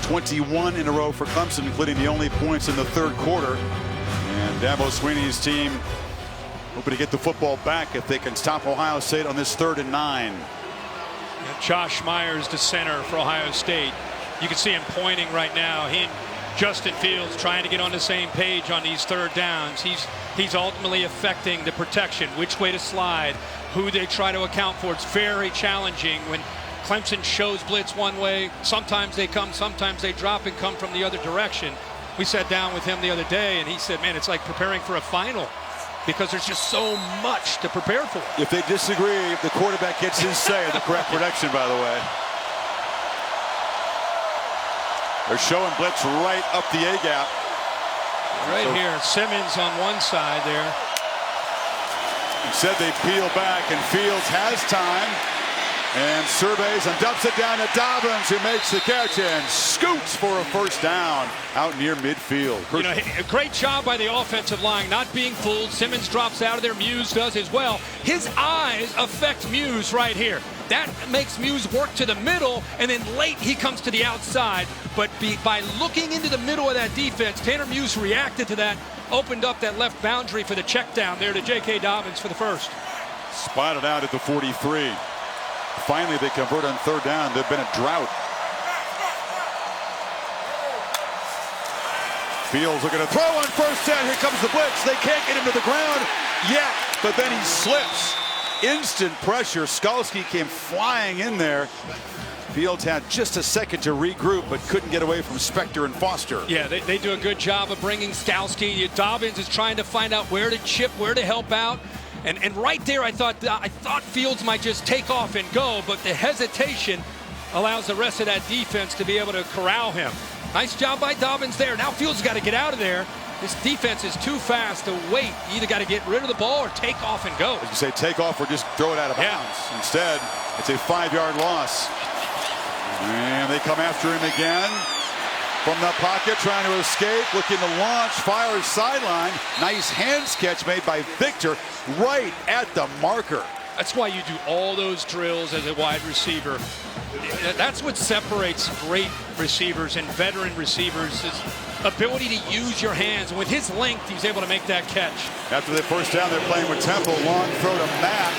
21 in a row for Clemson, including the only points in the 3rd quarter. And Dabo Swinney's team hoping to get the football back if they can stop Ohio State on this 3rd and 9. And Josh Myers, the center for Ohio State. You can see him pointing right now. He and Justin Fields trying to get on the same page on these 3rd downs. He's ultimately affecting the protection, which way to slide, who they try to account for. It's very challenging when Clemson shows blitz one way. Sometimes they come, sometimes they drop and come from the other direction. We sat down with him the other day, and he said, man, it's like preparing for a final because there's just so much to prepare for. If they disagree, the quarterback gets his say of the correct protection, by the way. They're showing blitz right up the A-gap. Right here, Simmons on one side there. Instead, they peel back, and Fields has time. And surveys and dumps it down to Dobbins, who makes the catch and scoots for a 1st down out near midfield. You know, a great job by the offensive line, not being fooled. Simmons drops out of there. Muse does as well. His eyes affect Muse right here. That makes Muse work to the middle, and then late he comes to the outside. But by looking into the middle of that defense, Tanner Muse reacted to that, opened up that left boundary for the check down there to J.K. Dobbins for the 1st. Spotted out at the 43. Finally, they convert on 3rd down. There's been a drought. Fields looking to throw on 1st down. Here comes the blitz. They can't get him to the ground yet, but then he slips. Instant pressure. Skalski came flying in there. Fields had just a second to regroup, but couldn't get away from Spector and Foster. Yeah, they do a good job of bringing Skalski. Dobbins is trying to find out where to chip, where to help out. And right there, I thought Fields might just take off and go, but the hesitation allows the rest of that defense to be able to corral him. Nice job by Dobbins there. Now Fields got to get out of there. This defense is too fast to wait. You either got to get rid of the ball or take off and go. As you say, take off or just throw it out of bounds. Instead, it's a 5-yard loss. And they come after him again. From the pocket, trying to escape, looking to launch, fires sideline. Nice hands catch made by Victor right at the marker. That's why you do all those drills as a wide receiver. That's what separates great receivers and veteran receivers is ability to use your hands. And with his length, he's able to make that catch. After the 1st down, they're playing with tempo. Long throw to Mack,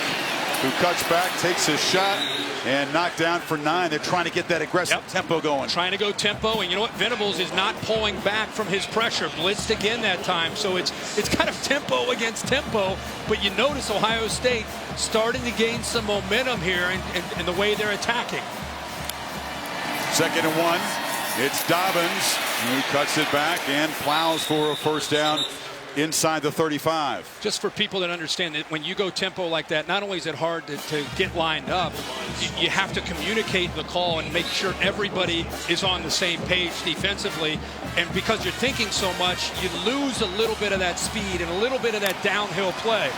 who cuts back, takes his shot, and knocked down for 9. They're trying to get that aggressive tempo going. Trying to go tempo, and you know what? Venables is not pulling back from his pressure. Blitzed again that time, so it's kind of tempo against tempo. But you notice Ohio State starting to gain some momentum here in the way they're attacking. 2nd and 1. It's Dobbins, who cuts it back and plows for a 1st down inside the 35. Just for people that understand that when you go tempo like that, not only is it hard to get lined up, you have to communicate the call and make sure everybody is on the same page defensively. And because you're thinking so much, you lose a little bit of that speed and a little bit of that downhill play.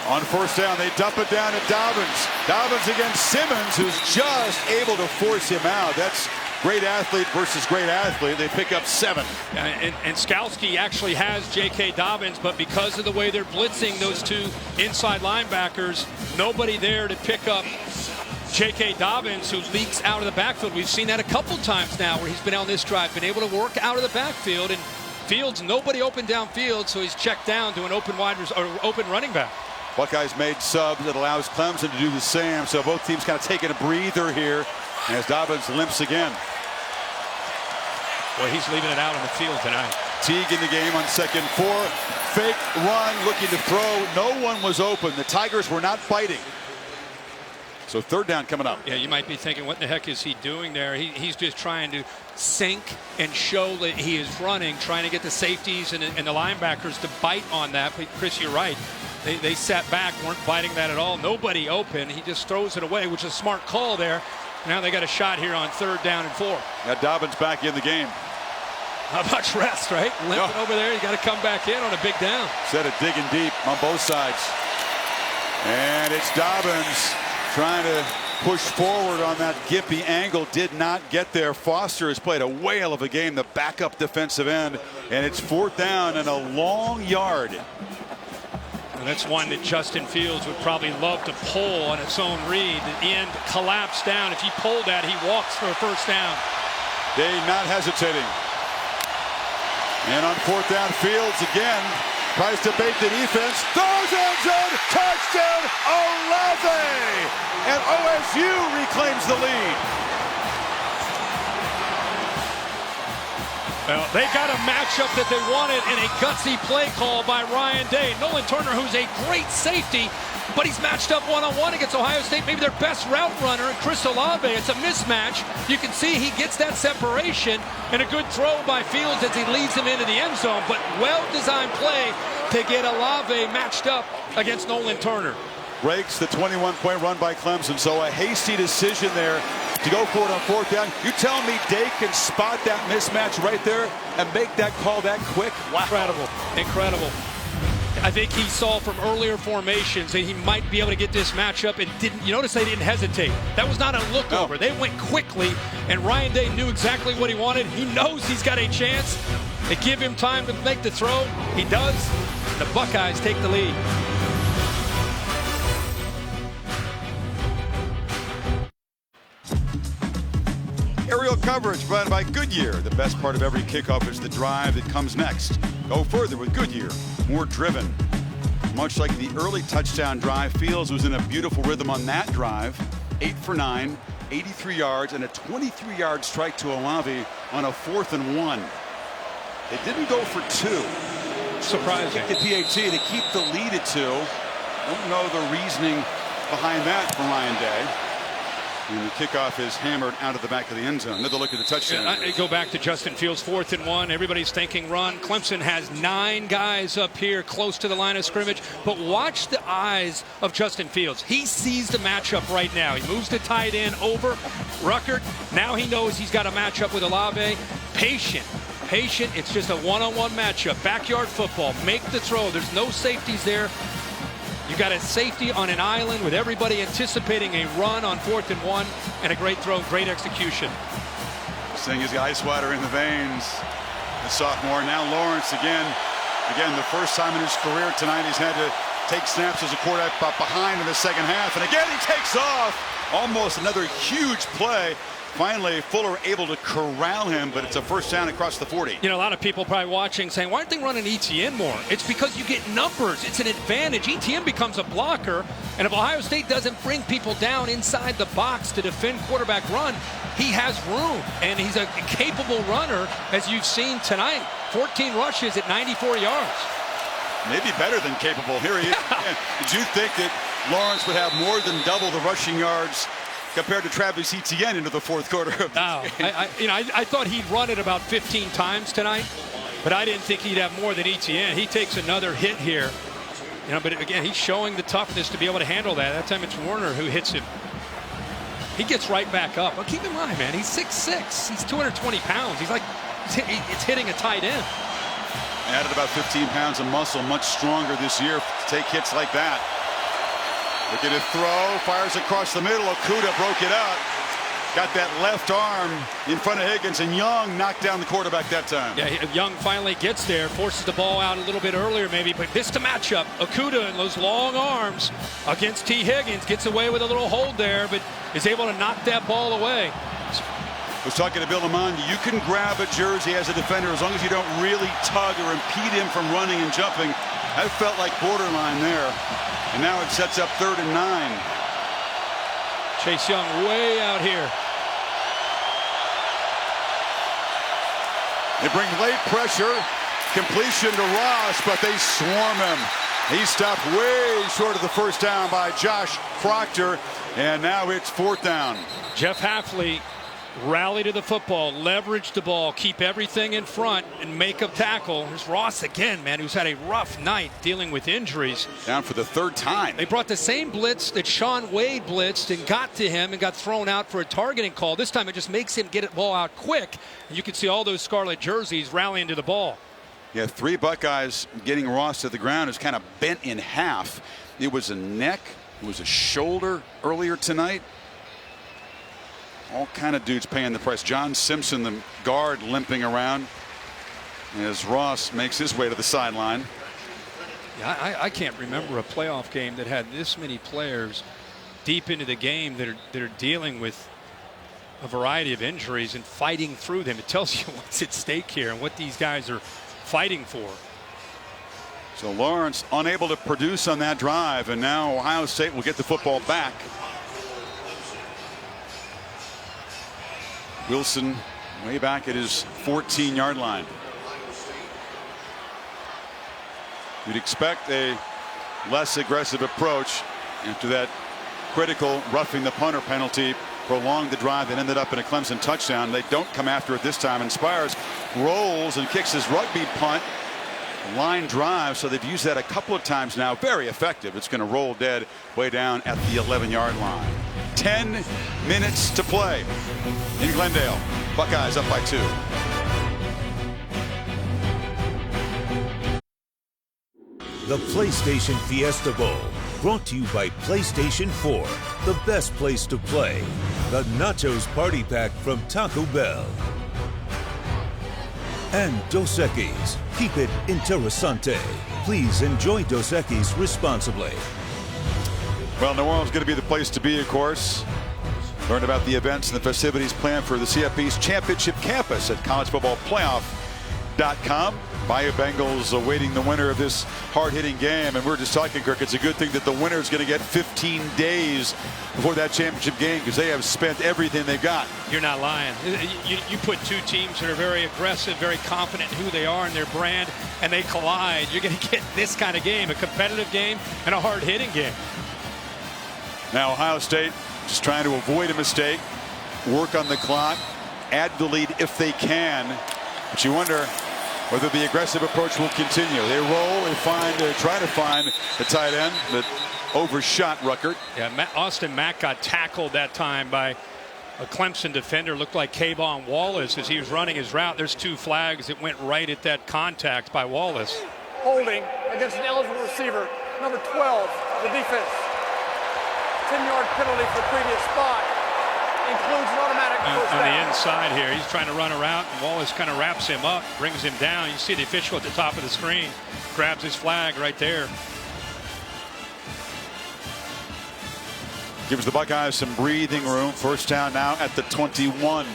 On 1st down, they dump it down to Dobbins. Dobbins against Simmons, who's just able to force him out. That's great athlete versus great athlete. They pick up 7. And Skalski actually has J.K. Dobbins, but because of the way they're blitzing those two inside linebackers, nobody there to pick up J.K. Dobbins, who leaks out of the backfield. We've seen that a couple times now where he's been on this drive, been able to work out of the backfield, and Fields, nobody open downfield, so he's checked down to an open running back. Buckeyes made subs that allows Clemson to do the same, so both teams kind of taking a breather here as Dobbins limps again. Boy, he's leaving it out on the field tonight. Teague in the game on 2nd 4. Fake run, looking to throw. No one was open. The Tigers were not fighting. So 3rd down coming up. Yeah, you might be thinking, what the heck is he doing there? He's just trying to sink and show that he is running, trying to get the safeties and the linebackers to bite on that. But Chris, you're right. They sat back, weren't biting that at all. Nobody open. He just throws it away, which is a smart call there. Now they got a shot here on 3rd down and 4. Got Dobbins back in the game. How much rest, right? Limping over there, you got to come back in on a big down. Instead of digging deep on both sides. And it's Dobbins trying to push forward on that Gippy angle. Did not get there. Foster has played a whale of a game, the backup defensive end. And it's 4th down and a long yard. And that's one that Justin Fields would probably love to pull on its own read. The end collapsed down. If he pulled that, he walks for a 1st down. They not hesitating. And on 4th down, Fields again tries to bait the defense. Throws end zone. Touchdown, Olave! And OSU reclaims the lead. Well, they got a matchup that they wanted in a gutsy play call by Ryan Day. Nolan Turner, who's a great safety, but he's matched up one-on-one against Ohio State, maybe their best route runner, and Chris Olave. It's a mismatch. You can see he gets that separation, and a good throw by Fields as he leads him into the end zone, but well-designed play to get Olave matched up against Nolan Turner. Breaks the 21-point run by Clemson, so a hasty decision there to go for it on 4th down. You tell me Day can spot that mismatch right there and make that call that quick? Wow. Incredible. I think he saw from earlier formations that he might be able to get this matchup and didn't. You notice they didn't hesitate. That was not a look over. They went quickly, and Ryan Day knew exactly what he wanted. He knows he's got a chance. They give him time to make the throw. He does. The Buckeyes take the lead. Aerial coverage provided by Goodyear. The best part of every kickoff is the drive that comes next. Go further with Goodyear. More driven. Much like the early touchdown drive, Fields was in a beautiful rhythm on that drive. 8 for 9, 83 yards, and a 23-yard strike to Olave on a 4th and 1. They didn't go for 2. Surprising. The PAT, they keep the lead at 2. Don't know the reasoning behind that for Ryan Day. And the kickoff is hammered out of the back of the end zone. Another look at the touchdown. I go back to Justin Fields, 4th and 1. Everybody's thinking run. Clemson has 9 guys up here close to the line of scrimmage. But watch the eyes of Justin Fields. He sees the matchup right now. He moves the tight end over Ruckert. Now he knows he's got a matchup with Olave. Patient. It's just a one-on-one matchup. Backyard football. Make the throw. There's no safeties there. You got a safety on an island with everybody anticipating a run on 4th and 1, and a great throw, great execution. Seeing his ice water in the veins. The sophomore, now Lawrence again. Again, the first time in his career tonight he's had to take snaps as a quarterback behind in the 2nd half. And again, he takes off. Almost another huge play. Finally, Fuller able to corral him, but it's a 1st down across the 40. You know, a lot of people probably watching saying, why aren't they running ETN more? It's because you get numbers. It's an advantage. ETN becomes a blocker, and if Ohio State doesn't bring people down inside the box to defend quarterback run, he has room, and he's a capable runner, as you've seen tonight. 14 rushes at 94 yards. Maybe better than capable. Here he is. Did you think that Lawrence would have more than double the rushing yards compared to Travis Etienne into the 4th quarter of this game? I thought he'd run it about 15 times tonight, but I didn't think he'd have more than Etienne. He takes another hit here. But again, he's showing the toughness to be able to handle that. That time it's Warner who hits him. He gets right back up. But keep in mind, man, he's 6'6". He's 220 pounds. He's like, it's hitting a tight end. Added about 15 pounds of muscle, much stronger this year to take hits like that. Look at it throw, fires across the middle. Okudah broke it up. got that left arm in front of Higgins, and Young knocked down the quarterback that time. Yeah, Young finally gets there, forces the ball out a little bit earlier maybe, but missed a matchup. Okudah and those long arms against T. Higgins, gets away with a little hold there, but is able to knock that ball away. I was talking to Bill Lamond. You can grab a jersey as a defender as long as you don't really tug or impede him from running and jumping. I felt like borderline there. And now it sets up 3rd and 9. Chase Young way out here. They bring late pressure, completion to Ross, but they swarm him. He stopped way short of the first down by Josh Proctor, and now it's 4th down. Jeff Hafley rally to the football, leverage the ball, keep everything in front, and make a tackle. There's Ross again, man, who's had a rough night dealing with injuries. Down for the 3rd time. They brought the same blitz that Shaun Wade blitzed and got to him and got thrown out for a targeting call. This time it just makes him get the ball out quick. And you can see all those scarlet jerseys rallying to the ball. Yeah, 3 Buckeyes getting Ross to the ground is kind of bent in half. It was a neck, it was a shoulder earlier tonight. All kind of dudes paying the price. John Simpson, the guard, limping around as Ross makes his way to the sideline. Yeah, I can't remember a playoff game that had this many players deep into the game that are dealing with a variety of injuries and fighting through them. It tells you what's at stake here and what these guys are fighting for. So Lawrence unable to produce on that drive, and now Ohio State will get the football back. Wilson way back at his 14-yard line. You'd expect a less aggressive approach after that critical roughing the punter penalty prolonged the drive that ended up in a Clemson touchdown. They don't come after it this time. And Spires rolls and kicks his rugby punt. Line drive, so they've used that a couple of times now. Very effective. It's going to roll dead way down at the 11-yard line. 10 minutes to play in Glendale. Buckeyes up by 2. The PlayStation Fiesta Bowl, brought to you by PlayStation 4, the best place to play. The Nachos Party Pack from Taco Bell. And Dos Equis, keep it interessante. Please enjoy Dos Equis responsibly. Well, New Orleans is going to be the place to be, of course. Learn about the events and the festivities planned for the CFP's championship campus at collegefootballplayoff.com. Bayou Bengals awaiting the winner of this hard-hitting game, and we're just talking, Kirk, it's a good thing that the winner is going to get 15 days before that championship game because they have spent everything they've got. You're not lying. You put 2 teams that are very aggressive, very confident in who they are and their brand, and they collide. You're going to get this kind of game, a competitive game and a hard-hitting game. Now Ohio State just trying to avoid a mistake, work on the clock, add the lead if they can, but you wonder whether the aggressive approach will continue. They roll, they try to find the tight end that overshot Ruckert. Yeah, Austin Mack got tackled that time by a Clemson defender. Looked like Kayvon Wallace as he was running his route. There's 2 flags that went right at that contact by Wallace. Holding against an eligible receiver, number 12, the defense. 10-yard penalty for previous spot. Includes an automatic first down. On the inside here, he's trying to run a route, and Wallace kind of wraps him up, brings him down. You see the official at the top of the screen, grabs his flag right there. Gives the Buckeyes some breathing room. First down now at the 21.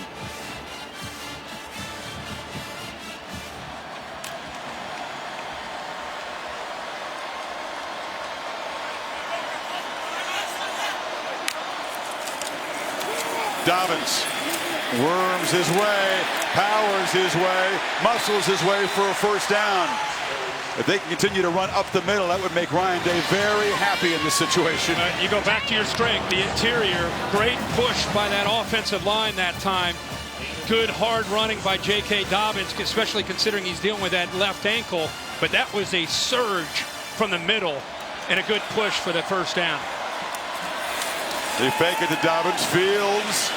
Dobbins worms his way, powers his way, muscles his way for a first down. If they can continue to run up the middle, that would make Ryan Day very happy in this situation. You go back to your strength, the interior. Great push by that offensive line that time. Good hard running by J.K. Dobbins, especially considering he's dealing with that left ankle. But that was a surge from the middle and a good push for the first down. They fake it to Dobbins. Fields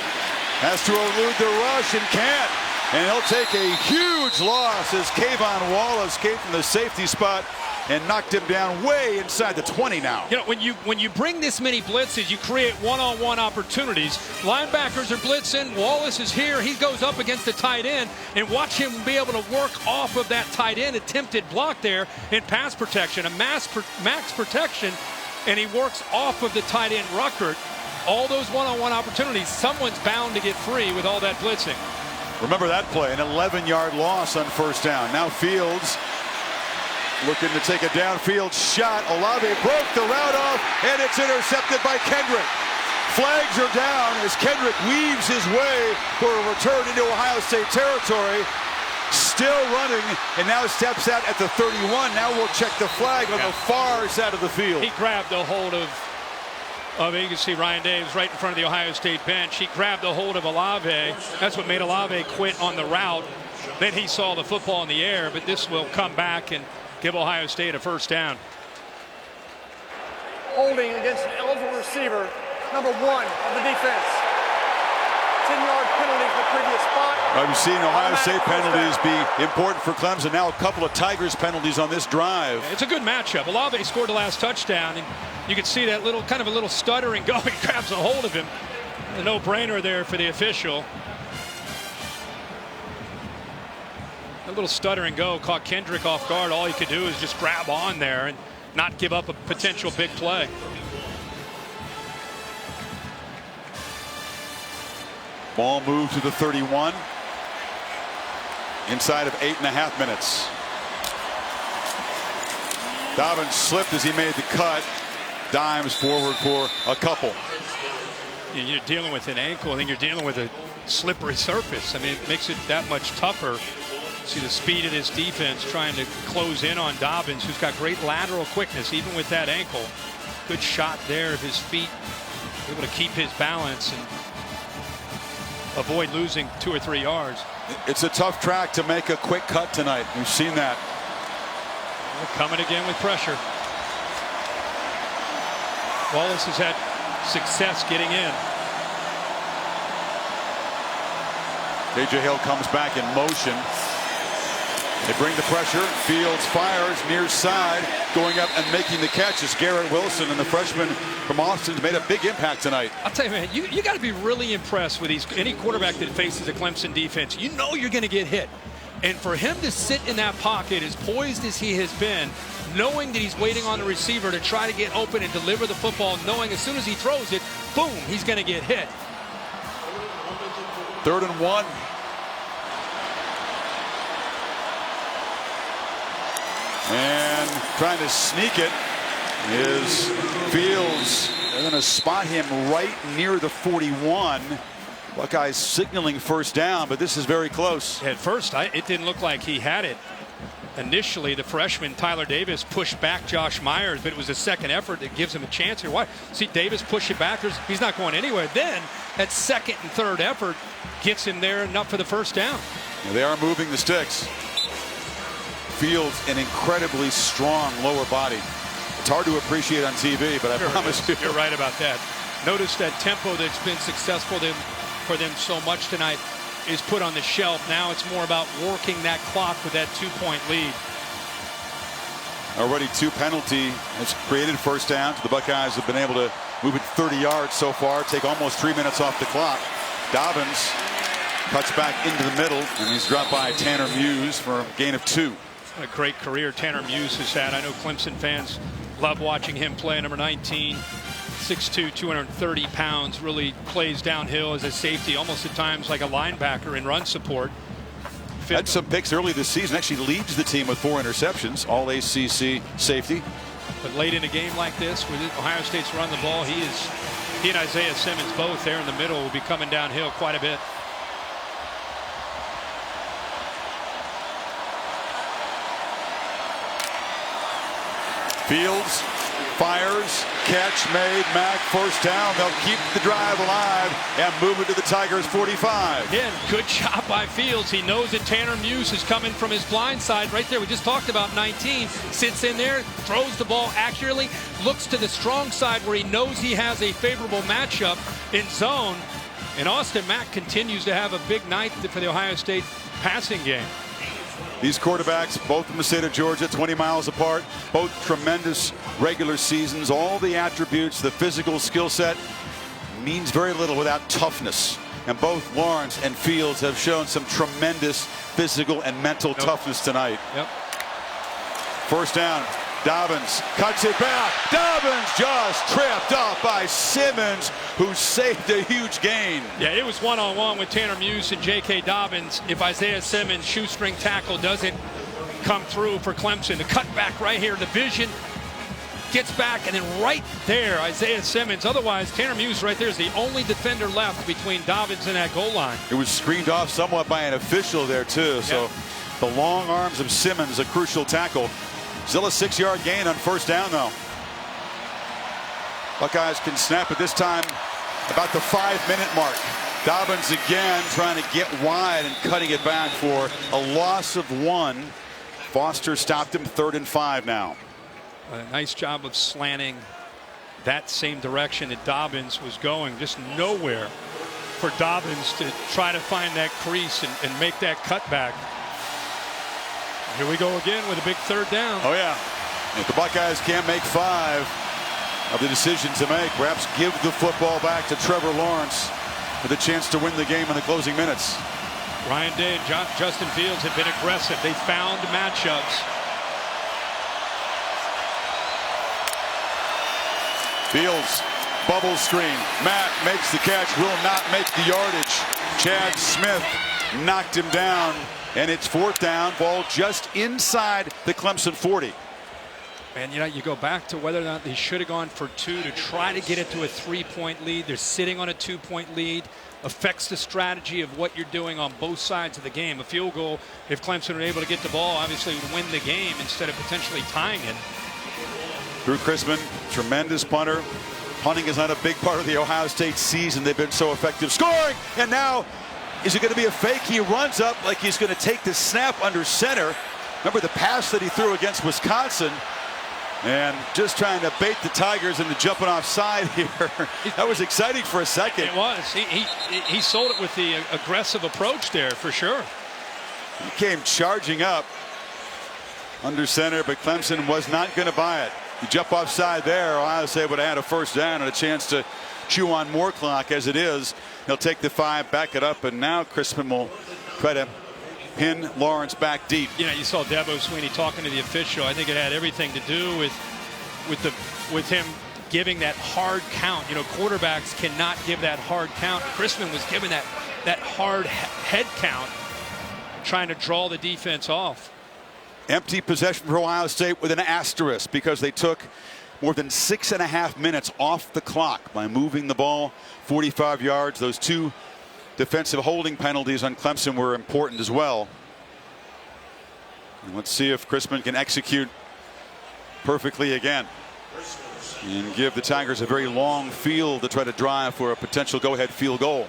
has to elude the rush and can't. And he'll take a huge loss as Kayvon Wallace came from the safety spot and knocked him down way inside the 20 now. You know, when you bring this many blitzes, you create one-on-one opportunities. Linebackers are blitzing. Wallace is here. He goes up against the tight end, and watch him be able to work off of that tight end attempted block there in pass protection, a max protection, and he works off of the tight end Ruckert. All those one-on-one opportunities, someone's bound to get free with all that blitzing. Remember that play, an 11-yard loss on first down. Now Fields looking to take a downfield shot. Olave broke the route off, and it's intercepted by Kendrick. Flags are down as Kendrick weaves his way for a return into Ohio State territory. Still running, and now steps out at the 31. Now we'll check the flag on the far side of the field. He grabbed a hold of you can see Ryan Davis right in front of the Ohio State bench. He grabbed a hold of Olave. That's what made Olave quit on the route. Then he saw the football in the air, but this will come back and give Ohio State a first down. Holding against an eligible receiver, number 1 of the defense. 10-yard penalty for the previous spot. I've seen Ohio State penalties be important for Clemson. Now a couple of Tigers penalties on this drive. It's a good matchup. Olave scored the last touchdown, and you can see that kind of a little stuttering go. He grabs a hold of him. A no-brainer there for the official. A little stuttering go caught Kendrick off guard. All he could do is just grab on there and not give up a potential big play. Ball moved to the 31. Inside of 8.5 minutes. Dobbins slipped as he made the cut. Dimes forward for a couple. You're dealing with an ankle, and then you're dealing with a slippery surface. I mean, it makes it that much tougher. See the speed of this defense trying to close in on Dobbins, who's got great lateral quickness, even with that ankle. Good shot there of his feet, able to keep his balance and avoid losing 2 or 3 yards. It's a tough track to make a quick cut tonight. We've seen that. They're coming again with pressure. Wallace has had success getting in. KJ Hill comes back in motion. They bring the pressure. Fields fires near side, going up and making the catch as Garrett Wilson and the freshman from Austin made a big impact tonight. I'll tell you, man, you got to be really impressed with any quarterback that faces a Clemson defense. You know you're going to get hit. And for him to sit in that pocket as poised as he has been, knowing that he's waiting on the receiver to try to get open and deliver the football, knowing as soon as he throws it, boom, he's going to get hit. 3rd and 1. And trying to sneak it is Fields. They're going to spot him right near the 41. Buckeyes signaling first down, but this is very close. At first, it didn't look like he had it. Initially, the freshman Tyler Davis pushed back Josh Myers, but it was a second effort that gives him a chance here. Why? See Davis push it back. He's not going anywhere. Then, that second and third effort gets him there enough for the first down. And they are moving the sticks. Fields an incredibly strong lower body. It's hard to appreciate on TV, but I promise you. You're right about that. Notice that tempo that's been successful for them so much tonight is put on the shelf. Now it's more about working that clock with that 2-point lead. Already 2 penalty has created first downs. The Buckeyes have been able to move it 30 yards so far, take almost 3 minutes off the clock. Dobbins cuts back into the middle, and he's dropped by Tanner Muse for a gain of 2. A great career Tanner Muse has had. I know Clemson fans love watching him play. Number 19, 6'2", 230 pounds, really plays downhill as a safety, almost at times like a linebacker in run support. Had some picks early this season, actually leads the team with 4 interceptions, all ACC safety. But late in a game like this, with Ohio State's run the ball, he and Isaiah Simmons both there in the middle will be coming downhill quite a bit. Fields fires, catch made, Mack first down. They'll keep the drive alive and move it to the Tigers 45. Again, good job by Fields. He knows that Tanner Muse is coming from his blind side right there. We just talked about 19. Sits in there, throws the ball accurately, looks to the strong side where he knows he has a favorable matchup in zone. And Austin Mack continues to have a big night for the Ohio State passing game. These quarterbacks, both from the state of Georgia, 20 miles apart, both tremendous regular seasons. All the attributes, the physical skill set means very little without toughness. And both Lawrence and Fields have shown some tremendous physical and mental toughness tonight. First down. Dobbins cuts it back. Dobbins just tripped up by Simmons, who saved a huge gain. Yeah, it was one-on-one with Tanner Muse and J.K. Dobbins. If Isaiah Simmons' shoestring tackle doesn't come through for Clemson, the cutback right here, the vision gets back, and then right there, Isaiah Simmons. Otherwise, Tanner Muse right there is the only defender left between Dobbins and that goal line. It was screened off somewhat by an official there, too. So the long arms of Simmons, a crucial tackle. Still a 6-yard gain on first down, though. Buckeyes can snap at this time about the 5-minute mark. Dobbins again trying to get wide and cutting it back for a loss of 1. Foster stopped him 3rd and 5 now. A nice job of slanting that same direction that Dobbins was going. Just nowhere for Dobbins to try to find that crease and make that cutback. Here we go again with a big 3rd down. Oh, yeah. If the Buckeyes can't make 5 of the decision to make, perhaps give the football back to Trevor Lawrence with a chance to win the game in the closing minutes. Ryan Day and Justin Fields have been aggressive. They found matchups. Fields, bubble screen. Mack makes the catch, will not make the yardage. Chad Smith knocked him down. And it's 4th down, ball just inside the Clemson 40. And you go back to whether or not they should have gone for 2 to try to get it to a 3-point lead. They're sitting on a 2-point lead. Affects the strategy of what you're doing on both sides of the game. A field goal, if Clemson were able to get the ball, obviously would win the game instead of potentially tying it. Drew Chrisman, tremendous punter. Punting is not a big part of the Ohio State season. They've been so effective scoring. And now, is it going to be a fake? He runs up like he's going to take the snap under center. Remember the pass that he threw against Wisconsin? And just trying to bait the Tigers into jumping offside here. That was exciting for a second. It was. He sold it with the aggressive approach there for sure. He came charging up under center, but Clemson was not going to buy it. You jump offside there, Ohio State would have had a first down and a chance to chew on more clock. As it is, he'll take the 5, back it up, and now Crispin will try to pin Lawrence back deep. You saw Dabo Sweeney talking to the official. I think it had everything to do with him giving that hard count. Quarterbacks cannot give that hard count. Crispin was giving that hard head count, trying to draw the defense off. Empty possession for Ohio State with an asterisk because they took more than 6.5 minutes off the clock by moving the ball 45 yards. Those 2 defensive holding penalties on Clemson were important as well. And let's see if Crispin can execute perfectly again and give the Tigers a very long field to try to drive for a potential go-ahead field goal.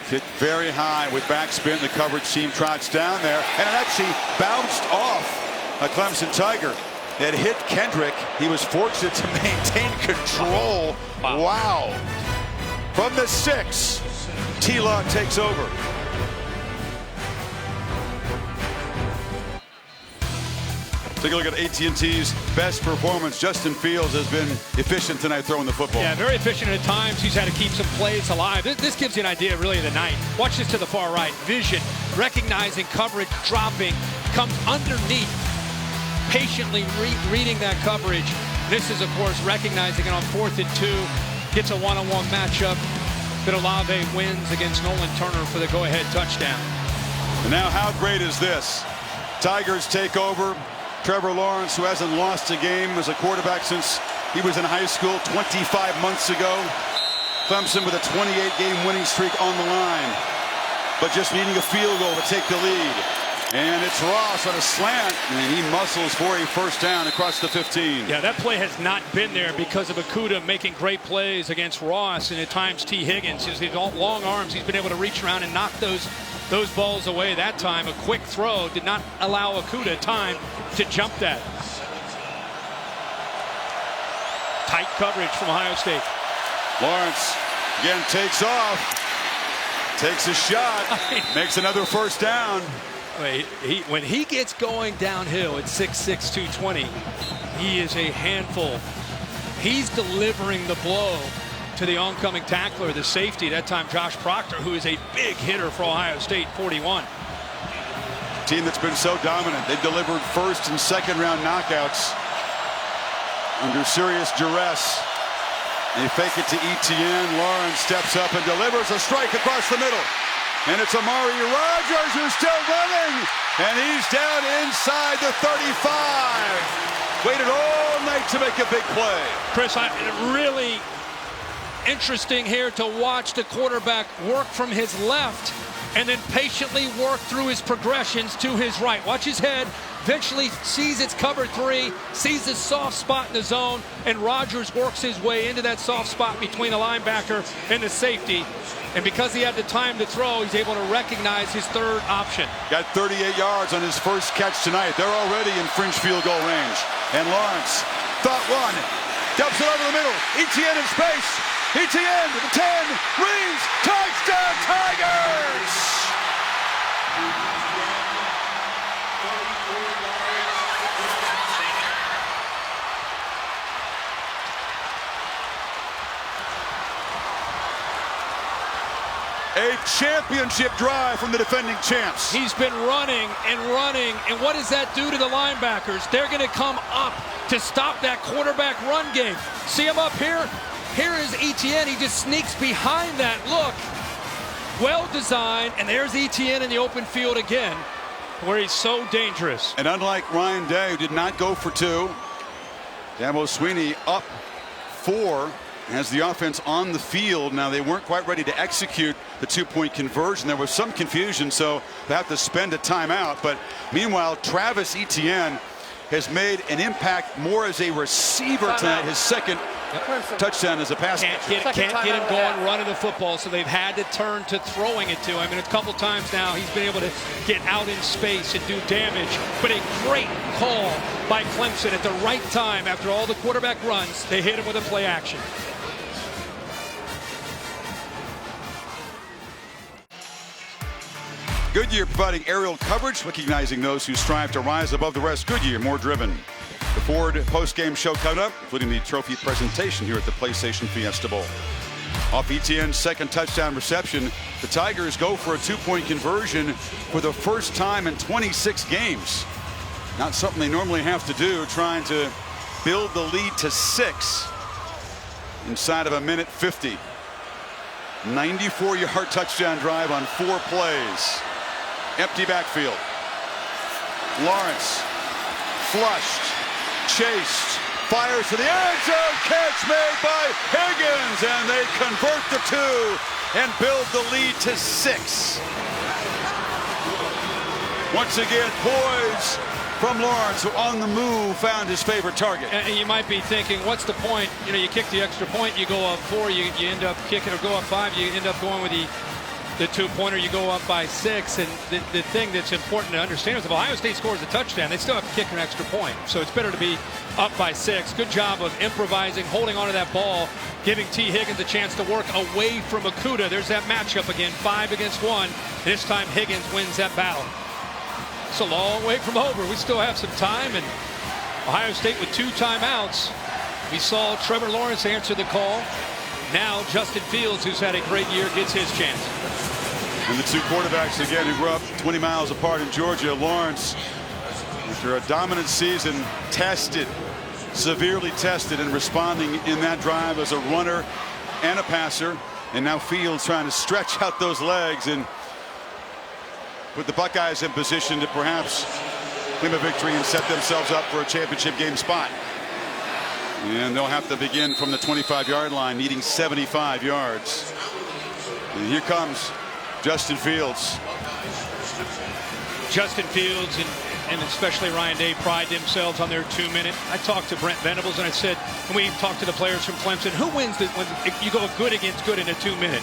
Hit very high with backspin. The coverage team trots down there, and it actually bounced off a Clemson Tiger. It hit Kendrick. He was fortunate to maintain control. Wow. From the 6, T-Law takes over. Take a look at AT&T's best performance. Justin Fields has been efficient tonight throwing the football. Yeah, very efficient at times. He's had to keep some plays alive. This gives you an idea really of the night. Watch this to the far right. Vision, recognizing coverage, dropping, comes underneath, patiently reading that coverage. This is, of course, recognizing it on 4th and 2. Gets a one-on-one matchup. But Olave wins against Nolan Turner for the go-ahead touchdown. And now how great is this? Tigers take over. Trevor Lawrence, who hasn't lost a game as a quarterback since he was in high school 25 months ago. Clemson with a 28-game winning streak on the line, but just needing a field goal to take the lead. And it's Ross on a slant, and he muscles for a first down across the 15. Yeah, that play has not been there because of Okudah making great plays against Ross, and at times T. Higgins. His long arms, he's been able to reach around and knock those balls away. That time, a quick throw did not allow Okudah time to jump that. Tight coverage from Ohio State. Lawrence again takes off. Takes a shot. Makes another first down. When he gets going downhill at 6'6", 220, he is a handful. He's delivering the blow to the oncoming tackler, the safety, that time Josh Proctor, who is a big hitter for Ohio State, 41. Team that's been so dominant. They've delivered first and second round knockouts under serious duress. They fake it to Etienne. Lawrence steps up and delivers a strike across the middle. And it's Amari Rogers who's still running. And he's down inside the 35. Waited all night to make a big play. Chris, really interesting here to watch the quarterback work from his left and then patiently work through his progressions to his right. Watch his head. Eventually sees it's cover 3, sees the soft spot in the zone, and Rogers works his way into that soft spot between the linebacker and the safety. And because he had the time to throw, he's able to recognize his third option. Got 38 yards on his first catch tonight. They're already in fringe field goal range. And Lawrence, thought one, dumps it over the middle. Etienne in space. Etienne to the 10, Reeves, touchdown Tigers! A championship drive from the defending champs. He's been running and running, and what does that do to the linebackers? They're going to come up to stop that quarterback run game. See him up here? Here is Etienne. He just sneaks behind that look. Well designed, and there's Etienne in the open field again, where he's so dangerous. And unlike Ryan Day, who did not go for 2, Dabo Swinney up 4. Has the offense on the field. Now they weren't quite ready to execute the 2-point conversion. There was some confusion, so they have to spend a timeout. But meanwhile, Travis Etienne has made an impact more as a receiver tonight. His second touchdown as a pass. Can't get him going running the football, so they've had to turn to throwing it to him. And a couple times now he's been able to get out in space and do damage. But a great call by Clemson at the right time after all the quarterback runs. They hit him with a play action. Goodyear providing aerial coverage, recognizing those who strive to rise above the rest. Goodyear, more driven. The Ford post-game show coming up, including the trophy presentation here at the PlayStation Fiesta Bowl. Off Etienne's second touchdown reception, the Tigers go for a 2-point conversion for the first time in 26 games. Not something they normally have to do, trying to build the lead to 6 inside of a minute 50. 94-yard touchdown drive on 4 plays. Empty backfield. Lawrence flushed, chased, fires to the end zone. Catch made by Higgins, and they convert the 2 and build the lead to 6. Once again, poise from Lawrence, who on the move found his favorite target. And you might be thinking, what's the point? You know, you kick the extra point, you go up 4, you end up kicking, or go up 5, you end up going with the 2-pointer, you go up by 6. And the thing that's important to understand is if Ohio State scores a touchdown, they still have to kick an extra point. So it's better to be up by 6. Good job of improvising, holding onto that ball, giving T. Higgins a chance to work away from Okudah. There's that matchup again, 5 against 1. This time Higgins wins that battle. It's a long way from over. We still have some time, and Ohio State with 2 timeouts. We saw Trevor Lawrence answer the call. Now Justin Fields, who's had a great year, gets his chance. And the 2 quarterbacks again who grew up 20 miles apart in Georgia. Lawrence, after a dominant season, tested, severely tested, and responding in that drive as a runner and a passer. And now Fields trying to stretch out those legs and put the Buckeyes in position to perhaps claim a victory and set themselves up for a championship game spot. And they'll have to begin from the 25-yard line, needing 75 yards. And here comes Justin Fields. Justin Fields and especially Ryan Day pride themselves on their 2-minute. I talked to Brent Venables and I said, when we talked to the players from Clemson, who wins when you go good against good in a 2-minute?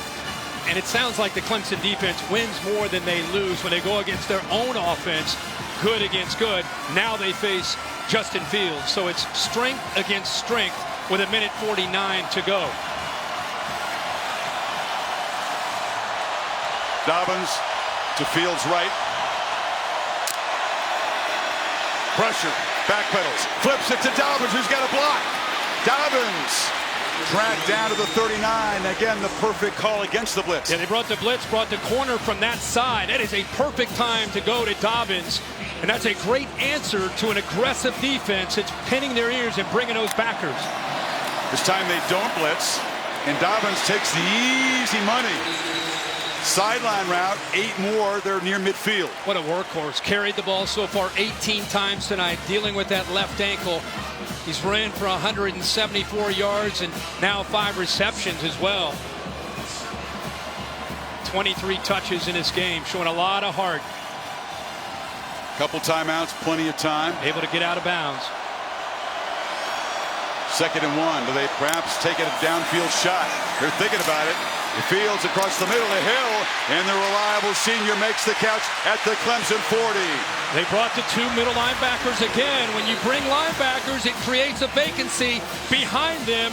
And it sounds like the Clemson defense wins more than they lose when they go against their own offense, good against good. Now they face Justin Fields. So it's strength against strength with 1:49 to go. Dobbins to Fields' right. Pressure, backpedals, flips it to Dobbins, who's got a block. Dobbins tracked down to the 39. Again, the perfect call against the blitz. Yeah, they brought the blitz, brought the corner from that side. That is a perfect time to go to Dobbins. And that's a great answer to an aggressive defense. It's pinning their ears and bringing those backers. This time they don't blitz, and Dobbins takes the easy money. Sideline route, 8 more. They're near midfield. What a workhorse. Carried the ball so far 18 times tonight, dealing with that left ankle. He's ran for 174 yards and now 5 receptions as well. 23 touches in this game, showing a lot of heart. Couple timeouts, plenty of time. Able to get out of bounds. 2nd and 1. Do they perhaps take a downfield shot? They're thinking about it. The Fields across the middle of the hill, and the reliable senior makes the catch at the Clemson 40. They brought the 2 middle linebackers again. When you bring linebackers, it creates a vacancy behind them.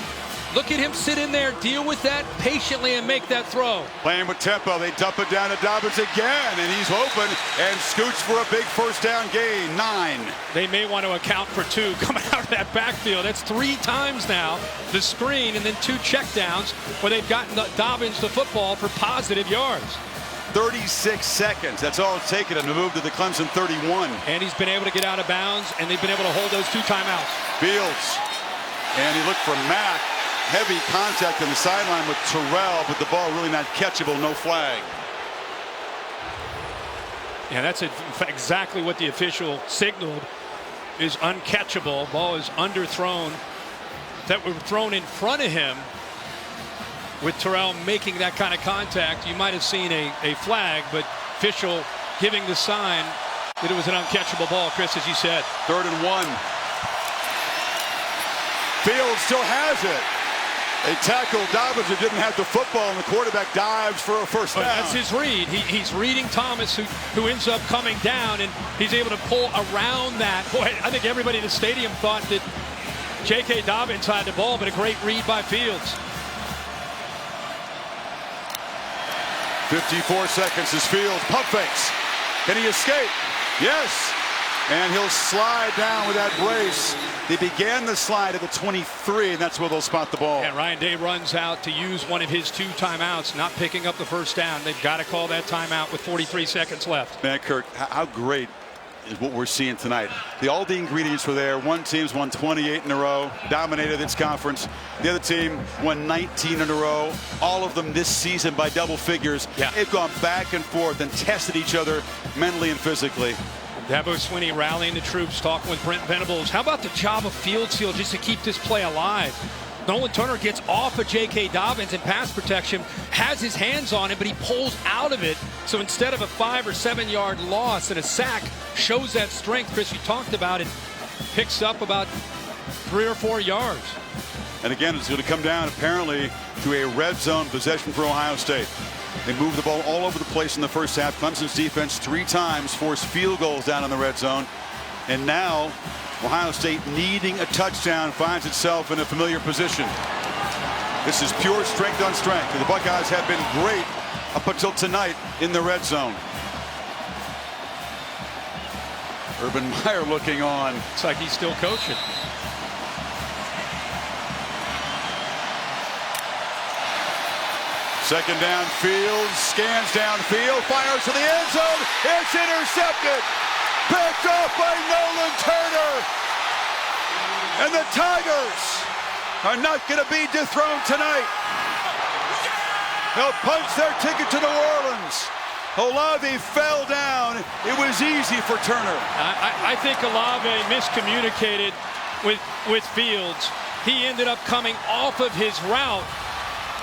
Look at him sit in there, deal with that patiently, and make that throw. Playing with tempo, they dump it down to Dobbins again, and he's open and scoots for a big first down gain, 9. They may want to account for 2 coming out of that backfield. That's 3 times now, the screen, and then 2 checkdowns where they've gotten Dobbins the football for positive yards. 36 seconds. That's all it's taken him to move to the Clemson 31. And he's been able to get out of bounds, and they've been able to hold those 2 timeouts. Fields, and he looked for Mack. Heavy contact on the sideline with Terrell, but the ball really not catchable, no flag. Yeah, that's exactly what the official signaled, is uncatchable. Ball is underthrown. That were thrown in front of him with Terrell making that kind of contact. You might have seen a flag, but official giving the sign that it was an uncatchable ball, Chris, as you said. 3rd and 1. Fields still has it. They tackled Dobbins, who didn't have the football, and the quarterback dives for a first down. That's his read. He's reading Thomas, who ends up coming down, and he's able to pull around that. Boy, I think everybody in the stadium thought that J.K. Dobbins had the ball, but a great read by Fields. 54 seconds is Fields. Pump fakes. Can he escape? Yes. And he'll slide down with that brace. They began the slide at the 23, and that's where they'll spot the ball. And Ryan Day runs out to use one of his 2 timeouts, not picking up the first down. They've got to call that timeout with 43 seconds left. Man, Kirk, how great is what we're seeing tonight? All the ingredients were there. One team's won 28 in a row, dominated its conference. The other team won 19 in a row, all of them this season by double figures. Yeah. They've gone back and forth and tested each other mentally and physically. Dabo Swinney rallying the troops, talking with Brent Venables. How about the job of Fields just to keep this play alive? Nolan Turner gets off of J.K. Dobbins in pass protection, has his hands on it, but he pulls out of it. So instead of a 5 or 7 yard loss and a sack, shows that strength, Chris, you talked about it, picks up about 3 or 4 yards. And again, it's going to come down apparently to a red zone possession for Ohio State. They moved the ball all over the place in the first half. Clemson's defense 3 times forced field goals down in the red zone. And now Ohio State, needing a touchdown, finds itself in a familiar position. This is pure strength on strength. The Buckeyes have been great up until tonight in the red zone. Urban Meyer looking on. It's like he's still coaching. Second down, Fields scans downfield, fires to the end zone. It's intercepted. Picked off by Nolan Turner. And the Tigers are not going to be dethroned tonight. They'll punch their ticket to New Orleans. Olave fell down. It was easy for Turner. I think Olave miscommunicated with Fields. He ended up coming off of his route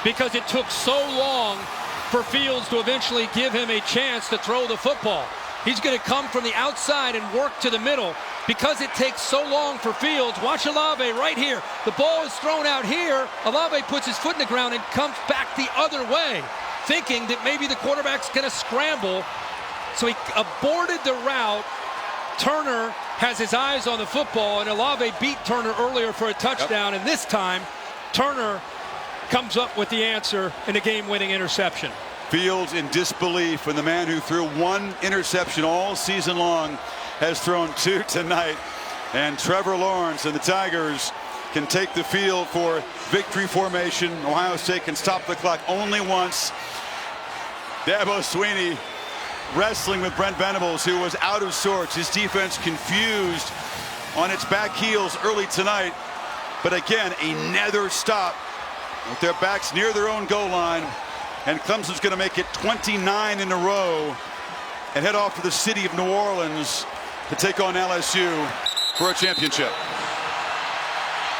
because it took so long for Fields to eventually give him a chance to throw the football. He's going to come from the outside and work to the middle because it takes so long for Fields. Watch Olave right here. The ball is thrown out here. Olave puts his foot in the ground and comes back the other way, thinking that maybe the quarterback's going to scramble. So he aborted the route. Turner has his eyes on the football, and Olave beat Turner earlier for a touchdown. And this time, Turner comes up with the answer in a game-winning interception. Fields in disbelief when the man who threw 1 interception all season long has thrown 2 tonight. And Trevor Lawrence and the Tigers can take the field for victory formation. Ohio State can stop the clock only once. Dabo Swinney wrestling with Brent Venables, who was out of sorts. His defense confused on its back heels early tonight. But again, another stop with their backs near their own goal line. And Clemson's going to make it 29 in a row and head off to the city of New Orleans to take on LSU for a championship.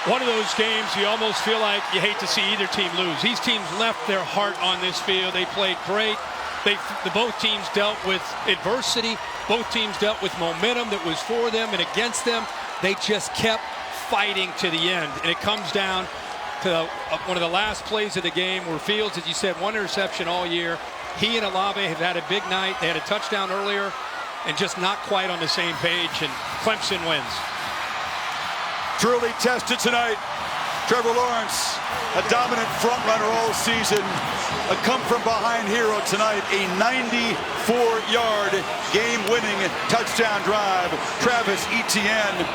One of those games you almost feel like you hate to see either team lose. These teams left their heart on this field. They played great. Both teams dealt with adversity. Both teams dealt with momentum that was for them and against them. They just kept fighting to the end. And it comes down to one of the last plays of the game where Fields, as you said, 1 interception all year. He and Olave have had a big night. They had a touchdown earlier and just not quite on the same page. And Clemson wins. Truly tested tonight. Trevor Lawrence, a dominant front runner all season. A come-from-behind hero tonight. A 94-yard game-winning touchdown drive. Travis Etienne,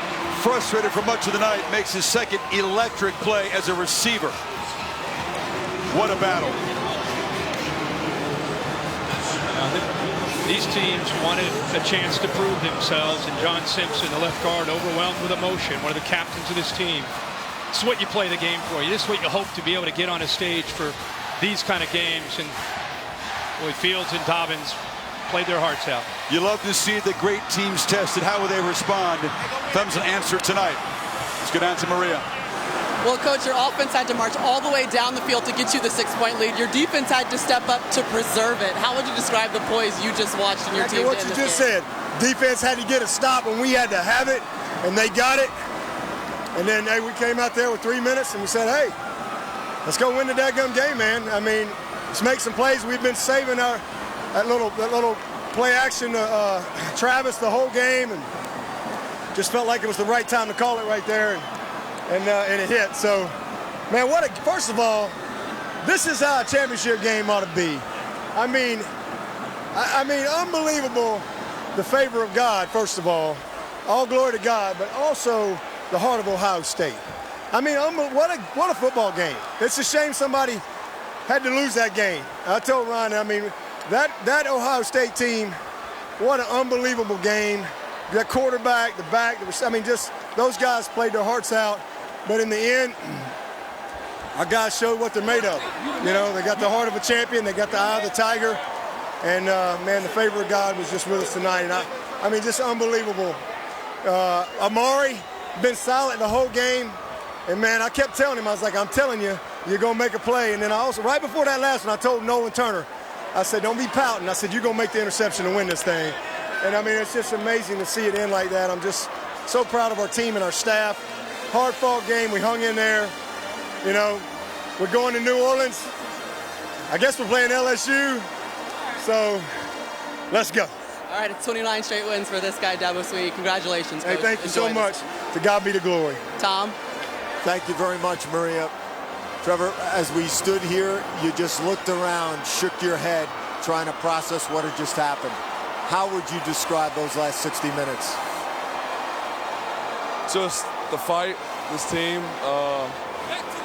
frustrated for much of the night, makes his second electric play as a receiver. What a battle. These teams wanted a chance to prove themselves, and John Simpson, the left guard, overwhelmed with emotion, one of the captains of this team. This is what you play the game for. This is what you hope to be able to get on a stage for these kind of games. And boy, Fields and Dobbins played their hearts out. You love to see the great teams tested. How will they respond? Clemson answer tonight. Let's go down to Maria. Well, Coach, your offense had to march all the way down the field to get you the 6-point lead. Your defense had to step up to preserve it. How would you describe the poise you just watched in your team? What you just said. Defense had to get a stop when we had to have it, and they got it. And then we came out there with 3 minutes, and we said, hey, let's go win the daggum game, man. I mean, let's make some plays. We've been saving that little play action Travis the whole game, and just felt like it was the right time to call it right there. And it hit. So, man, first of all, this is how a championship game ought to be. I mean, unbelievable, the favor of God, first of all glory to God, but also the heart of Ohio State. I mean, what a football game. It's a shame somebody had to lose that game. I told Ryan, I mean, that Ohio State team, what an unbelievable game. That quarterback, the back, I mean, just those guys played their hearts out. But in the end, our guys showed what they're made of. You know, they got the heart of a champion. They got the eye of the tiger. And, man, the favor of God was just with us tonight. And I mean, just unbelievable. Amari, been silent the whole game. And, man, I kept telling him, I was like, I'm telling you, you're going to make a play. And then I also, right before that last one, I told Nolan Turner, I said, don't be pouting. I said, you're going to make the interception to win this thing. And, I mean, it's just amazing to see it end like that. I'm just so proud of our team and our staff. Hard-fought game. We hung in there. You know, we're going to New Orleans. I guess we're playing LSU. So, let's go. All right, it's 29 straight wins for this guy, Dabo Swinney. Congratulations, Coach. Hey, thank you so much. To God be the glory. Tom? Thank you very much, Maria. Trevor, as we stood here, you just looked around, shook your head, trying to process what had just happened. How would you describe those last 60 minutes? Just the fight, this team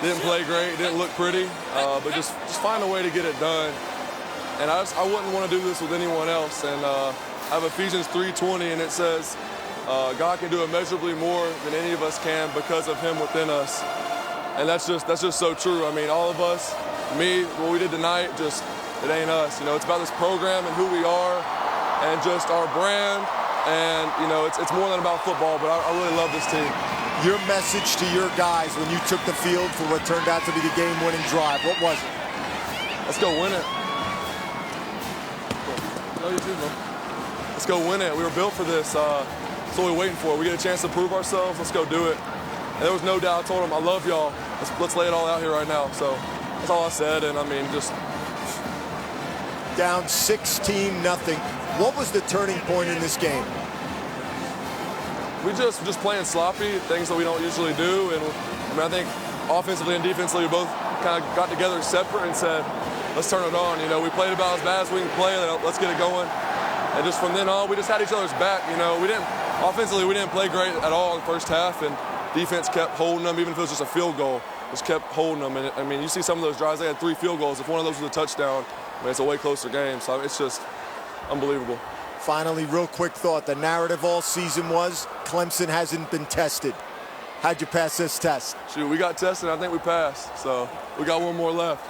didn't play great, didn't look pretty, but just find a way to get it done. And I wouldn't want to do this with anyone else. And I have Ephesians 3:20, and it says, God can do immeasurably more than any of us can because of him within us. And that's just so true. I mean, all of us, me, what we did tonight, it ain't us. You know, it's about this program and who we are and just our brand. And, you know, it's more than about football, but I really love this team. Your message to your guys when you took the field for what turned out to be the game-winning drive, what was it? Let's go win it. Love you too, bro. Let's go win it. We were built for this. That's what we're waiting for. We get a chance to prove ourselves. Let's go do it. And there was no doubt. I told them, I love y'all. Let's lay it all out here right now. So that's all I said. And, I mean, just... Down 16-0. What was the turning point in this game? We just playing sloppy, things that we don't usually do. And I mean, I think offensively and defensively, we both kind of got together separate and said, let's turn it on. You know, we played about as bad as we can play. Let's get it going. And just from then on, we just had each other's back. You know, offensively, we didn't play great at all in the first half, and defense kept holding them, even if it was just a field goal. Just kept holding them. And I mean, you see some of those drives, they had 3 field goals. If one of those was a touchdown, I mean, it's a way closer game. So it's just unbelievable. Finally, real quick thought. The narrative all season was Clemson hasn't been tested. How'd you pass this test? Shoot, we got tested. I think we passed. So we got one more left.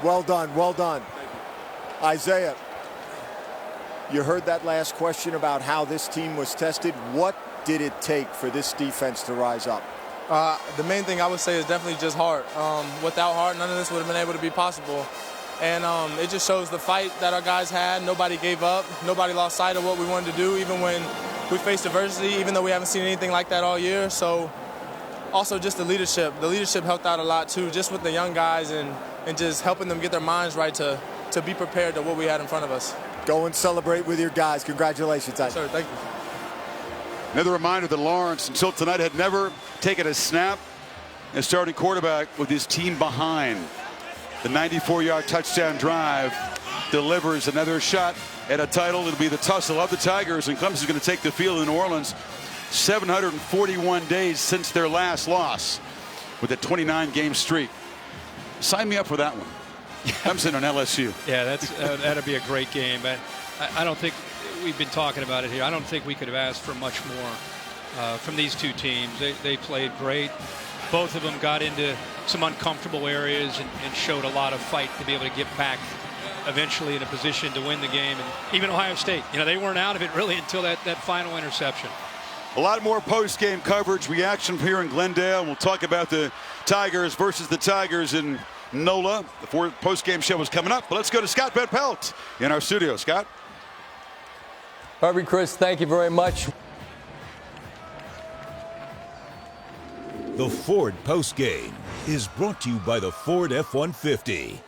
Well done. Well done. Isaiah, you heard that last question about how this team was tested. What did it take for this defense to rise up? The main thing I would say is definitely just heart. Without heart, none of this would have been able to be possible. And it just shows the fight that our guys had. Nobody gave up. Nobody lost sight of what we wanted to do, even when we faced adversity, even though we haven't seen anything like that all year. So also just the leadership. The leadership helped out a lot, too, just with the young guys and just helping them get their minds right to be prepared to what we had in front of us. Go and celebrate with your guys. Congratulations, Isaiah. Sir, thank you. Another reminder that Lawrence, until tonight, had never taken a snap as starting quarterback with his team behind. The 94-yard touchdown drive delivers another shot at a title. It'll be the tussle of the Tigers, and Clemson's going to take the field in New Orleans. 741 days since their last loss with a 29-game streak. Sign me up for that one. Clemson on LSU. Yeah, that'd be a great game. But I don't think we've been talking about it here. I don't think we could have asked for much more from these two teams. They played great. Both of them got into some uncomfortable areas and showed a lot of fight to be able to get back eventually in a position to win the game. And even Ohio State, you know, they weren't out of it really until that final interception. A lot more post-game coverage, reaction here in Glendale. We'll talk about the Tigers versus the Tigers in NOLA. The post-game show is coming up, but let's go to Scott Van Pelt in our studio. Scott. Harvey, Chris, thank you very much. The Ford postgame is brought to you by the Ford F-150.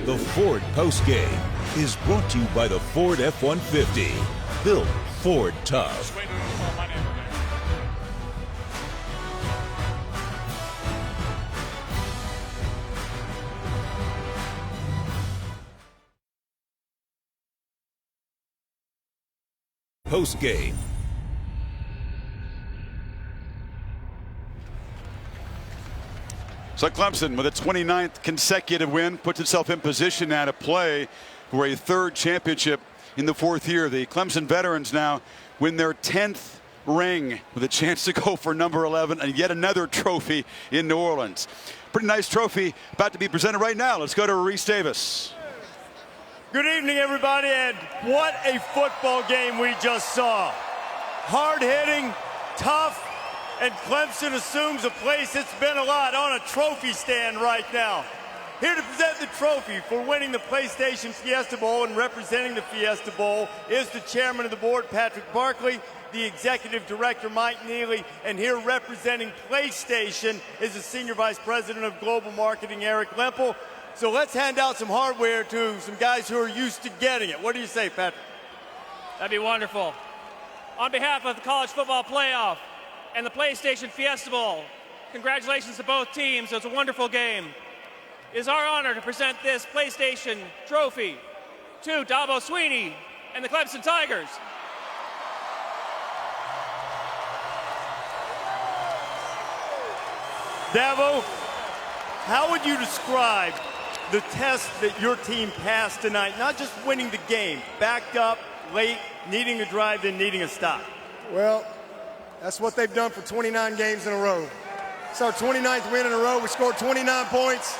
The Ford postgame is brought to you by the Ford F-150. Built Ford tough. Postgame. So Clemson, with a 29th consecutive win, puts itself in position now to play for a third championship in the fourth year. The Clemson veterans now win their 10th ring with a chance to go for number 11 and yet another trophy in New Orleans. Pretty nice trophy about to be presented right now. Let's go to Reese Davis. Good evening, everybody, and what a football game we just saw. Hard-hitting, tough, and Clemson assumes a place it's been a lot on a trophy stand right now. Here to present the trophy for winning the PlayStation Fiesta Bowl and representing the Fiesta Bowl is the chairman of the board, Patrick Barkley. the executive director, Mike Neely, and here representing PlayStation is the senior vice president of global marketing, Eric Lempel. So let's hand out some hardware to some guys who are used to getting it. What do you say, Patrick? That'd be wonderful. On behalf of the College Football Playoff and the PlayStation Fiesta Bowl, congratulations to both teams. It was a wonderful game. It is our honor to present this PlayStation trophy to Dabo Swinney and the Clemson Tigers. Dabo, how would you describe the test that your team passed tonight? Not just winning the game, backed up, late, needing a drive, then needing a stop. Well, that's what they've done for 29 games in a row. It's our 29th win in a row. We scored 29 points.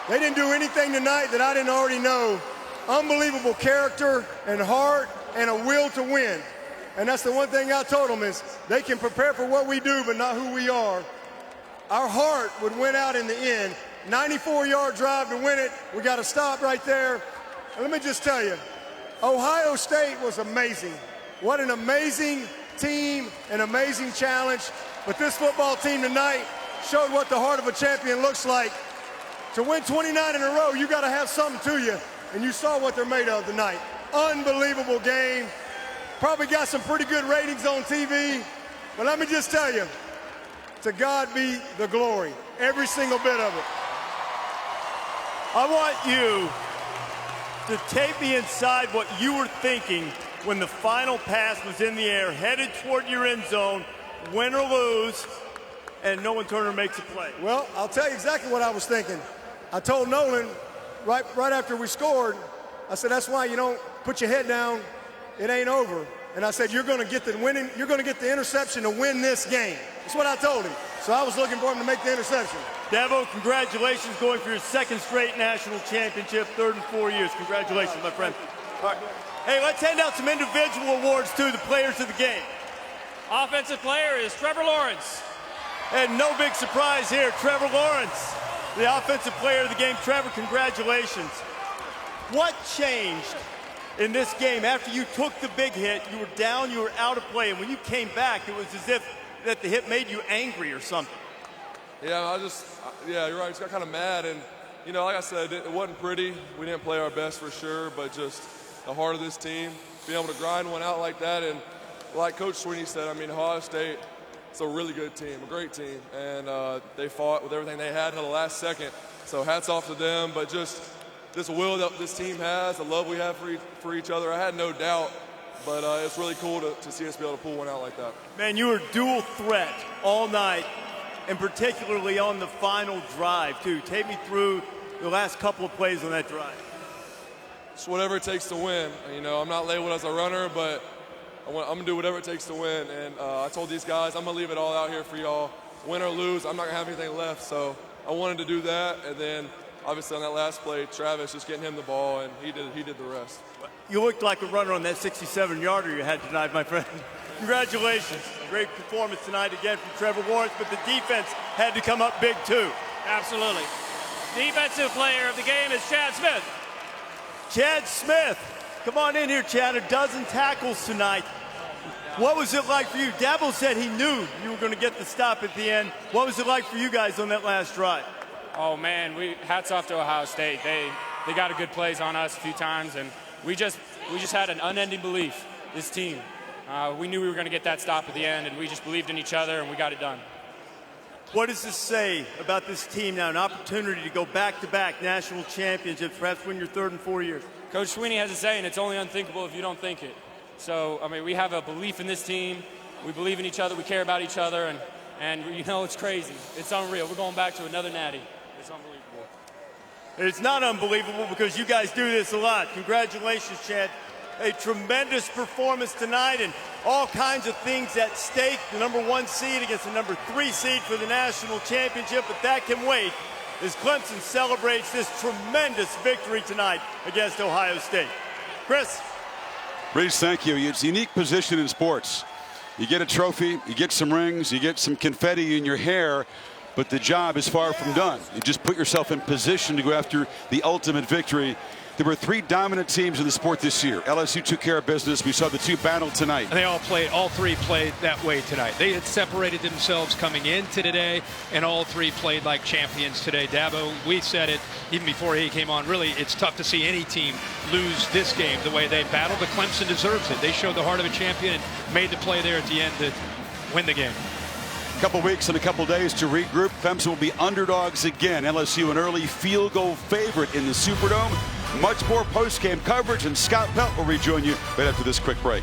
They didn't do anything tonight that I didn't already know. Unbelievable character and heart and a will to win. And that's the one thing I told them is they can prepare for what we do, but not who we are. Our heart would win out in the end. 94-yard drive to win it. We got to stop right there. And let me just tell you, Ohio State was amazing. What an amazing team, an amazing challenge. But this football team tonight showed what the heart of a champion looks like. To win 29 in a row, you got to have something to you. And you saw what they're made of tonight. Unbelievable game. Probably got some pretty good ratings on TV. But let me just tell you, to God be the glory. Every single bit of it. I want you to take me inside what you were thinking when the final pass was in the air, headed toward your end zone, win or lose, and Nolan Turner makes a play. Well, I'll tell you exactly what I was thinking. I told Nolan right after we scored, I said, that's why you don't put your head down. It ain't over. And I said, you're going to get the interception to win this game. That's what I told him. So I was looking for him to make the interception. Dabo, congratulations going for your second straight national championship, third in 4 years. Congratulations, my friend. All right. Hey, let's hand out some individual awards to the players of the game. Offensive player is Trevor Lawrence. And no big surprise here, Trevor Lawrence, the offensive player of the game. Trevor, congratulations. What changed in this game after you took the big hit? You were down, you were out of play, and when you came back, it was as if that the hit made you angry or something. Yeah, yeah, you're right. I just got kind of mad, and you know, like I said, it wasn't pretty. We didn't play our best for sure, but just the heart of this team, being able to grind one out like that, and like Coach Swinney said, I mean, Ohio State, it's a really good team, a great team, and they fought with everything they had until the last second. So hats off to them, but just this will that this team has, the love we have for each other, I had no doubt. But it's really cool to see us be able to pull one out like that. Man, you were dual threat all night, and particularly on the final drive, too. Take me through the last couple of plays on that drive. It's whatever it takes to win. You know, I'm not labeled as a runner, but I'm going to do whatever it takes to win. And I told these guys, I'm going to leave it all out here for y'all. Win or lose, I'm not going to have anything left. So I wanted to do that. And then, obviously, on that last play, Travis, just getting him the ball, and he did the rest. You looked like a runner on that 67-yarder you had tonight, my friend. Congratulations. Great performance tonight again from Trevor Lawrence, but the defense had to come up big, too. Absolutely. Defensive player of the game is Chad Smith. Chad Smith. Come on in here, Chad. A dozen tackles tonight. What was it like for you? Dabo said he knew you were going to get the stop at the end. What was it like for you guys on that last drive? Oh, man, hats off to Ohio State. They got a good plays on us a few times, and we just had an unending belief, this team. We knew we were going to get that stop at the end, and we just believed in each other, and we got it done. What does this say about this team now? An opportunity to go back-to-back national championships, perhaps win your third in 4 years. Coach Swinney has a saying, it's only unthinkable if you don't think it. So, I mean, we have a belief in this team. We believe in each other. We care about each other, and you know, it's crazy. It's unreal. We're going back to another natty. It's unbelievable. It's not unbelievable because you guys do this a lot. Congratulations, Chad. A tremendous performance tonight and all kinds of things at stake. The #1 seed against the #3 seed for the national championship, but that can wait as Clemson celebrates this tremendous victory tonight against Ohio State. Chris. Reese, thank you. It's a unique position in sports. You get a trophy, you get some rings, you get some confetti in your hair, but the job is far from done. You just put yourself in position to go after the ultimate victory. There were 3 dominant teams in the sport this year. LSU took care of business. We saw the 2 battle tonight. And all 3 played that way tonight. They had separated themselves coming into today, and all 3 played like champions today. Dabo, we said it even before he came on. Really, it's tough to see any team lose this game the way they battled, but Clemson deserves it. They showed the heart of a champion and made the play there at the end to win the game. A couple weeks and a couple days to regroup. Clemson will be underdogs again. LSU an early field goal favorite in the Superdome. Much more post-game coverage, and Scott Pelt will rejoin you right after this quick break.